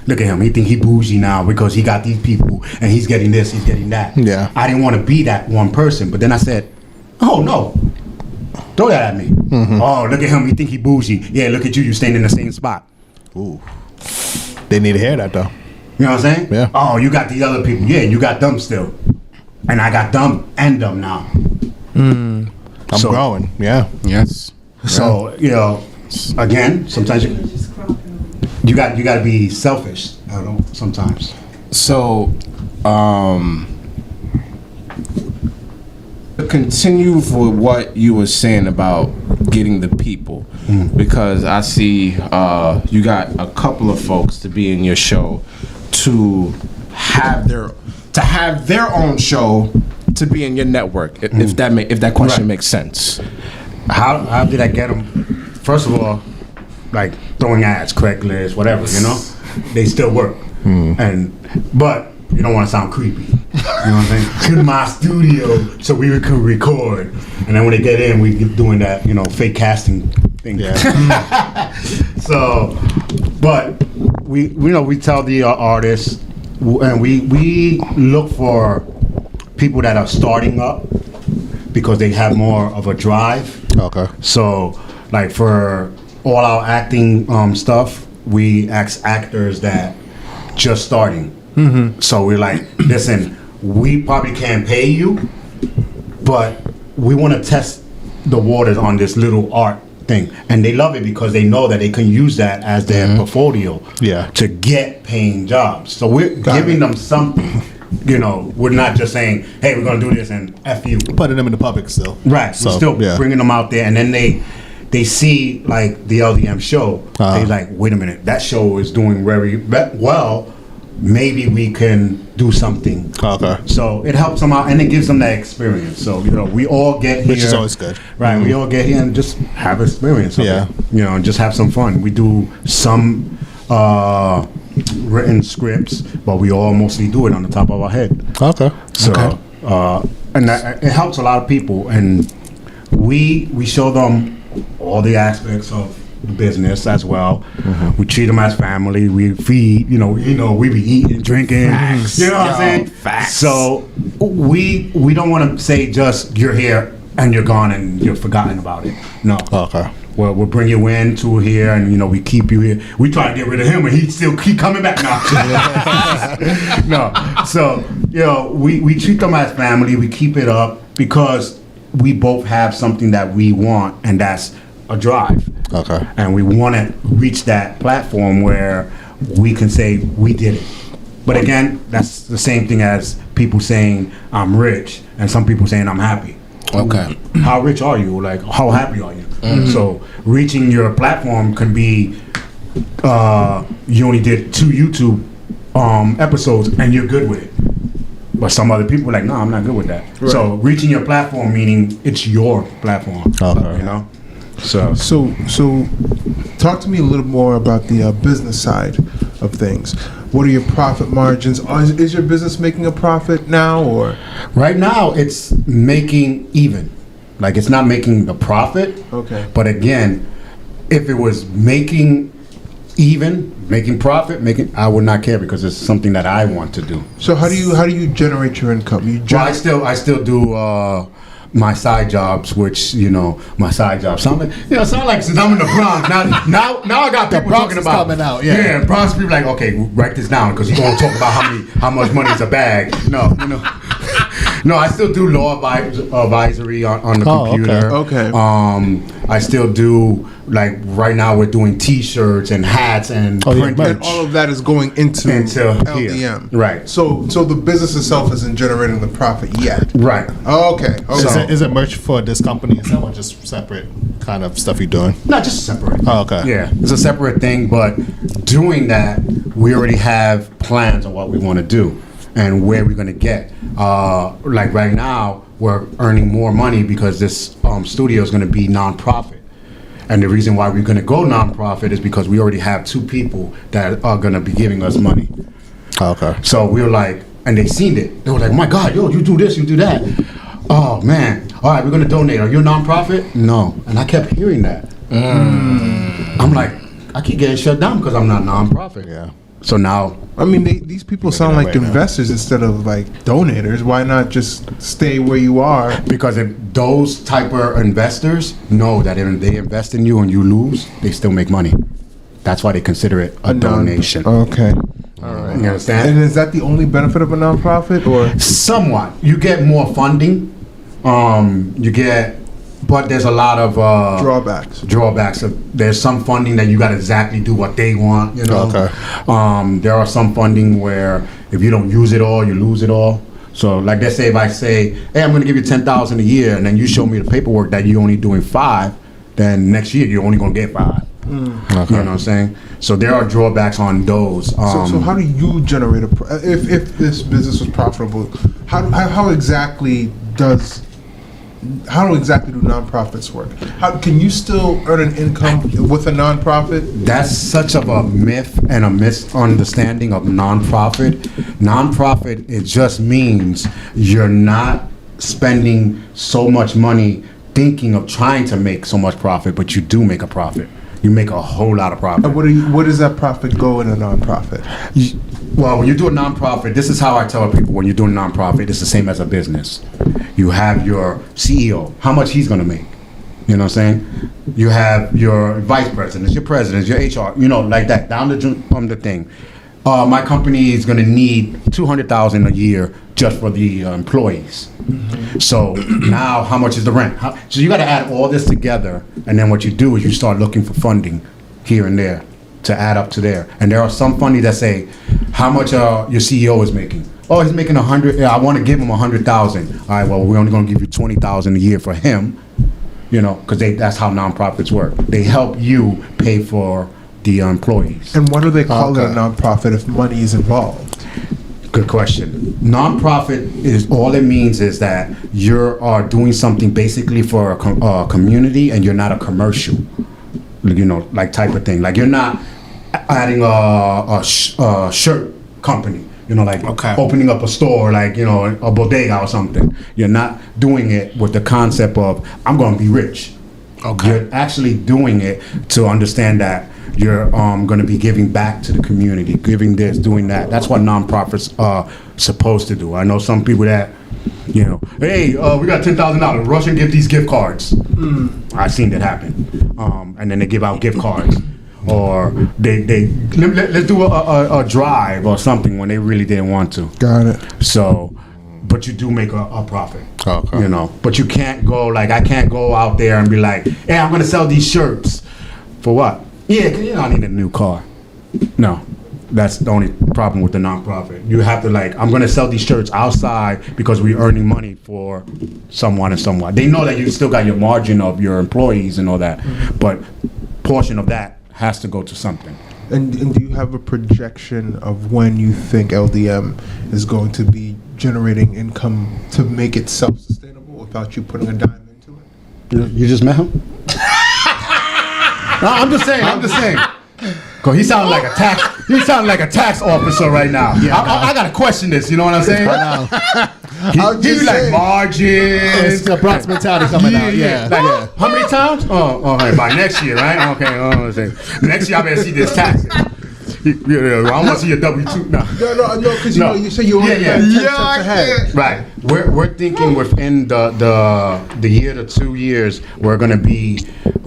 Look at him. He think he bougie now because he got these people and he's getting this, he's getting that. Yeah. I didn't want to be that one person. But then I said, oh, no. Throw that at me. Oh, look at him. He think he bougie. Yeah, look at you. You staying in the same spot. Ooh. They need to hear that though. You know what I'm saying? Yeah. Oh, you got the other people. Yeah, you got them still. And I got them and them now. I'm So- growing. Yeah. Yes. So, you know, again, sometimes you got to be selfish. I don't know, sometimes. So, continue with what you were saying about getting the people, because I see you got a couple of folks to be in your show to have their own show to be in your network. If that question Right. makes sense. How did I get them? First of all, like throwing ads, Craigslist, whatever, you know, they still work. But you don't want to sound creepy. You know what I'm saying? To my studio so we can record. And then when they get in, we keep doing that, you know, fake casting thing. Yeah. So, but we tell the artists, and we look for people that are starting up because they have more of a drive. Okay. So, like for all our acting stuff, we ask actors that just starting. So we're like, listen, we probably can't pay you, but we want to test the waters on this little art thing. And they love it because they know that they can use that as their portfolio Yeah. to get paying jobs. So we're giving them something. You know, we're not just saying, hey, we're going to do this and F you. Putting them in the public still. Right. So, We're still yeah. bringing them out there, and then they see like the LDM show. They like, wait a minute, that show is doing very well. Maybe we can do something. Okay. So it helps them out, and it gives them that experience. So you know, we all get here, Which is always good. right? We all get here and just have experience. Of Yeah. it, you know, and just have some fun. We do some written scripts, but we all mostly do it on the top of our head. Okay. So, and it helps a lot of people, and we show them all the aspects of the business as well. We treat them as family. We feed, you know, we be eating, drinking. Facts. You know what I'm saying? Facts. So we don't want to say just you're here and you're gone and you're forgotten about it. No. Okay. Well, we'll bring you in to here, and you know we keep you here. We try to get rid of him, and he still keep coming back now. No, so you know we treat them as family. We keep it up because we both have something that we want, and that's a drive. Okay. And we want to reach that platform where we can say we did it. But again, that's the same thing as people saying I'm rich, and some people saying I'm happy. Okay. How rich are you? Like, how happy are you? So, reaching your platform can be you only did 2 YouTube episodes and you're good with it. But some other people are like, no, I'm not good with that. Right. So, reaching your platform meaning it's your platform. Okay. You know? So, So, talk to me a little more about the business side of things. What are your profit margins? Is your business making a profit now, or? right now it's making even. Like, it's not making the profit. Okay. But again, if it was making even, making profit, I would not care because it's something that I want to do. So how do you generate your income? Well, I still do my side jobs, which my side jobs sound like since I'm in the Bronx now I got people Bronx talking is about coming out, yeah. Bronx people like, okay, write this down because you're gonna talk about how much money is a bag. No, No, I still do law advisory on the computer. Okay. I still do, like, right now we're doing T-shirts and hats and print. And all of that is going into LDM. Here. Right. So the business itself isn't generating the profit yet. Right. Okay. Is it merch for this company itself or just separate kind of stuff you're doing? Not just separate. Oh, okay. Yeah, it's a separate thing, but doing that, we already have plans on what we want to do and where we're going to get. Like right now, we're earning more money because this studio is going to be nonprofit. And the reason why we're going to go nonprofit is because we already have 2 people that are going to be giving us money. Okay. So we were like, and they seen it. They were like, my God, yo, you do this, you do that. Oh, man. All right, we're going to donate. Are you a nonprofit? No. And I kept hearing that. I'm like, I keep getting shut down because I'm not nonprofit. Yeah. So now, I mean, these people sound like investors instead of like donators. Why not just stay where you are? because if those type of investors know that if they invest in you and you lose, they still make money. That's why they consider it a donation. Okay. All right. You understand? And is that the only benefit of a nonprofit, or? Somewhat. You get more funding. But there's a lot of drawbacks. There's some funding that you got to exactly do what they want. You know. Okay. There are some funding where if you don't use it all, you lose it all. So, like, let's say if I say, "Hey, I'm going to give you $10,000 a year," and then you show me the paperwork that you're only doing 5, then next year you're only going to get 5. Okay. You know what I'm saying? So there are drawbacks on those. So how do you generate if this business was profitable? How exactly do nonprofits work? How can you still earn an income with a nonprofit? That's such of a myth and a misunderstanding of nonprofit. Nonprofit, it just means you're not spending so much money thinking of trying to make so much profit, but you do make a profit. You make a whole lot of profit. And where does that profit go in a nonprofit? Well, when you do a nonprofit, this is how I tell people, when you're doing a nonprofit, it's the same as a business. You have your CEO, how much he's going to make. You know what I'm saying? You have your vice presidents, your presidents, your HR, you know, like that, down the thing. My company is going to need $200,000 a year just for the employees. Mm-hmm. So now, how much is the rent? So you got to add all this together, and then what you do is you start looking for funding here and there to add up to there. And there are some funding that say how much your CEO is making. Oh, he's making 100. Yeah, I want to give him 100,000. All right, well, we're only going to give you 20,000 a year for him. You know, because that's how nonprofits work. They help you pay for the employees. And why do they call it a nonprofit if money is involved? Good question. Nonprofit is, all it means is that you are doing something basically for a community, and you're not a commercial, you know, like type of thing. Like you're not adding a shirt company, you know, like opening up a store, like, you know, a bodega or something. You're not doing it with the concept of I'm going to be rich. Okay. You're actually doing it to understand that you're going to be giving back to the community, giving this, doing that. That's what nonprofits are supposed to do. I know some people that, you know, hey, we got $10,000. Rush and give these gift cards. I've seen that happen. And then they give out gift cards. Or let's do a drive or something when they really didn't want to. Got it. So, but you do make a profit. Okay. You know, but you can't go, like, I can't go out there and be like, hey, I'm going to sell these shirts. For what? Yeah, because you don't need a new car. No, that's the only problem with the nonprofit. You have to, like, I'm going to sell these shirts outside because we're earning money for someone and someone. They know that you still got your margin of your employees and all that, but portion of that has to go to something. And do you have a projection of when you think LDM is going to be generating income to make it self-sustainable without you putting a dime into it? You just met him? No, I'm just saying. Cause he sounded like a tax officer right now. Yeah, I gotta question this. You know what I'm saying? He's like margins. It's the Bronx mentality coming out. Yeah. Like, how many times? Oh, right, by next year, right? Okay. Next year I better see this tax. I want to see your W-2 now. No, because you say you only have 10 steps ahead. Right. We're thinking within the year to 2 years, we're going to be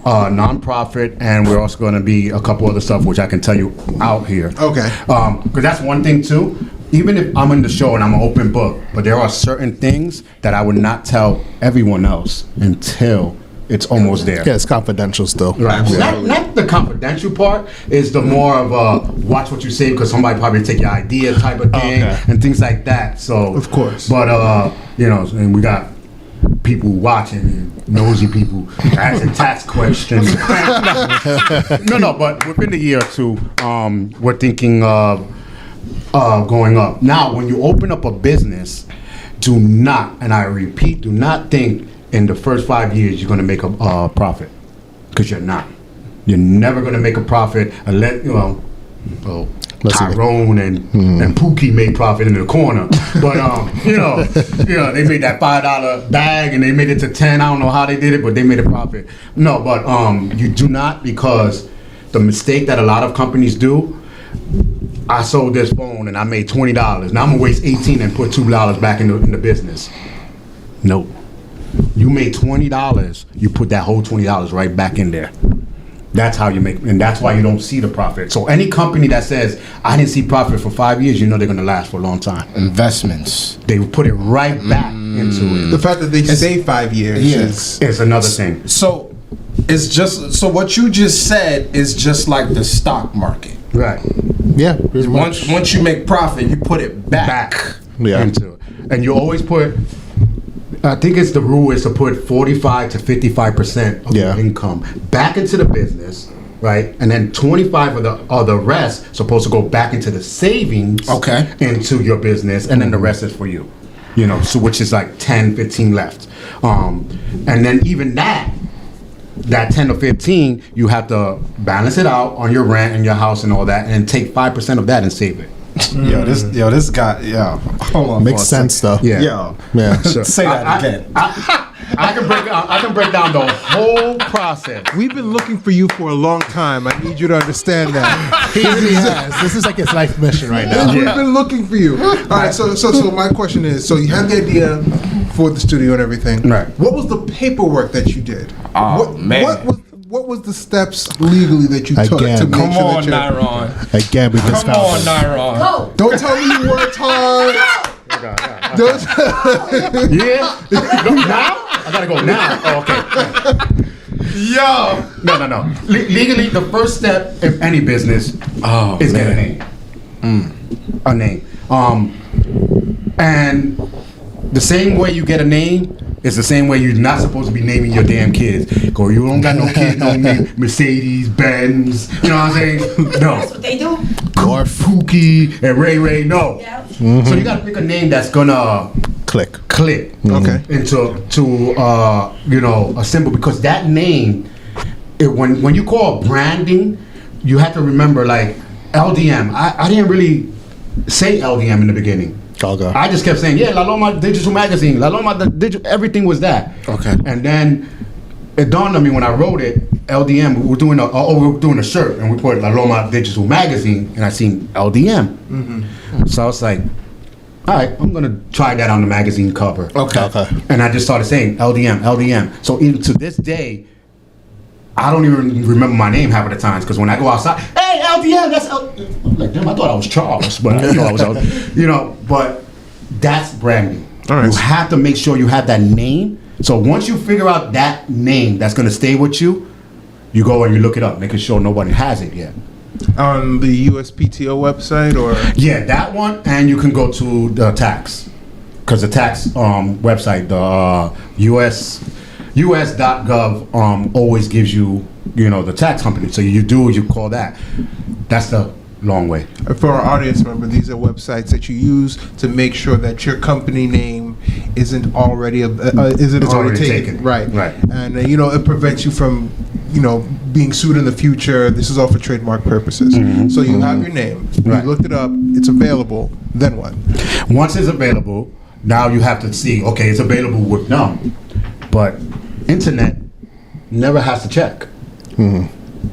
nonprofit, and we're also going to be a couple other stuff which I can tell you out here. Okay. Because that's one thing too. even if I'm in the show and I'm an open book, but there are certain things that I would not tell everyone else until it's almost there. Yeah, it's confidential still. Right. Not the confidential part. Is the more of a watch what you say because somebody probably take your idea type of thing and things like that. So Of course. But and we got people watching and nosy people asking tax questions. No, but within a year or two, we're thinking of going up. Now, when you open up a business, do not, and I repeat, do not think in the first 5 years you're going to make a profit, because you're not. You're never going to make a profit unless Tyrone and Pookie made profit in the corner, but they made that $5 bag and they made it to 10. I don't know how they did it, but they made a profit. No, but you do not, because the mistake that a lot of companies do. I sold this phone and I made $20. Now I'm gonna waste $18 and put $2 back in the business. Nope. You made $20. You put that whole $20 right back in there. That's how you make, and that's why you don't see the profit. So any company that says, I didn't see profit for 5 years, you know they're going to last for a long time. Investments. They will put it right back into it. The fact that they say 5 years is another thing. So it's just, so what you just said is just like the stock market. Right. Yeah. Pretty much. Once you make profit, you put it back. Into it. And you always put, I think it's the rule is to put 45 to 55% of your income back into the business, right? And then 25 of the rest supposed to go back into the savings, into your business, and then the rest is for you. So which is like 10, 15 left. And then even that 10 or 15, you have to balance it out on your rent and your house and all that, and take 5% of that and save it. This guy, hold on. Makes sense though. Yeah. So say that again. I can break down the whole process. We've been looking for you for a long time. I need you to understand that. He really has. This is like his life mission right now. We've been looking for you. All right, so my question is, so you had the idea for the studio and everything. Right. What was the paperwork that you did? Man. What was the steps legally that you took Again. to make Come sure on, that you're... Nyron. Again, we just Come found on, him. Nyron. Don't tell me you worked hard. Don't- Now? I gotta go now. Oh, okay. Yo. No. Legally, the first step in any business is get a name. A name. And the same way you get a name is the same way you're not supposed to be naming your damn kids. Go, you don't got no kid no name Mercedes, Benz. You know what I'm saying? No. That's what they do. Or Pookie and Ray. No. Yeah. So you gotta pick a name that's gonna click Okay. into a symbol, because that name, when you call branding, you have to remember, like LDM. I didn't really say LDM in the beginning. Okay. I just kept saying, Laloma Digital Magazine, Laloma everything was that. Okay. And then it dawned on me when I wrote it, LDM. We were doing a shirt, and we put Laloma Digital Magazine, and I seen LDM. Mm-hmm. So I was like, all right, I'm gonna try that on the magazine cover. Okay. And I just started saying LDM. So even to this day, I don't even remember my name half of the times, because when I go outside, hey, LDM, that's I'm like, damn, I thought I was Charles, but I didn't know I was but that's branding. All right. You have to make sure you have that name. So once you figure out that name that's gonna stay with you, you go and you look it up, making sure nobody has it yet. On the USPTO website, or? Yeah, that one, and you can go to the tax, because the tax website, the US.gov always gives you, the tax company. So you call that. That's the long way. For our audience member, these are websites that you use to make sure that your company name isn't already already taken. Right. And it prevents you from being sued in the future. This is all for trademark purposes. Mm-hmm. So you have your name. Right. You looked it up. It's available. Then what? Once it's available, now you have to see. Okay, it's available with them, but internet never has to check. Mm-hmm.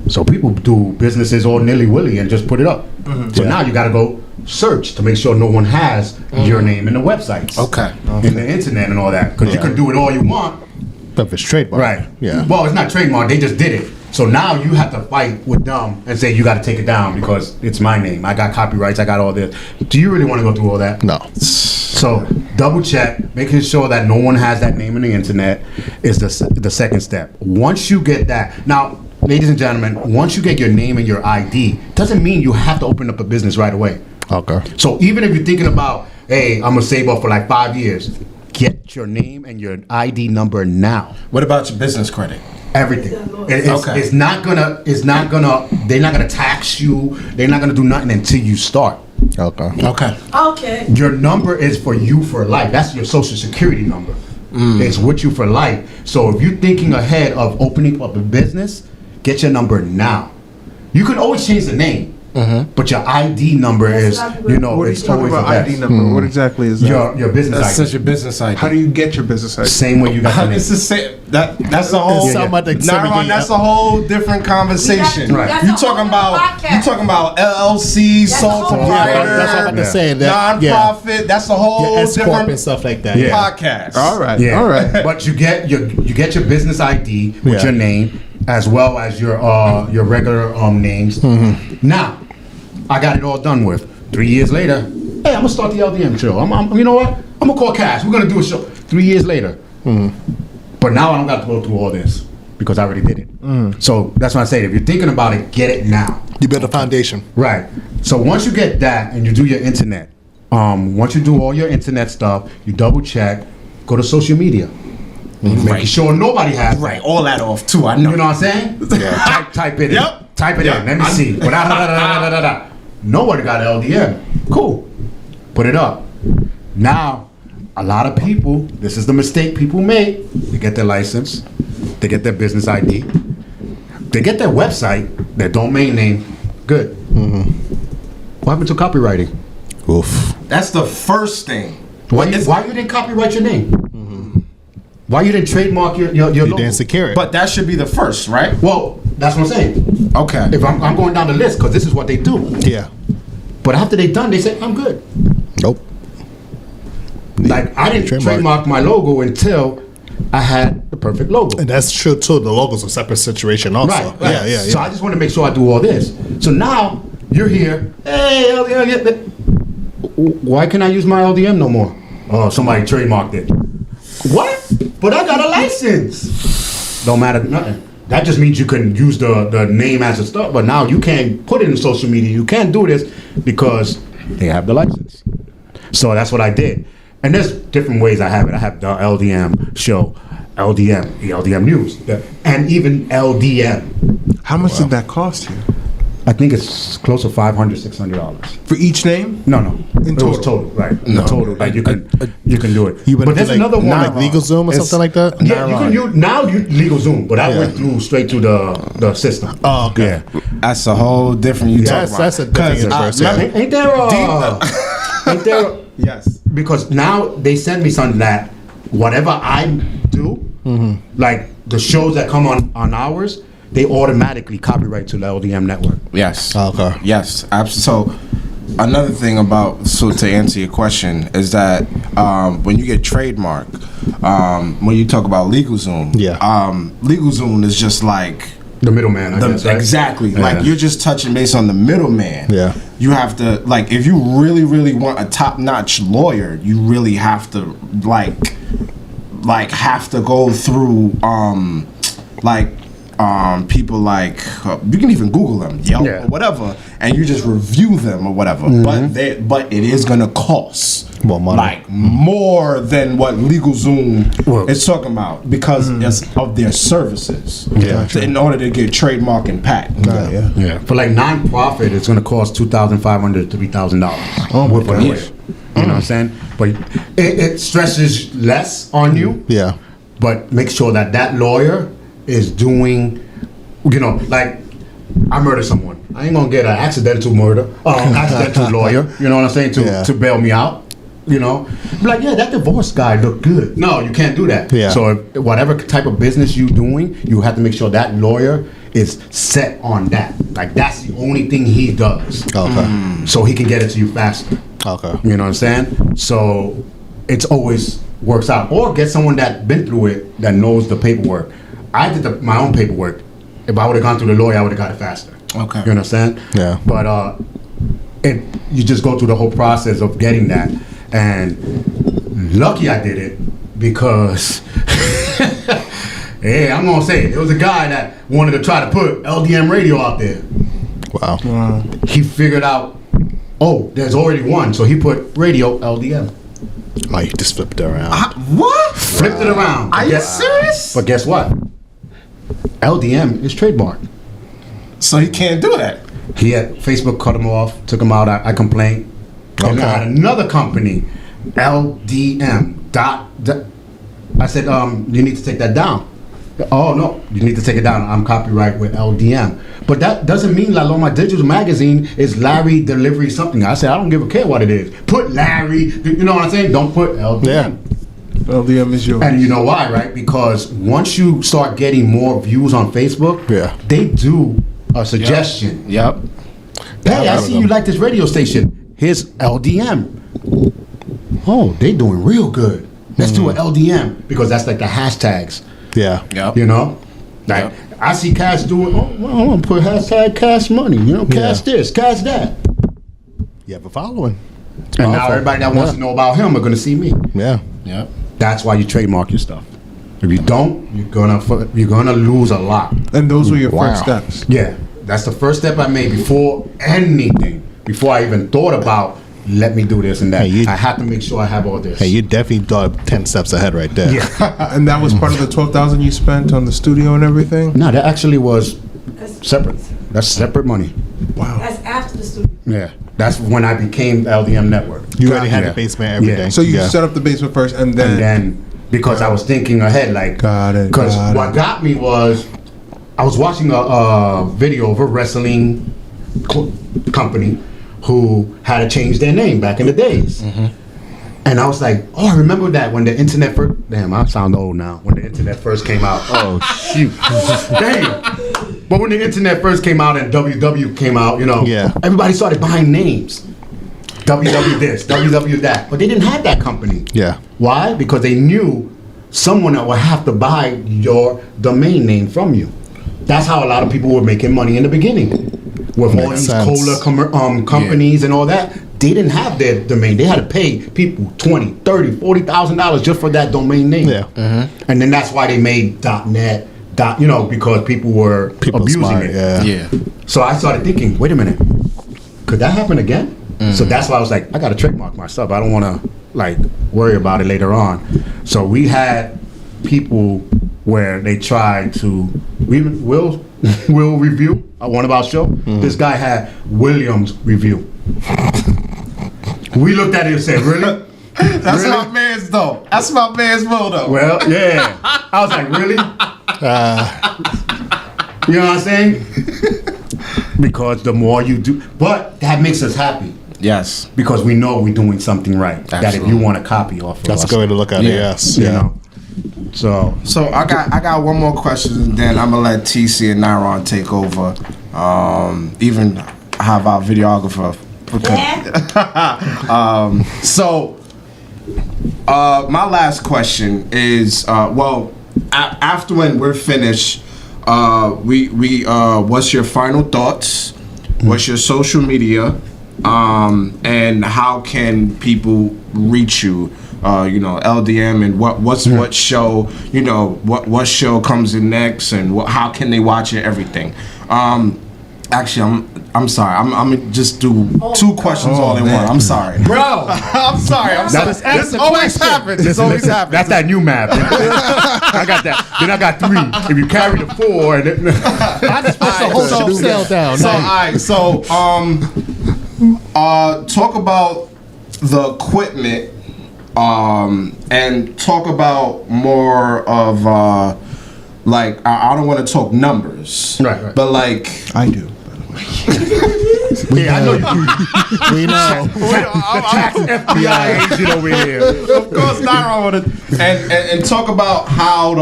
So people do businesses all nilly-willy and just put it up. Mm-hmm. So now you got to go search to make sure no one has your name in the websites. Okay. In the internet and all that. Because you can do it all you want, If it's trademark. Right. Yeah. Well, it's not trademark. They just did it. So now you have to fight with them and say you got to take it down because it's my name. I got copyrights. I got all this. Do you really want to go through all that? No. So double check, making sure that no one has that name on the internet is the second step. Once you get that, now, ladies and gentlemen, once you get your name and your ID, doesn't mean you have to open up a business right away. Okay. So even if you're thinking about, hey, I'm gonna save up for like 5 years, get your name and your ID number now. What about your business credit? Everything. Okay. It's not gonna. They're not gonna tax you. They're not gonna do nothing until you start. Okay. Okay. Okay. Your number is for you for life. That's your social security number. It's with you for life. So if you're thinking ahead of opening up a business, get your number now. You can always change the name, but your ID number is, you know, What are you it's talking always about the ID best. number? What exactly is that? Your business That's ID. such a business idea. How do you get your business ID? Same way you got your It's name. the same. That's a whole. Some of the- some Nah, of Ron, the- that's a whole different conversation. Right. That's You a talking whole about podcast. you talking about LLC, That's sole a whole- proprietor, That's what I'm about to say. That, non-profit. That's a whole Yeah, S corp different and stuff like that. Yeah. podcast. All right. Yeah. All right. But you get your business ID with Yeah. your name as well as your regular names. Now, I got it all done with. 3 years later, hey, I'm gonna start the LDM show. I'm you know what? I'm gonna call Cash. We're gonna do a show. 3 years later. But now I don't got to go through all this because I already did it. So that's why I say if you're thinking about it, get it now. You build a foundation. Right. So once you get that and you do your internet, once you do all your internet stuff, you double check, go to social media. Making sure nobody has that. Right, all that off too. I know. You know what I'm saying? Yeah. Type it in. Yep. Type it Yep. in. Let me see. Nobody got LDM. Cool. Put it up. Now, a lot of people, this is the mistake people make. They get their license. They get their business ID. They get their website, their domain name. Good. What happened to copywriting? Oof. That's the first thing. Why you didn't copyright your name? Why you didn't trademark your You logo? didn't secure it. But that should be the first, right? Well, that's what I'm saying. Okay. If I'm going down the list, because this is what they do. Yeah. But after they done, they say, I'm good. Nope. Like, I didn't trademark my logo until I had the perfect logo. And that's true too. The logo's a separate situation also. Right, right. Yeah, yeah, yeah. So I just want to make sure I do all this. So now, you're here. Hey, LDM. Why can't I use my LDM no more? Oh, somebody trademarked it. What? But I got a license. Don't matter nothing. That just means you can use the name as a start, but now you can't put it in social media. You can't do this because they have the license. So that's what I did. And there's different ways I have it. I have the LDM show, LDM, the LDM news, and even LDM. How much did that cost you? I think it's close to $500, $600. For each name? No. In It was total? total, right? In total, like you can do it. You but there's another one like LegalZoom or something like that? Yeah, you can use now. You legal Zoom, but I went through straight to the system. Oh, okay. Yeah. That's a whole different. You talk about. That's a different universe. Yeah. Ain't there? Ain't there? Yes. Because now they send me something that whatever I do, like the shows that come on ours, they automatically copyright to the LDM network. Yes. Okay. Yes. So another thing to answer your question is that when you get trademark, when you talk about LegalZoom, LegalZoom is just like The middleman, I guess, right? exactly. Yeah. Like you're just touching base on the middleman. Yeah. You have to like if you really, really want a top-notch lawyer, you really have to have to go through people like you can even Google them, Yelp Yeah. or whatever, and you just review them or whatever. But it is gonna cost More money. like more than what LegalZoom is talking about because of their services. Yeah. So in order to get trademark and patent. Yeah. For like non-profit, it's gonna cost $2,500 to $3,000. Oh my Whatever. gosh. You know what I'm saying? But it stresses less on you. Yeah. But make sure that lawyer is doing, like I murdered someone. I ain't gonna get an accidental lawyer. You know what I'm saying? To bail me out. Be like, yeah, that divorce guy looked good. No, you can't do that. Yeah. So whatever type of business you're doing, you have to make sure that lawyer is set on that. Like that's the only thing he does. Okay. So he can get it to you faster. Okay. You know what I'm saying? So it's always works out, or get someone that been through it that knows the paperwork. I did my own paperwork. If I would have gone through the lawyer, I would have got it faster. Okay. You understand? Yeah. But you just go through the whole process of getting that, and lucky I did it because. Hey, I'm gonna say it. There was a guy that wanted to try to put LDM radio out there. Wow. He figured out, oh, there's already one, so he put radio LDM. Oh, you just flipped it around. What? Flipped it around. Are you serious? But guess what? LDM is trademarked. So he can't do that. He had Facebook cut him off, took him out. I complained. And I had another company, LDM. I said, you need to take that down. Oh no, you need to take it down. I'm copyright with LDM. But that doesn't mean Laloma Digital Magazine is Larry Delivery something. I said, I don't give a care what it is. Put Larry, you know what I'm saying? Don't put LDM. Yeah. LDM is yours. And you know why, right? Because once you start getting more views on Facebook, they do a suggestion. Yep. Hey, I see you like this radio station. Here's LDM. Oh, they doing real good. Let's do an LDM because that's like the hashtags. Yeah. Yep. You know? Like, I see Cash doing, oh, well, I'm going to put hashtag Cash Money. You know, Cash this, Cash that. You have a following. It's And now powerful. everybody that wants to know about him are going to see me. Yeah. Yep. That's why you trademark your stuff. If you don't, you're gonna lose a lot. And those were your Wow. first steps. Yeah, that's the first step I made before anything. Before I even thought about, let me do this and that. Hey, I have to make sure I have all this. Hey, you definitely thought 10 steps ahead right there. Yeah. And that was part of the $12,000 you spent on the studio and everything? No, that actually was separate. That's separate money. Wow. That's after the studio. Yeah, that's when I became LDM Network. You already had Yeah. a basement, everything. Yeah. So you Yeah. set up the basement first and then... And then, because I was thinking ahead, like, Got it, because got what it. got me was, I was watching a video of a wrestling company who had to change their name back in the days. And I was like, oh, I remember that when the internet first, damn, I sound old now, when the internet first came out. Oh, shoot. Damn. But when the internet first came out and WW came out, you know, Yeah. everybody started buying names. WW this, WW that. But they didn't have that company. Yeah. Why? Because they knew someone that would have to buy your domain name from you. That's how a lot of people were making money in the beginning. With all Makes these sense. cola companies and all that, they didn't have their domain. They had to pay people $20,000, $30,000, $40,000 just for that domain name. Yeah. And then that's why they made .net, because people were abusing smart, it. yeah. Yeah. So I started thinking, wait a minute, could that happen again? So that's why I was like, I got to trademark myself. I don't want to worry about it later on. So we had people where they tried to, Will review one of our show. This guy had Williams review. We looked at it and said, really? That's Really? my man's though. That's my man's will though. Well, yeah. I was like, really? You know what I'm saying? Because the more you do, but that makes us happy. Yes. Because we know we're doing something right. That if Absolutely. you want to copy off of That's a us, good way to look at it, Yeah. yes. you Yeah. know. So So I got one more question, and then I'm gonna let TC and Naron take over. Even have our videographer. My last question is, after when we're finished, what's your final thoughts? What's your social media? And how can people reach you? LDM and what show, what show comes in next, and how can they watch it? Everything. Actually, I'm sorry. I'm gonna just do two questions all in one. I'm sorry, bro, I'm sorry. This always happens. This always happens. that's that new map. I got that. Then I got 3. If you carry the 4, and then I just pushed the whole ship sail down. So, talk about the equipment, and talk about more of I don't want to talk numbers, Right. But I do. yeah, I know you. We know. FBI agent over here. of course not. I want to and talk about how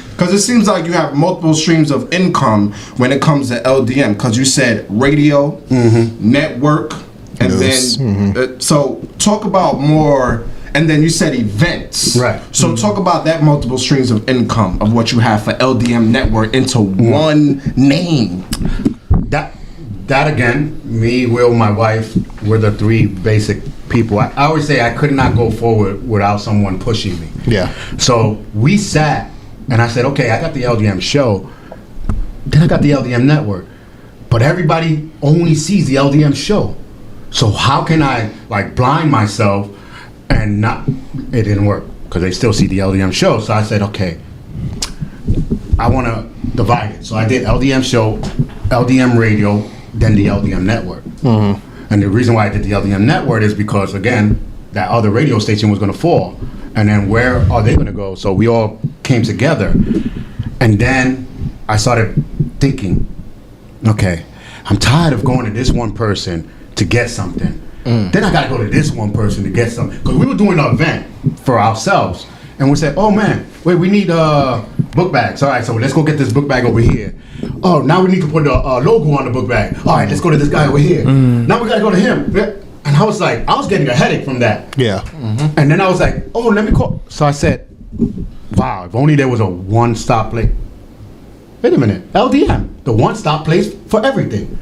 because it seems like you have multiple streams of income when it comes to LDM. Because you said radio, network, and Yes. then so talk about more. And then you said events. Right. So talk about that multiple streams of income of what you have for LDM Network into one name. That again, me, Will, my wife, were the three basic people. I always say I could not go forward without someone pushing me. Yeah. So we sat, and I said, okay, I got the LDM show, then I got the LDM Network, but everybody only sees the LDM show. So how can I like blind myself and not? It didn't work because they still see the LDM show. So I said, okay, I want to divide it. So I did LDM show, LDM radio, then the LDM Network. And the reason why I did the LDM Network is because, again, that other radio station was going to fall. And then where are they going to go? So we all came together. And then I started thinking, okay, I'm tired of going to this one person to get something. Then I got to go to this one person to get something. Because we were doing an event for ourselves. And we said, oh man, wait, we need book bags. All right, so let's go get this book bag over here. Oh, now we need to put a logo on the book bag. All right, let's go to this guy over here. Now we got to go to him. And I was like, I was getting a headache from that. Yeah. And then I was like, oh, let me call. So I said, wow, if only there was a one-stop place. Wait a minute, LDM, the one-stop place for everything.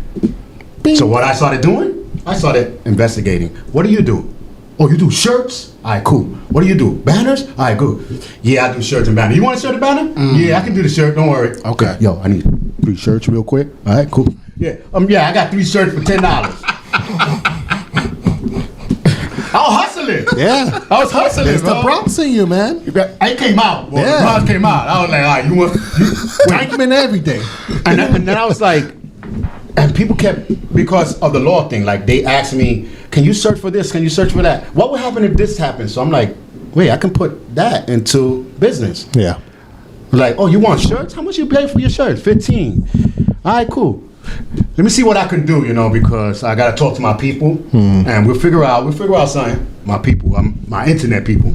So what I started doing, I started investigating. What do you do? Oh, you do shirts? All right, cool. What do you do? Banners? All right, good. Yeah, I do shirts and banners. You want a shirt and banner? Yeah, I can do the shirt. Don't worry. Okay. Yo, I need 3 shirts real quick. All right, cool. Yeah, I got 3 shirts for $10. I was hustling. Yeah. I was hustling, It's the bro. prompts in you, man. I came out. Well, Yeah. the prompts came out. I was like, all right, you want... Typing everything. And then I was like, and people kept, because of the law thing, like they asked me, can you search for this? Can you search for that? What would happen if this happens? So I'm like, wait, I can put that into business. Yeah. Like, oh, you want shirts? How much you pay for your shirts? 15. All right, cool. Let me see what I can do, because I got to talk to my people and we'll figure out something. My people, my internet people.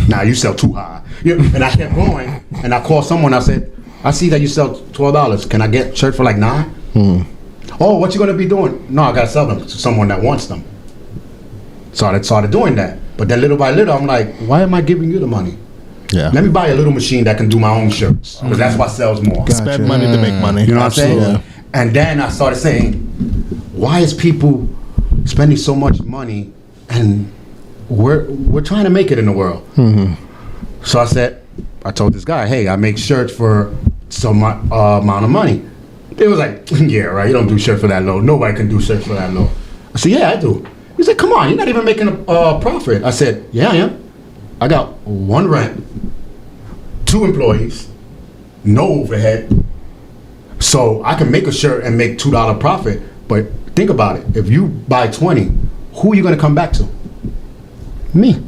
Nah, you sell too high. And I kept going and I called someone. I said, I see that you sell $12. Can I get shirt for like $9? Oh, what you gonna be doing? No, I gotta sell them to someone that wants them. So I started doing that. But then little by little, I'm like, why am I giving you the money? Yeah. Let me buy a little machine that can do my own shirts. Because that's what sells more. Spend money to make money. You know what I'm saying? Absolutely. And then I started saying, why is people spending so much money and we're trying to make it in the world? So I told this guy, hey, I make shirts for some amount of money. It was like, yeah, right, you don't do shirts for that low. Nobody can do shirts for that low. I said, yeah, I do. He said, come on, you're not even making a profit. I said, yeah, I am. I got 1 rent, 2 employees, no overhead. So I can make a shirt and make $2 profit. But think about it. If you buy 20, who are you going to come back to? Me.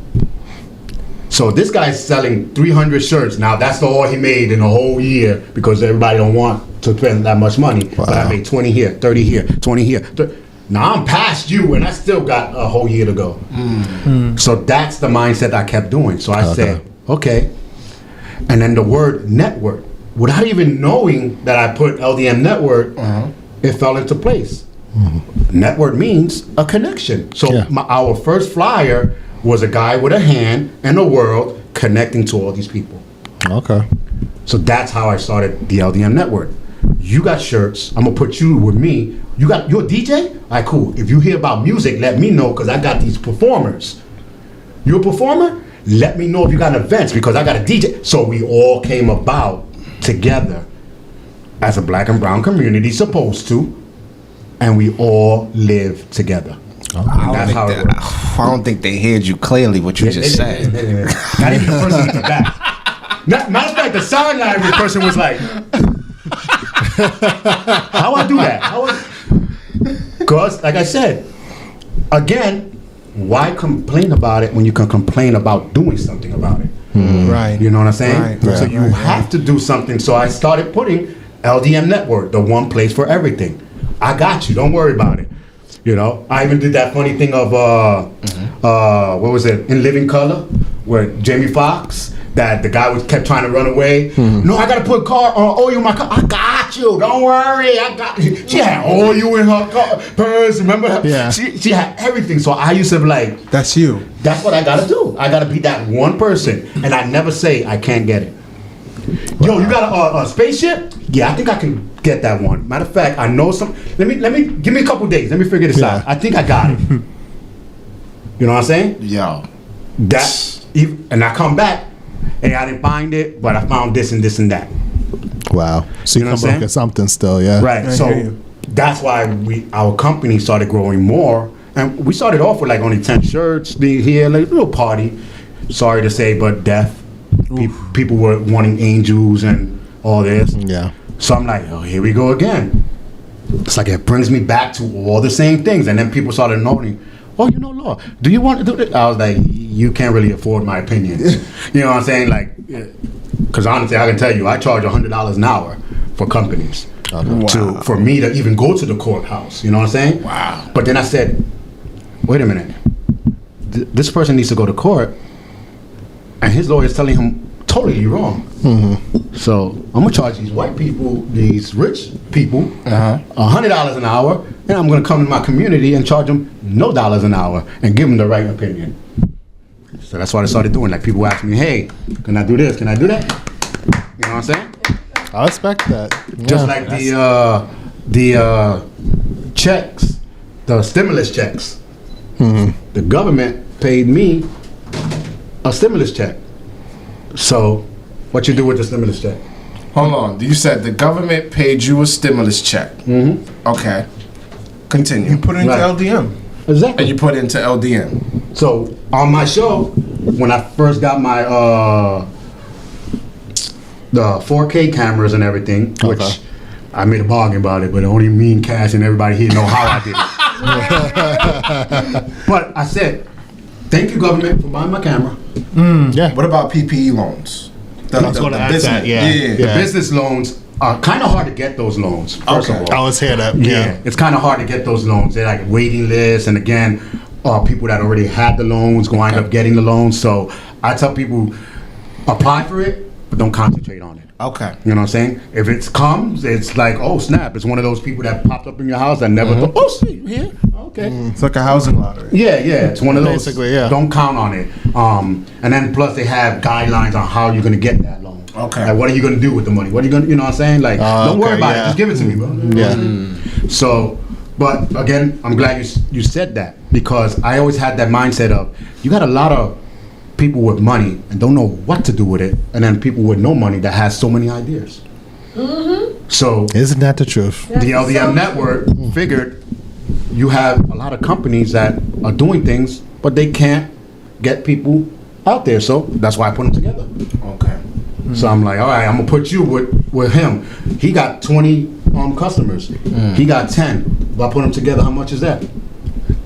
So this guy's selling 300 shirts. Now that's all he made in a whole year because everybody don't want to spend that much money. Wow. But I made 20 here, 30 here, 20 here. Now I'm past you and I still got a whole year to go. So that's the mindset I kept doing. So I said, okay. And then the word network, without even knowing that I put LDM network, it fell into place. Network means a connection. So our first flyer was a guy with a hand and a world connecting to all these people. Okay. So that's how I started the LDM network. You got shirts. I'm gonna put you with me. You're a DJ? All right, cool. If you hear about music, let me know because I got these performers. You a performer? Let me know if you got events because I got a DJ. So we all came about together as a black and brown community supposed to, and we all live together. And that's how it works. I don't think they heard you clearly what you just said. Not even the person in the back. Matter of fact, the sound library person was like, how I do that? Because, like I said, again, why complain about it when you can complain about doing something about it? Right. You know what I'm saying? Right. So you have to do something. So I started putting LDM Network, the one place for everything. I got you. Don't worry about it. I even did that funny thing of what was it? In Living Color, with Jamie Foxx, that the guy kept trying to run away. No, I gotta put oil in my car. I got you. Don't worry. I got you. She had oil in her car, purse. Remember? Yeah. She had everything. So I used to be like, That's you. that's what I gotta do. I gotta be that one person, and I never say I can't get it. Yo, you got a spaceship? Yeah, I think I can get that one. Matter of fact, I know some. Let me give me a couple days. Let me figure this out. I think I got it. You know what I'm saying? Yo. And I come back. Hey, I didn't find it, but I found this and this and that. Wow. So you know what I'm come back saying? at something still, yeah. Right. I hear So you. that's why our company started growing more, and we started off with like only 10 shirts. Here, like a little party. Sorry to say, but death. People were wanting angels and all this. Yeah. So I'm like, oh, here we go again. It's like it brings me back to all the same things, and then people started noting. Oh, you know, Law, do you want to do this? I was like, you can't really afford my opinion. You know what I'm saying? Like, because honestly, I can tell you, I charge $100 an hour for companies for me to even go to the courthouse. You know what I'm saying? Wow. But then I said, wait a minute. This person needs to go to court, and his lawyer is telling him totally wrong. So I'm gonna charge these white people, these rich people, $100 an hour, and I'm gonna come to my community and charge them no dollars an hour and give them the right opinion. So that's what I started doing. Like people ask me, "Hey, can I do this? Can I do that?" You know what I'm saying? I respect that. Just Yeah. like the checks, the stimulus checks. The government paid me a stimulus check. So, what you do with the stimulus check? Hold on. You said the government paid you a stimulus check. Okay. Continue. You put it into Right. LDM. Exactly. And you put it into LDM. So on my show, when I first got my the 4K cameras and everything, which I made a bargain about it, but only me and Cash and everybody here know how I did it. But I said, thank you government for buying my camera. Yeah. What about PPE loans? I was gonna ask that, yeah. The business loans are kind of hard to get those loans. First Okay. of I all, was here that. yeah, it's kind of hard to get those loans. They're like waiting lists, and again, people that already had the loans wind up getting the loans. So I tell people, apply for it, but don't concentrate on it. Okay. You know what I'm saying? If it comes, it's like, oh snap! It's one of those people that popped up in your house that never thought, oh, see you here? Okay. It's like a housing lottery. Yeah, it's one of those. Basically, yeah. Don't count on it. And then plus they have guidelines on how you're gonna get that loan. Okay. Like what are you gonna do with the money? What are you gonna, you know what I'm saying? Like, don't worry okay, about it. yeah. Just give it to me, bro. Yeah. So, but again, I'm glad you said that, because I always had that mindset of you got a lot of people with money and don't know what to do with it, and then people with no money that has so many ideas. So Isn't that the truth? the LDM network figured you have a lot of companies that are doing things, but they can't get people out there. So that's why I put them together. Okay. So I'm like, all right, I'm gonna put you with him. He got 20 customers. He got 10. If I put them together, how much is that?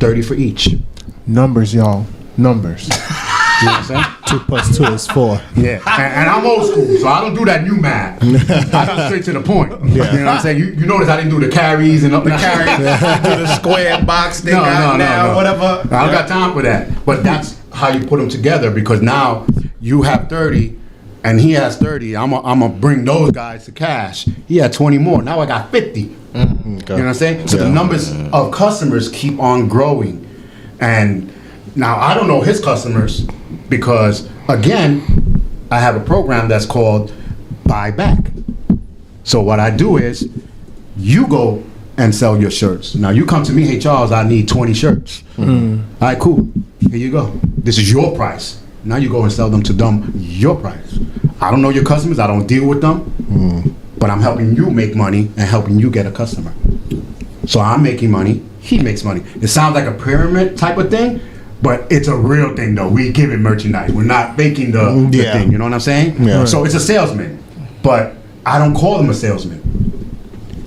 30 for each. You Numbers, y'all. Numbers. know what I'm 2 + 2 is 4. saying? Yeah. And I'm old school, so I don't do that new math. I go straight to the point. You know what I'm saying? You notice I didn't do the carries and up the carries. Do the square box they got now, whatever. I don't got time for that. But that's how you put them together, because now you have 30 and he has 30. I'm gonna bring those guys to cash. He had 20 more. Now I got 50. You know what I'm saying? So the numbers of customers keep on growing. And now I don't know his customers, because again, I have a program that's called Buy Back. So what I do is you go and sell your shirts. Now you come to me, hey Charles, I need 20 shirts. All right, cool. Here you go. This is your price. Now you go and sell them to them your price. I don't know your customers. I don't deal with them. But I'm helping you make money and helping you get a customer. So I'm making money. He makes money. It sounds like a pyramid type of thing, but it's a real thing though. We give it merchandise. We're not faking the thing. You know what I'm saying? Yeah. So it's a salesman, but I don't call him a salesman.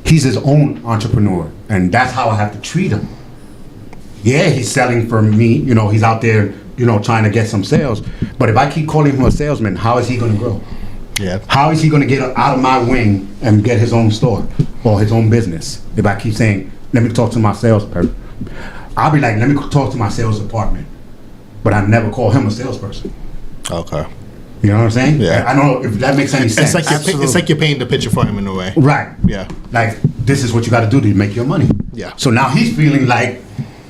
He's his own entrepreneur, and that's how I have to treat him. Yeah, he's selling for me. You know, he's out there, you know, trying to get some sales. But if I keep calling him a salesman, how is he going to grow? Yeah. How is he going to get out of my wing and get his own store or his own business? If I keep saying, let me talk to my salesperson. I'll be like, let me talk to my sales department. But I never call him a salesperson. Okay. You know what I'm saying? Yeah. I don't know if that makes any sense. It's like you're painting the picture for him in a way. Right. Yeah. Like, this is what you got to do to make your money. Yeah. So now he's feeling like.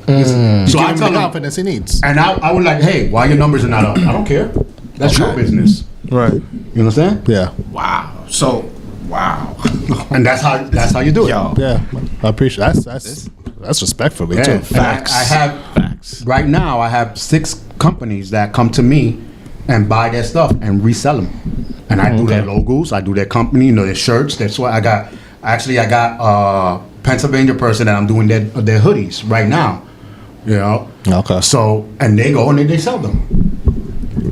So Give I him tell the him, confidence he needs. and I was like, hey, why your numbers are not up? I don't care. That's your business. Right. You understand? Yeah. Wow. So, wow. And that's how you do it. Yo. Yeah. I appreciate that's respectful Yeah. too. And I have right now. I have 6 companies that come to me and buy their stuff and resell them. And I do their logos. I do their company. You know, their shirts. That's why I got. Actually, I got a Pennsylvania person that I'm doing their hoodies right now. You know. Okay. So and they go and they sell them.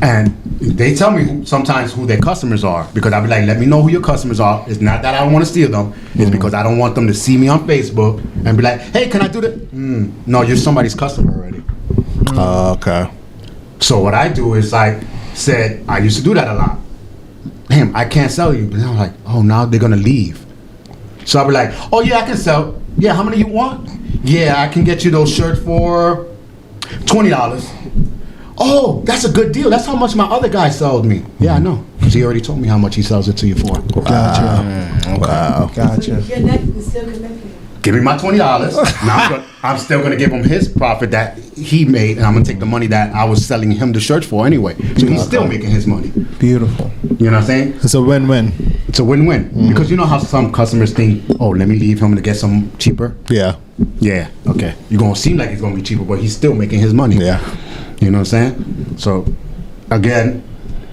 And they tell me sometimes who their customers are because I'll be like, let me know who your customers are. It's not that I don't want to steal them. It's because I don't want them to see me on Facebook and be like, hey, can I do that? No, you're somebody's customer already. Okay. So what I do is I used to do that a lot. Damn, I can't sell you. But then I'm like, oh, now they're going to leave. So I'll be like, oh, yeah, I can sell. Yeah, how many you want? Yeah, I can get you those shirts for $20. Oh, that's a good deal. That's how much my other guy sold me. Yeah, I know. Because he already told me how much he sells it to you for. Gotcha. Wow. Gotcha. Still connected. Give me my $20. Now I'm still going to give him his profit that he made, and I'm going to take the money that I was selling him the shirts for anyway. So he's still making his money. Beautiful. You know what I'm saying? It's a win-win. It's a win-win. Because you know how some customers think, oh, let me leave him to get some cheaper? Yeah. Yeah, okay. You're going to seem like it's going to be cheaper, but he's still making his money. Yeah. You know what I'm saying? So, again,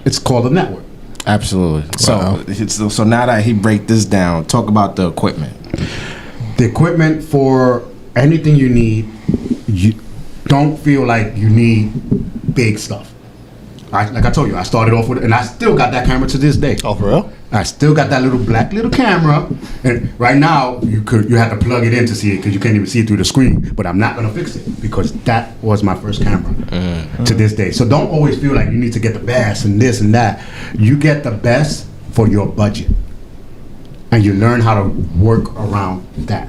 it's called a network. Absolutely. Wow. So now that he break this down, talk about the equipment. The equipment for anything you need, you don't feel like you need big stuff. Like I told you, I started off with, and I still got that camera to this day. Oh, for real? I still got that little camera, and right now you have to plug it in to see it because you can't even see it through the screen. But I'm not gonna fix it because that was my first camera to this day. So don't always feel like you need to get the best and this and that. You get the best for your budget, and you learn how to work around that.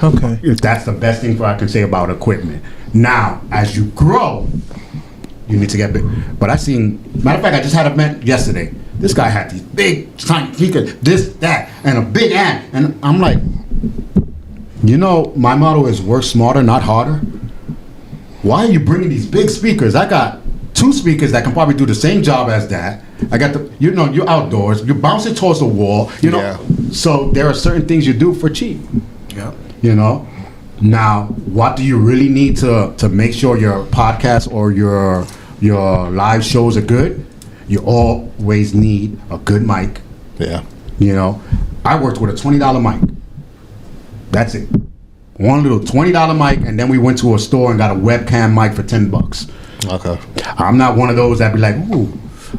Okay. That's the best thing I can say about equipment. Now, as you grow, you need to get big. But I seen, matter of fact, I just had an event yesterday. This guy had these big, tiny, he could this, that, and a big amp. And I'm like, you know, my motto is work smarter, not harder. Why are you bringing these big speakers? I got 2 speakers that can probably do the same job as that. I got the, you know, you're outdoors, you're bouncing towards the wall, you know. Yeah. So there are certain things you do for cheap. Yeah. You know, now what do you really need to make sure your podcast or your live shows are good? You always need a good mic. Yeah. You know, I worked with a $20 mic. That's it. One little $20 mic, and then we went to a store and got a webcam mic for $10. Okay. I'm not one of those that be like, ooh,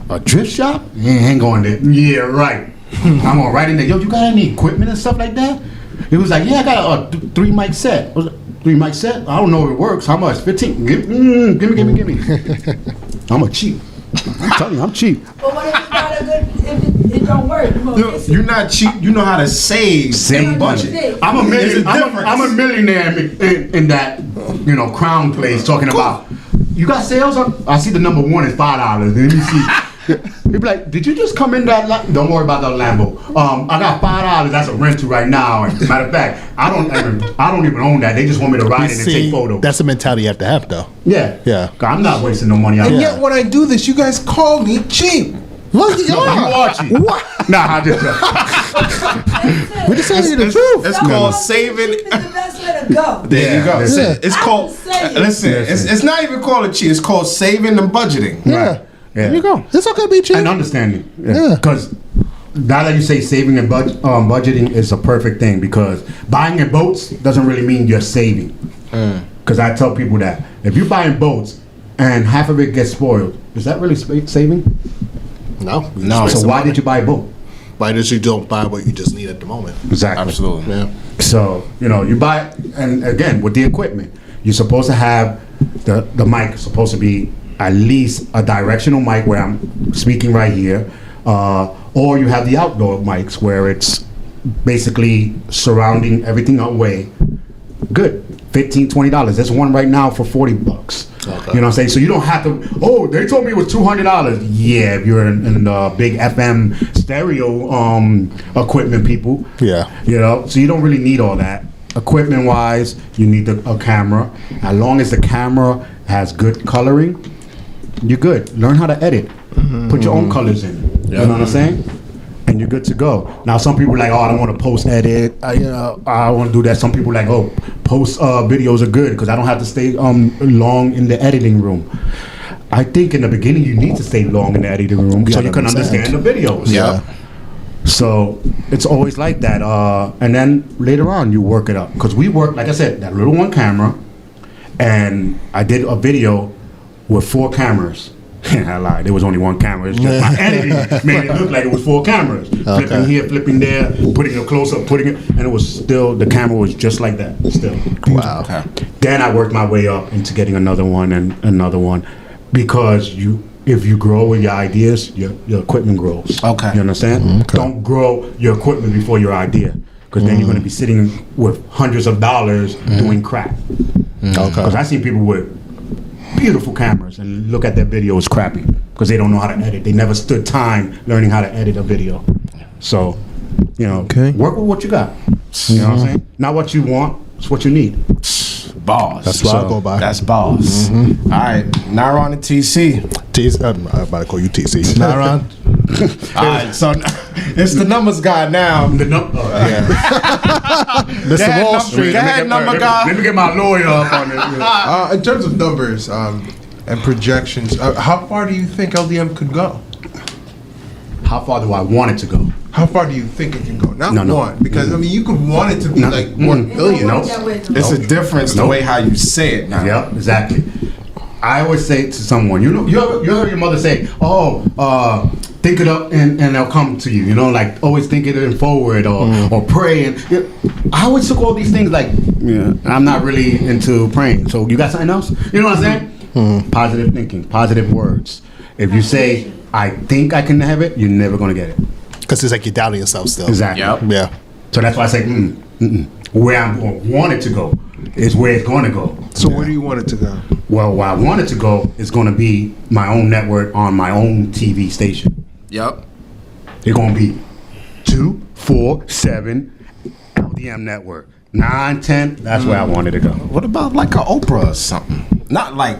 a drift shop? Ain't going there. Yeah, right. I'm going right in there. Yo, you got any equipment and stuff like that? It was like, yeah, I got a 3 mic set. Was it 3 mic set? I don't know if it works. How much? 15? Give me. I'm a cheap. I'm telling you, I'm cheap. But what if it's not a good, if it don't work? You gonna fix it? You're not cheap. You know how to save budget. money. I'm a There's a million. difference. I'm a millionaire in that, you know, crown place talking about. You got sales? I see the number 1 is $5. Let me see. He'd be like, did you just come in that? Don't worry about that Lambo. I got $5. That's a rental right now. And matter of fact, I don't even own that. They just want me to ride it and take photos. That's the mentality you have to have, though. Yeah. Yeah. I'm not wasting no money out And there. yet, when I do this, you guys call me cheap. Look, You are cheap. What? Nah, I just. We just telling you the truth. It's Some called folks saving. cheap is the best way to go. There you go. Yeah. It's I called. can say it. Listen, it's not even called a cheat. It's called saving and budgeting. Yeah. Yeah. There you go. It's okay to be cheap. And understanding. Yeah. Because now that you say saving and budgeting is a perfect thing because buying in boats doesn't really mean you're saving. Because I tell people that if you're buying boats and half of it gets spoiled, is that really saving? No. No. So why did you buy a boat? Why did you don't buy what you just need at the moment? Exactly. Absolutely. Yeah. So, you know, you buy, and again, with the equipment, you're supposed to have the mic supposed to be at least a directional mic where I'm speaking right here, or you have the outdoor mics where it's basically surrounding everything away. Good. $15, $20. There's one right now for $40. Okay. You know what I'm saying? So you don't have to. Oh, they told me it was $200. Yeah, if you're in the big FM stereo equipment people. Yeah. You know, so you don't really need all that. Equipment wise, you need a camera. As long as the camera has good coloring, you're good. Learn how to edit. Put your own colors in. You know what I'm saying? And you're good to go. Now, some people are like, oh, I don't want to post edit. I want to do that. Some people are like, oh, post videos are good because I don't have to stay long in the editing room. I think in the beginning you need to stay long in the editing room so you can understand the videos. Yeah. So it's always like that. And then later on you work it up. Because we work, like I said, that little one camera. And I did a video with 4 cameras. I lied. There was only one camera. It's just my editing made it look like it was 4 cameras. Flipping here, flipping there, putting a close up, putting it, and it was still, the camera was just like that. Still. Wow. Okay. Then I worked my way up into getting another one and another one, because if you grow with your ideas, your equipment grows. Okay. You understand? Okay. Don't grow your equipment before your idea, because then you're going to be sitting with hundreds of dollars doing crap. Okay. Because I see people with beautiful cameras and look at their videos crappy because they don't know how to edit. They never stood time learning how to edit a video. So, you know, work with what you got. You know what I'm saying? Not what you want, it's what you need. Boss. That's what I go by. That's boss. All right, Naron and TC. I'm about to call you TC. Naron. All right, so it's the numbers guy now. The number. Mr. Wall Street. Go ahead, number guy. Let me get my lawyer up on it. In terms of numbers and projections, how far do you think LDM could go? How far do I want it to go? How far do you think it can go? Not No. one, because I mean you could want it to be like 1 billion. No. It's a difference the way how you say it now. Yeah, exactly. I always say to someone, you know, you heard your mother say, think it up and they'll come to you. You know, like always think it in forward or pray. And I always took all these things like, I'm not really into praying. So you got something else? You know what I'm saying? Positive thinking, positive words. If you say, I think I can have it, you're never going to get it. Because it's like you're doubting yourself still. Exactly. Yep. Yeah. So that's why I say, where I want it to go is where it's going to go. So where do you want it to go? Well, where I want it to go is going to be my own network on my own TV station. Yep. They're going to be 2, 4, 7 LDM network. 9, 10. That's where I wanted to go. What about like a Oprah or something? Not like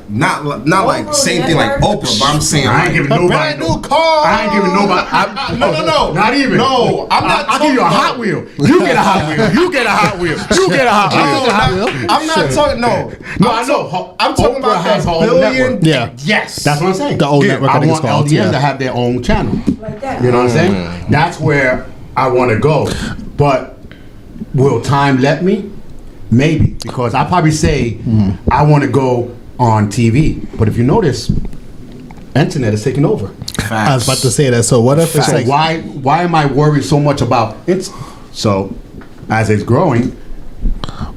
same thing like Oprah, but I'm saying I ain't giving nobody brand new car. I ain't giving nobody. No. Not even. No, I'm not. I'll give you a Hot Wheel. You get a Hot Wheel. You get a Hot Wheel. You get a Hot Wheel. I'm not talking. No, I know. I'm talking Oprah about has that her own billion. network. Yeah. Yes. That's what I'm saying. The old network, I I think it's want called, LDM yeah. to have their own channel. Like that. You know what I'm saying? That's where I want to go. But will time let me? Maybe. Because I probably say I want to go on TV. But if you notice, internet is taking over. I was about to say that. So what if it's So like why am I worried so much about it? So as it's growing,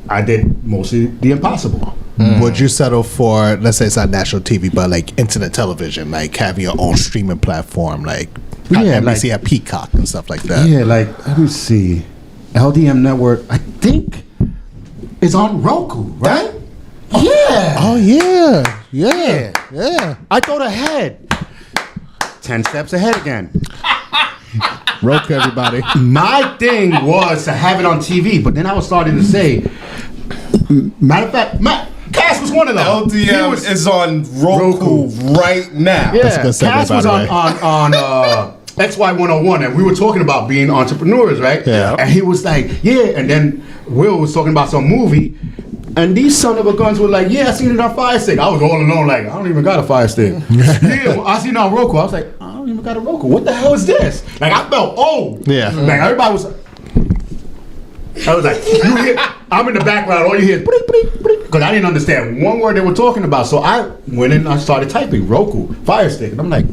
I did mostly the impossible. would you settle for, let's say it's not national TV, but like internet television, like having your own streaming platform, like Yeah, NBC at Peacock and stuff like that? Yeah, like let me see. LDM network, I think is on Roku, right? Yeah. Oh yeah. I thought ahead. 10 steps ahead again. Roku, everybody. My thing was to have it on TV, but then I was starting to say, matter of fact, Cass was one of them. LDM is on Roku right now. Yeah, That's a good segue, Cass by was the way. on XY101, and we were talking about being entrepreneurs, right? Yeah. And he was like, yeah, and then Will was talking about some movie, and these son of a guns were like, yeah, I seen it on Fire Stick. I was all alone, like, I don't even got a Fire Stick. Yeah, well, I seen it on Roku. I was like, I don't even got a Roku. What the hell is this? Like, I felt old. Yeah. Like, everybody was. I was like, you hear, I'm in the background, all you hear is because I didn't understand one word they were talking about. So I went in and I started typing Roku, Fire Stick. And I'm like,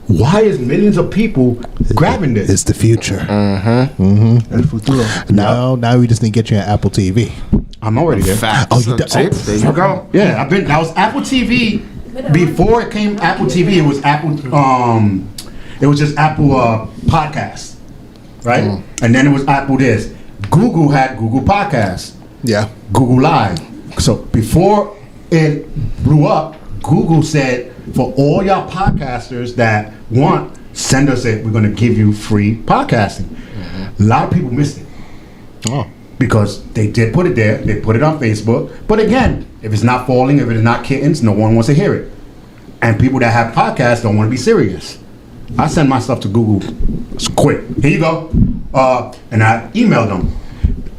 why is millions of people grabbing this? It's the future. El futuro. Now we just need to get you an Apple TV. I'm already there. Facts. Oh, you did- See? There you go. Yeah, that was Apple TV. Before it came Apple TV, it was Apple, it was just Apple Podcast, right? And then it was Apple this. Google had Google Podcast. Yeah. Google Live. So before it blew up, Google said, for all y'all podcasters that want, send us it. We're going to give you free podcasting. A lot of people missed it. Oh. Because they did put it there. They put it on Facebook. But again, if it's not falling, if it's not kittens, no one wants to hear it. And people that have podcasts don't want to be serious. I send my stuff to Google. It's quick. Here you go. And I emailed them.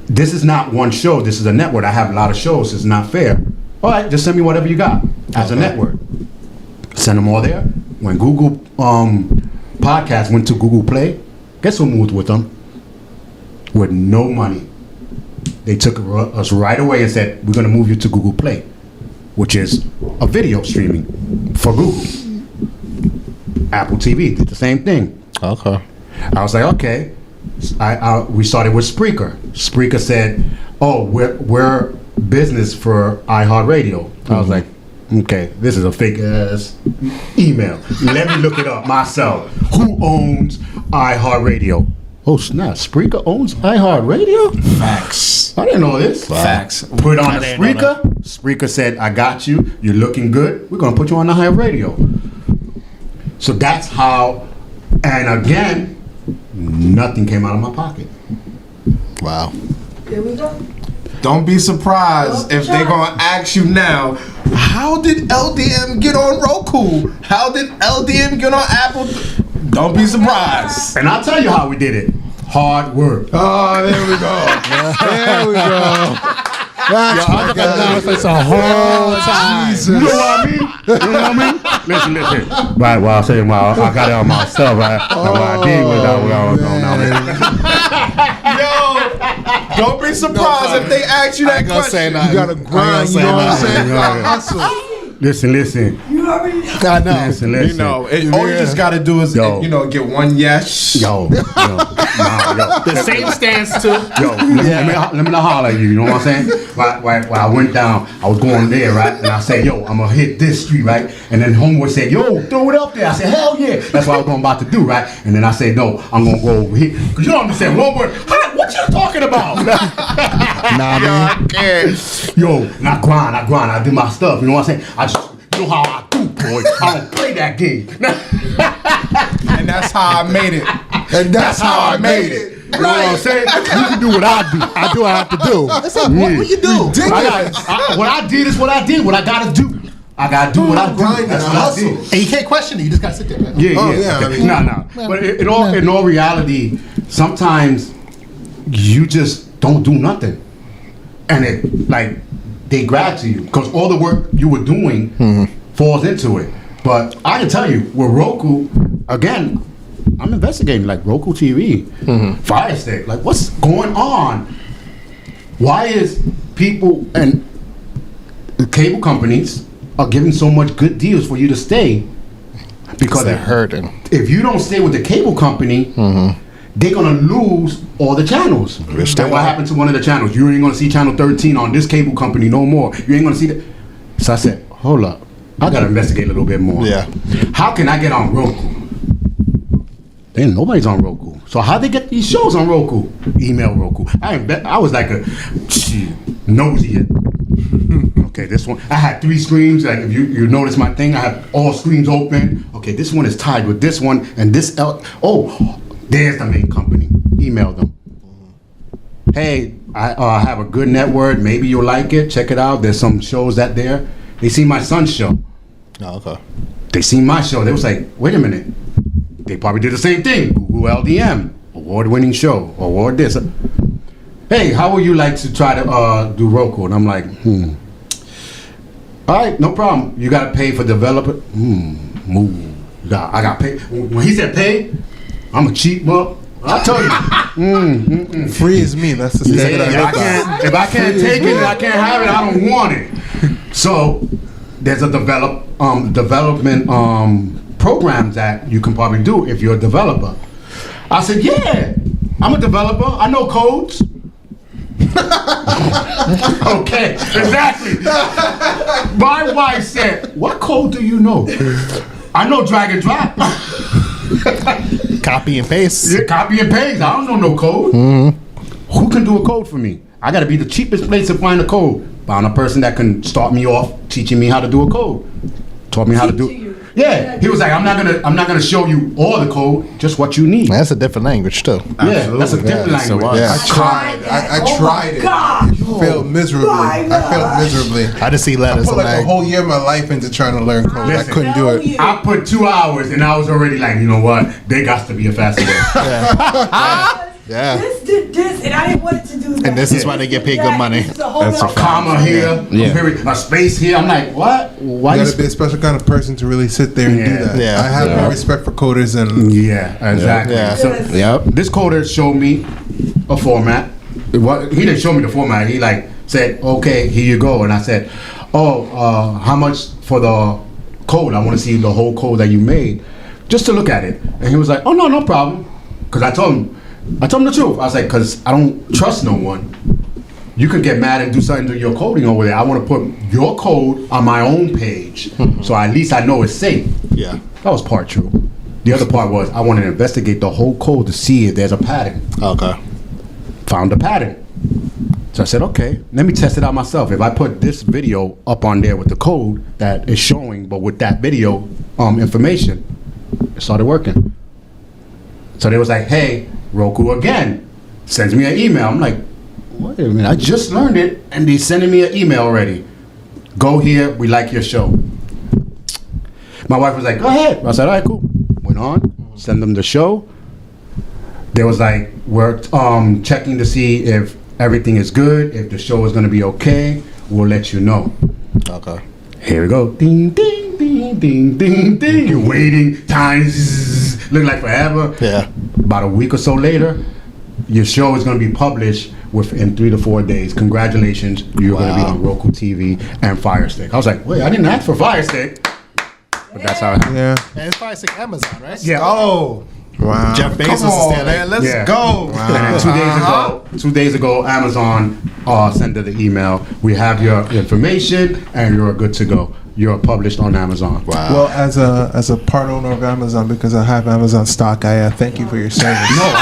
This is not one show. This is a network. I have a lot of shows. It's not fair. All right, just send me whatever you got as a network. Send them all there. When Google Podcast went to Google Play, guess who moved with them? With no money. They took us right away and said, we're going to move you to Google Play, which is a video streaming for Google. Apple TV did the same thing. Okay. I was like, okay. We started with Spreaker. Spreaker said, oh, we're business for iHeartRadio. I was like, okay, this is a fake ass email. Let me look it up myself. Who owns iHeartRadio? Oh snap, Spreaker owns iHeartRadio? Facts. I didn't know this. Facts. Put on I the didn't know Spreaker. Spreaker said, I got you. You're looking good. We're going to put you on iHeartRadio. So that's how, and again, nothing came out of my pocket. Wow. Here we go. Don't be surprised if they're gonna ask you now, how did LDM get on Roku? How did LDM get on Apple? Don't be surprised. And I'll tell you how we did it. Hard work. Oh, there we go. There we go. That's my guy. It's a whole time. You know what I mean? You know what I mean? Listen. Right, while I say, well, I got it on myself. Right? What I did was I was Yo, don't be surprised if they ask you that question. You gotta grind, you know what I'm saying? You gotta hustle. Listen. You already know. I know. Listen. You know, all you just gotta do is, Yo. get one yes. Yo. The same stance too. Yo, let me not holler at you, you know what I'm saying? When I went down, I was going there, right? And I said, yo, I'm gonna hit this street, right? And then homeboy said, yo, throw it up there. I said, hell yeah. That's what I was about to do, right? And then I said, no, I'm gonna go over here. Cause you don't understand one word. What you talking about? Nah, man. Yo, and I grind. I do my stuff, you know what I'm saying? You know how I do, boy. I don't play that game. And that's how I made it. And that's how I made it. You know what I'm saying? You can do what I do. I do what I have to do. It's like, what you do? What I did is what I did. What I gotta do. I gotta do what I do. Grind and That's what I hustle. did. And you can't question it. You just gotta sit there. Man. Yeah. Oh, yeah, I mean- No. But in all reality, sometimes you just don't do nothing, and it they grab to you because all the work you were doing falls into it. But I can tell you, with Roku, again, I'm investigating like Roku TV, Fire Stick. Like, what's going on? Why is people and the cable companies are giving so much good deals for you to stay? Because They're hurting. if you don't stay with the cable company, they're gonna lose all the channels. And what happened to one of the channels? You ain't gonna see channel 13 on this cable company no more. You ain't gonna see that. So I said, hold up, I gotta investigate a little bit more. Yeah. How can I get on Roku? Then nobody's on Roku. So how they get these shows on Roku? Email Roku. I was like a nosy. Okay, this one. I had 3 screens. Like if you notice my thing, I have all screens open. Okay, this one is tied with this one and this. There's the main company. Email them. Hey, I have a good network. Maybe you'll like it. Check it out. There's some shows that there. They see my son's show. Oh, okay. They seen my show. They was like, wait a minute. They probably did the same thing. Google LDM, award-winning show, award this. Hey, how would you like to try to do Roku? And I'm like, All right, no problem. You got to pay for developer. I got paid. When he said pay, I'm a cheap mug. I tell you. Free is me. That's the standard I live by. If I can't take it and I can't have it, I don't want it. So there's a development programs that you can probably do if you're a developer. I said, yeah, I'm a developer. I know codes. Okay, exactly. My wife said, what code do you know? I know drag and drop. Copy and paste. Yeah, copy and paste. I don't know no code. Who can do a code for me? I gotta be the cheapest place to find a code. Find a person that can start me off teaching me how to do a code. taught me how to Teach do. you. Yeah, he was like, I'm not gonna show you all the code, just what you need. That's a different language too. Yeah, that's a different Yeah, so language. what? Yeah. I tried. I tried it. God. Failed miserably. I failed miserably. I just see I letters. put I'm like a like, whole year of my life into trying to learn code. I Listen. couldn't do it. I put 2 hours and I was already like, you know what? There got to be a faster way. yeah. This did this, and I didn't want it to do that. And this is why they get paid good money. This is a whole That's a nother- Comma here, Yeah. a space here. I'm like, what? Why? You You gotta be a special kind of person to really sit there and do Yeah. that. Yeah. I have Yeah. no respect for coders and Yeah, exactly. Yeah. So Yep. this coder showed me a format. He didn't show me the format. He like said, "Okay, here you go." And I said, "Oh, how much for the code? I want to see the whole code that you made, just to look at it." And he was like, "Oh no problem," because I told him the truth. I was like, "Because I don't trust no one. You could get mad and do something to your coding over there. I want to put your code on my own page, so at least I know it's safe." Yeah. That was part true. The other part was I wanted to investigate the whole code to see if there's a pattern. Okay. Found a pattern. So I said, okay, let me test it out myself. If I put this video up on there with the code that is showing, but with that video information, it started working. So they was like, hey, Roku again sends me an email. I'm like, wait a minute, I just learned it, and they sending me an email already. Go here, we like your show. My wife was like, go ahead. I said, all right, cool. Went on, send them the show. They was like, we're checking to see if everything is good, if the show is going to be okay. We'll let you know. Okay. Here we go. Ding, ding, ding, ding, ding, ding. You're waiting. Time look like forever. Yeah. About a week or so later, your show is going to be published within 3 to 4 days. Congratulations. You're going to be Wow. on Roku TV and Fire Stick. I was like, wait, I didn't ask for Fire Stick. But that's how it happened. yeah. And it's probably like Amazon, right? Yeah. Oh, Wow. Jeff Bezos come is on, there. man. Like, Let's Yeah. go. And then 2 days ago, Amazon sent her the email. We have your information, and you're good to go. You're published on Amazon. wow. Well, as a part owner of Amazon, because I have Amazon stock, I thank you for your service. No,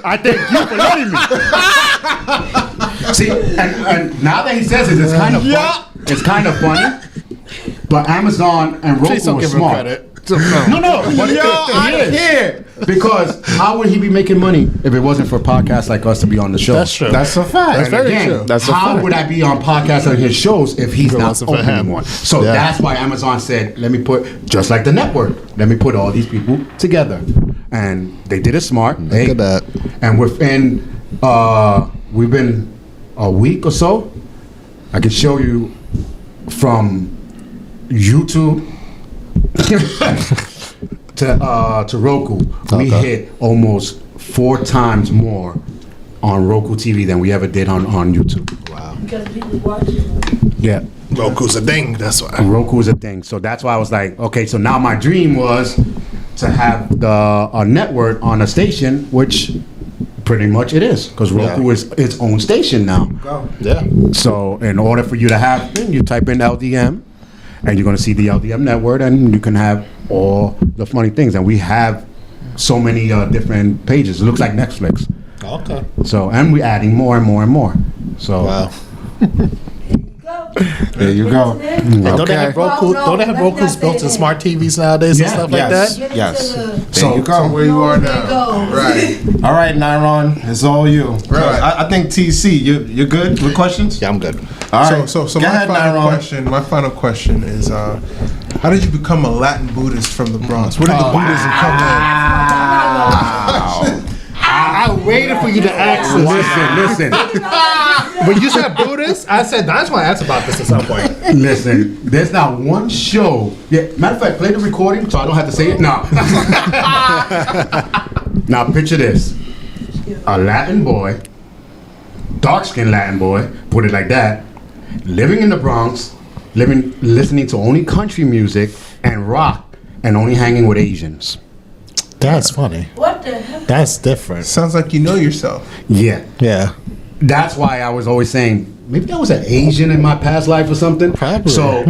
I thank you for letting me. See, and now that he says it, it's kind of fun. It's kind of funny. But Amazon and Please Roku don't were give him smart. credit. No. But Here. Because how would he be making money if it wasn't for podcasts like us to be on the show? That's true. That's a fact. That's very Again, true. That's a how fact. would I be on podcasts on his shows if he's If it not wasn't for opening him. one? So Yeah. that's why Amazon said, let me put, just like the network, let me put all these people together. And they did it smart. Look at that. And within, we've been a week or so, I can show you from YouTube to Roku. We Okay. hit almost 4 times more on Roku TV than we ever did on YouTube. Because people watching. Yeah. Roku's a thing. That's why. Roku is a thing. So that's why I was like, okay, so now my dream was to have a network on a station, which pretty much it is, because Roku Yeah. is its own station now. Yeah. So in order for you to have, you type in LDM, and you're going to see the LDM network, and you can have all the funny things. And we have so many different pages. It looks like Netflix. Okay. So, and we're adding more and more and more. So, Wow. There you go. And don't they Okay. have Roku? Well, no, don't they have let me Roku's not say built in that. smart TVs nowadays Yeah. and stuff Yes. like that? Get Yes. into the- There you go. Where you are There you now. go. Right. All right, Nyron, it's all you. Right. I think TC, you're good with questions? Yeah, I'm good. All right. So Go my ahead, final Nyron. question. My final question is, how did you become a Latin Buddhist from the Bronx? Where did the Buddhism come I waited for you to ask this. listen. When you said Buddhist, I said, I just want to ask about this at some point. Listen, there's not one show. Yeah, matter of fact, play the recording so I don't have to say it. No. Now picture this: a Latin boy, dark-skinned Latin boy, put it like that, living in the Bronx, listening to only country music and rock, and only hanging with Asians. That's funny. What the hell? That's different. in? Sounds like you know yourself. Yeah, Yeah. that's why I was always saying maybe I was an Asian in my past life or something. Probably. So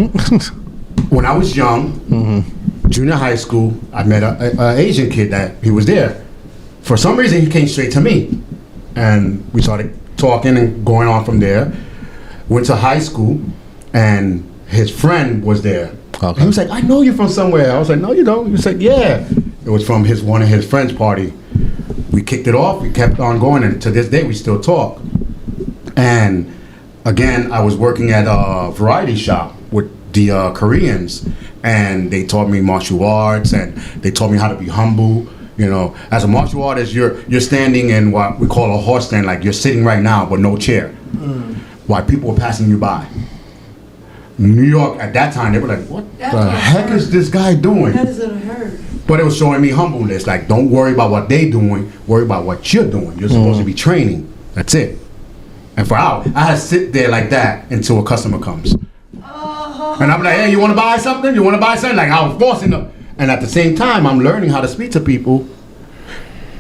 when I was young, junior high school, I met a Asian kid that he was there. For some reason, he came straight to me, and we started talking and going on from there. Went to high school, and his friend was there. And he was like, I know you from somewhere. I was like, no, you don't. He said, yeah. It was from one of his friends' party. We kicked it off. We kept on going, and to this day, we still talk. And again, I was working at a variety shop with the Koreans, and they taught me martial arts, and they taught me how to be humble. You know, as a martial artist, you're standing in what we call a horse stand, like you're sitting right now, but no chair. While people were passing you by. New York at that time, they were like, what the heck is this guy doing? That is gonna hurt. But it was showing me humbleness. Like, don't worry about what they're doing. Worry about what you're doing. You're supposed to be training. That's it. And for hours, I had to sit there like that until a customer comes. And I'm like, hey, you want to buy something? You want to buy something? Like, I was forcing them. And at the same time, I'm learning how to speak to people,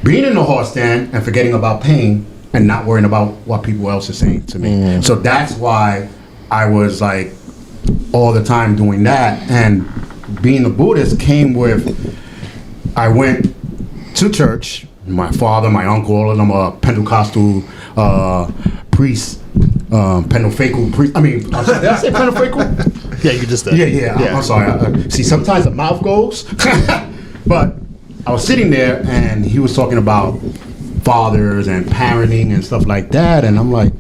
being in the horse stand and forgetting about pain and not worrying about what people else are saying to me. So that's why I was like all the time doing that. And being a Buddhist came with, I went to church. My father, my uncle, all of them are Pentecostal priests, Pentecostal priest. I mean, did I say Pentecostal? Yeah, you just did. Yeah. I'm sorry. See, sometimes the mouth goes. But I was sitting there, and he was talking about fathers and parenting and stuff like that, and I'm like,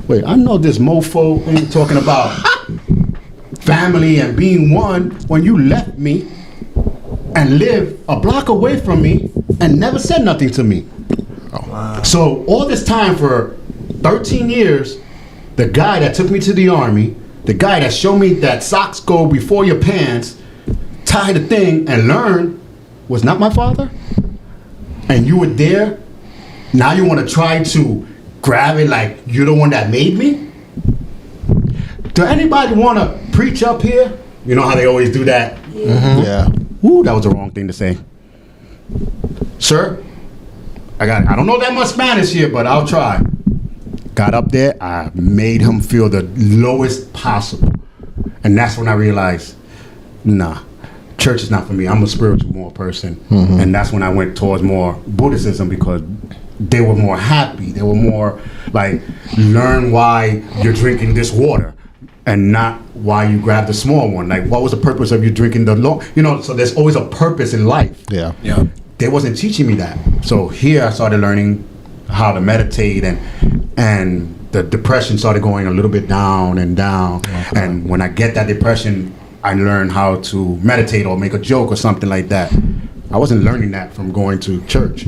wait, I know this mofo ain't talking about family and being one when you left me and lived a block away from me and never said nothing to me. Wow. So all this time for 13 years, the guy that took me to the army, the guy that showed me that socks go before your pants, tie the thing and learn, was not my father? And you were there, now you want to try to grab it like you're the one that made me? Do anybody want to preach up here? You know how they always do that? Yeah. Ooh, that was the wrong thing to say. Sir, I don't know that much Spanish here, but I'll try. Got up there, I made him feel the lowest possible. And that's when I realized, nah, church is not for me. I'm a spiritual more person. And that's when I went towards more Buddhism, because they were more happy. They were more like, learn why you're drinking this water and not why you grabbed the small one. Like, what was the purpose of you drinking the long? You know, so there's always a purpose in life. Yeah. They wasn't teaching me that. So here I started learning how to meditate, and the depression started going a little bit down and down. Okay. And when I get that depression, I learned how to meditate or make a joke or something like that. I wasn't learning that from going to church.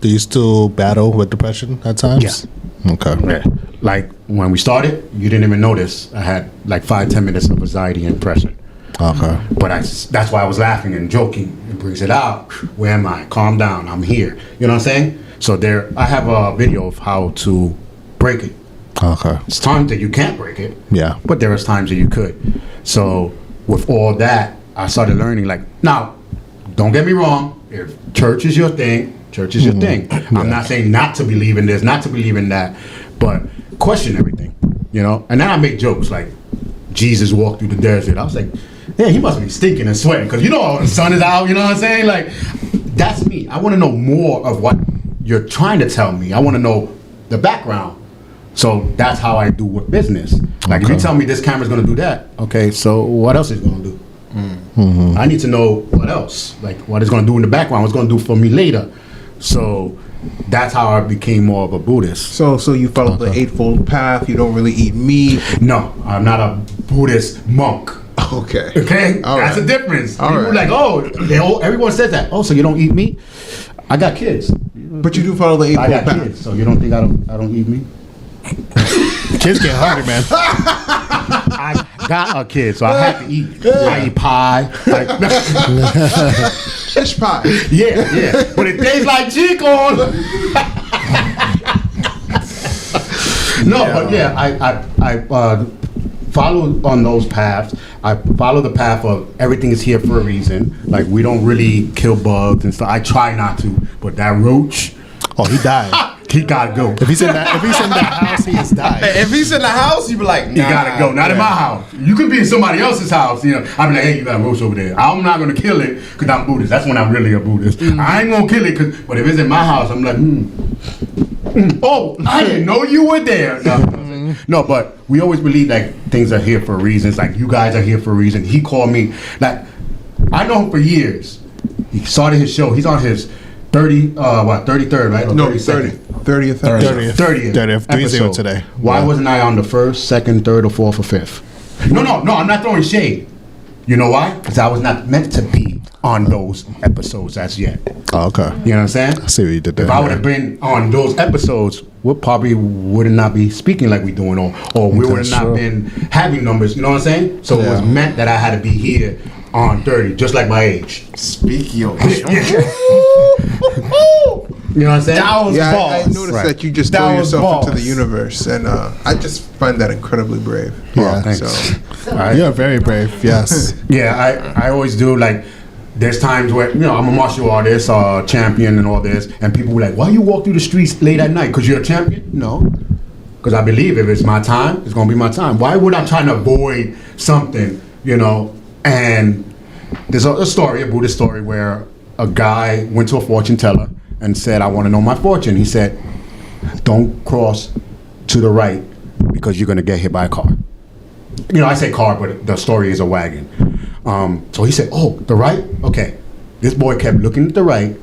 Do you still battle with depression at times? Yeah. Okay. Yeah. Like when we started, you didn't even notice I had like 5-10 minutes of anxiety and depression. Okay. But that's why I was laughing and joking. It brings it out. Where am I? Calm down. I'm here. You know what I'm saying? So I have a video of how to break it. Okay. It's times that you can't break it. Yeah. But there is times that you could. So with all that, I started learning, like, now, don't get me wrong. If church is your thing, church is your thing. I'm not saying not to believe in this, not to believe in that, but question everything, you know? And then I make jokes like, Jesus walked through the desert. I was like, yeah, he must be stinking and sweating, because you know the sun is out, you know what I'm saying? Like, that's me. I want to know more of what you're trying to tell me. I want to know the background. So that's how I do with business. Like, if you tell me this camera's going to do that, okay, so what else is it going to do? I need to know what else, like what it's going to do in the background, what's going to do for me later. So that's how I became more of a Buddhist. So you follow the Eightfold Path. You don't really eat meat. No, I'm not a Buddhist monk. Okay. Okay, All that's right. the difference. All People right. like, everyone says that. Oh, so you don't eat meat? I got kids. But you do follow the I Eightfold got Path. kids, so you don't think I don't eat meat? Kids get hungry, man. I got a kid, so I have to eat. I eat pie. Fish pie. Yeah. But it tastes like chicken. But yeah, I follow on those paths. I follow the path of everything is here for a reason. Like, we don't really kill bugs and stuff. I try not to, but that roach, Oh, he died. he gotta go. If he's in that house, he has died. If he's in the house, you be like, nah, He gotta go. Not in my house. You could be in somebody else's house. You know, I'd be like, hey, you got a roach over there. I'm not gonna kill it because I'm Buddhist. That's when I'm really a Buddhist. I ain't gonna kill it, but if it's in my house, I'm like, Oh, I didn't know you were there. No, but we always believe like things are here for reasons. Like you guys are here for a reason. He called me. Like I know him for years. He started his show. He's on his 33rd, right? Or No, 32nd? 30th. 30th. 30th today. Why Yeah. wasn't I on the first, second, third, or fourth, or fifth? No, I'm not throwing shade. You know why? Because I was not meant to be on those episodes as yet. Oh, okay. You know what I'm saying? I see what you did there. If I would have been on those episodes, we probably would not be speaking like we doing, or we would have That's not true. been having numbers. You know what I'm saying? So it was Yeah. meant that I had to be here on 30, just like my age. Speak your You know what I'm saying? That was Yeah, I balls. noticed Right. that you just That throw was yourself into balls. the universe, and I just find that incredibly brave. Yeah. Thanks. So, You're very brave. Yes. Yeah, I always do. Like, there's times where, I'm a martial artist, champion and all this, and people were like, why you walk through the streets late at night? Because you're a champion? No. Because I believe if it's my time, it's going to be my time. Why would I try to avoid something, And there's a story, a Buddhist story, where a guy went to a fortune teller and said, I want to know my fortune. He said, don't cross to the right because you're going to get hit by a car. I say car, but the story is a wagon. So he said, oh, the right? Okay. This boy kept looking at the right.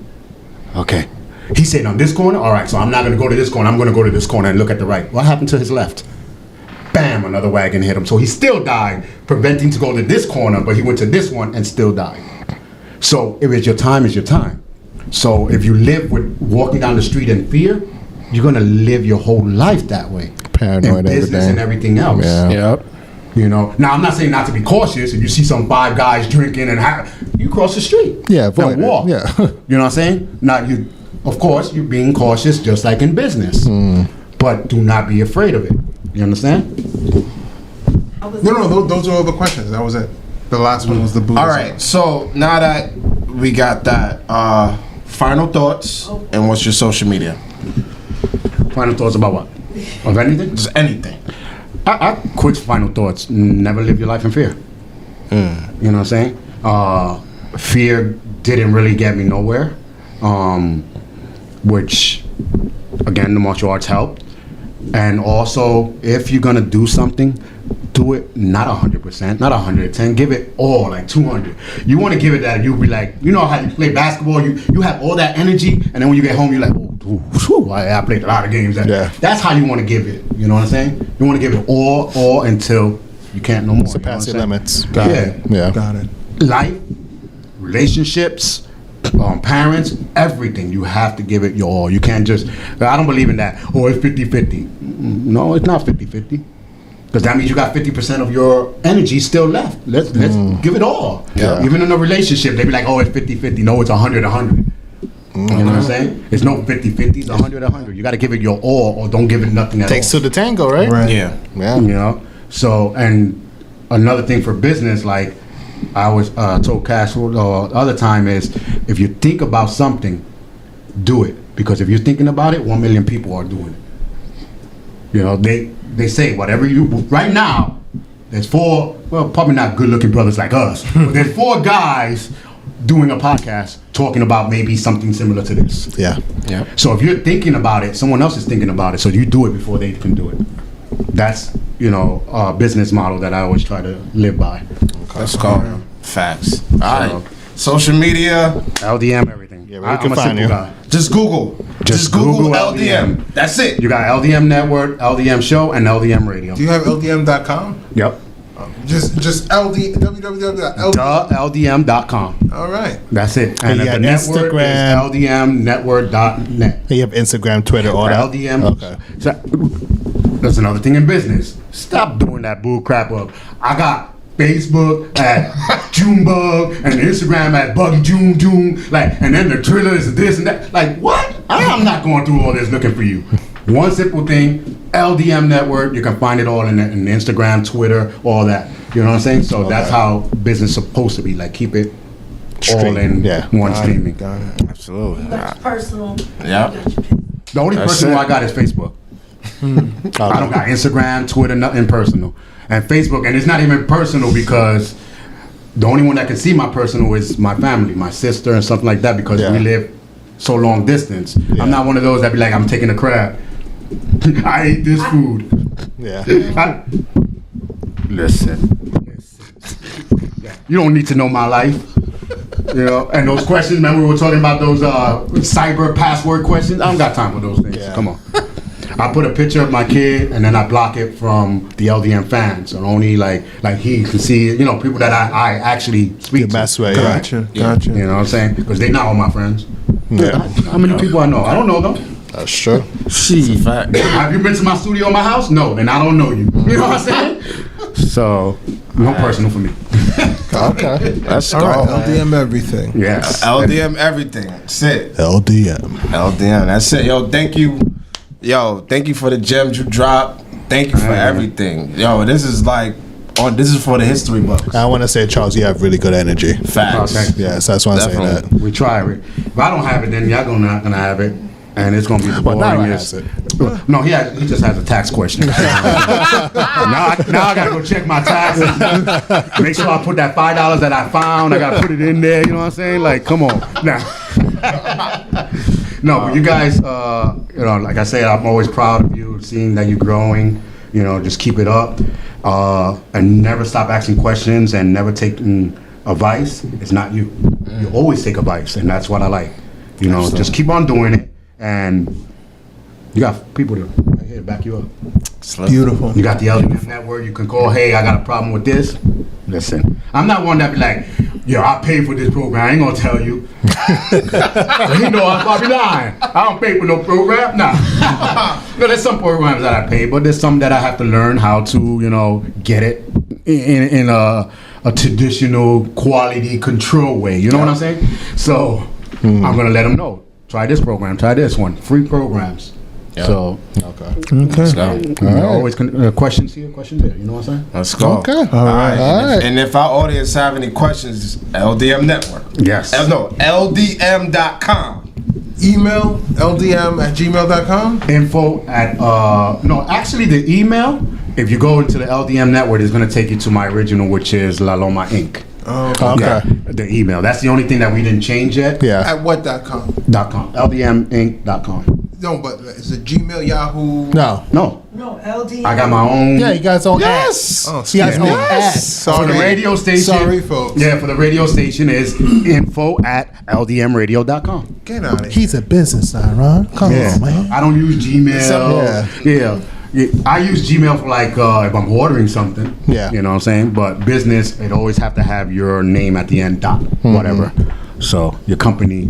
Okay. He said, on this corner? All right, so I'm not going to go to this corner. I'm going to go to this corner and look at the right. What happened to his left? Bam, another wagon hit him. So he still died, preventing to go to this corner, but he went to this one and still died. So if it's your time, it's your time. So if you live with walking down the street in fear, you're going to live your whole life that way. Paranoid, in business everything. and everything else. Yeah. Yep. Now I'm not saying not to be cautious. If you see some five guys drinking and you cross the street. Yeah, avoid and it. walk. Yeah. You know what I'm saying? Of course, you're being cautious just like in business. But do not be afraid of it. You understand? no, those are all the questions. That was it. The last one was the Buddhism. All right. So now that we got that, final thoughts and what's your social media? Final thoughts about what? Of anything? Just anything. I quick final thoughts. Never live your life in fear. You know what I'm saying? Fear didn't really get me nowhere. Which, again, the martial arts helped. And also, if you're gonna do something, do it not 100%, not 110. Give it all, like 200. You want to give it that, you'll be like, how you play basketball, you have all that energy, and then when you get home, you're like, I played a lot of games. Yeah. That's how you want to give it. You know what I'm saying? You want to give it all until you can't no more. Surpass you your know what I'm saying? limits. Yeah. Got it. Life, relationships, parents, everything. You have to give it your all. You can't just, I don't believe in that. Oh, it's 50-50. No, it's not 50-50. Because that means you got 50% of your energy still left. Let's give it all. Yeah. Even in a relationship, they be like, oh, it's 50-50. No, it's 100-100. You know what I'm saying? It's no 50-50, it's 100-100. You got to give it your all or don't give it nothing at Takes all. two to tango, right? Right. Yeah. Yeah. So, and another thing for business, like I was told Cash the other time, is if you think about something, do it. Because if you're thinking about it, 1 million people are doing it. They say whatever you, right now, there's probably not good looking brothers like us, but there's 4 guys doing a podcast talking about maybe something similar to this. Yeah. Yep. So if you're thinking about it, someone else is thinking about it, so you do it before they can do it. That's, a business model that I always try to live by. Let's go. Facts. All right. Social media. LDM, everything. Yeah, where you I'm can a find simple you. guy. Just Google. Just Google Google LDM. LDM. That's it. You got LDM Network, LDM Show, and LDM Radio. Do you have LDM.com? Yep. Just www.ldm. LDM.com. All right. That's it. And And you the got network Instagram. is LDMnetwork.net. You have Instagram, Twitter, all that. LDM. Okay. So, that's another thing in business. Stop doing that bull crap of, I got Facebook at Junebug and Instagram at Buggy June, like, and then the Triller is this and that. Like, what? I'm not going through all this looking for you. One simple thing, LDM Network. You can find it all in Instagram, Twitter, all that. You know what I'm saying? So that's how business is supposed to be. Like, keep it all Stream. in one streaming. Got it. Absolutely. You got your personal. Yep. You got your business. The only That's personal it. I got is Facebook. I don't got Instagram, Twitter, nothing personal. And Facebook, and it's not even personal because the only one that can see my personal is my family, my sister and something like that, because Yeah. we live so long distance. Yeah. I'm not one of those that be like, I'm taking a crap I ate this food. Yeah. Listen. You don't need to know my life. You know, and those questions, remember we were talking about those cyber password questions? I don't got time for those things. Yeah. Come on. I put a picture of my kid and then I block it from the LDM fans. And only like he can see, you know, people that I actually speak The to. best way. Gotcha. Gotcha. You know what I'm saying? Because they not all my friends. Yeah. How many people I know? I don't know them. That's true. Shit. Fact. Have you been to my studio or my house? No, then I don't know you. You know what I'm saying? So, no personal for me. Okay. Let's All go. right, LDM everything. Yes. LDM everything. That's it. LDM. LDM. That's it. Yo, thank you. Yo, thank you for the gems you dropped. Thank you for everything. Yo, this is like, this is for the history books. I want to say, Charles, you have really good energy. Facts. Okay. Yes, that's why I say Definitely. that. We try it. If I don't have it, then y'all not gonna have it. And it's gonna be the Well, Nyla boringest. has it. No, he just has a tax question. now I gotta go check my taxes. Make sure I put that $5 that I found. I gotta put it in there. You know what I'm saying? Like, come on. Now. No, but you guys, you know, like I said, I'm always proud of you, seeing that you're growing. You know, just keep it up, and never stop asking questions and never taking advice. It's not you. You always take advice, and that's what I like. You know, just keep on doing it, and you got people to right here back you up. Beautiful. You got the LDM network. You can call, hey, I got a problem with this. Listen, I'm not one that be like, yo, I paid for this program. I ain't gonna tell you. You know I'm probably lying. I don't pay for no program. Nah. No, there's some programs that I pay, but there's some that I have to learn how to, you know, get it in a traditional quality control way. You know what I'm saying? So I'm gonna let them know. Try this program. Try this one. Free programs. So Okay. Let's go. always questions here, questions there. You know what I'm saying? Let's go. Okay. All right. All right. And if our audience have any questions, LDM Network. Yes. No, LDM.com. Email ldm@gmail.com. Info at no, actually the email. If you go into the LDM network, it's gonna take you to my original, which is Laloma Inc. Oh, Okay. Yeah, the email. That's the only thing that we didn't change yet. Yeah. at what.com? .com. LDMinc.com. No, but is it Gmail, Yahoo? No. No, No, LD. I got my own. Yeah, you guys own Yes. Oh, You guys excuse me. own ads. For Sorry. the radio station. Sorry, folks. Yeah, for the radio station is info at ldmradio.com. Get out of here. He's a business now, Ron. Come on, man. I don't use Gmail. Yeah. Yeah, I use Gmail for like if I'm ordering something. Yeah. You know what I'm saying? But business, it always have to have your name at the end, dot, whatever. So your company,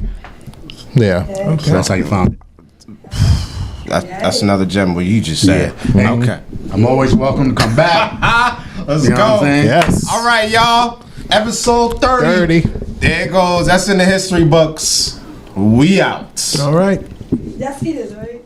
Yeah. so that's how you found it. That's another gem what you just said. Yeah. Okay. I'm always welcome to come back. Let's You know what I'm go. saying? Yes. All right, y'all. Episode 30. 30. There it goes. That's in the history books. We out. All right. That's it, right?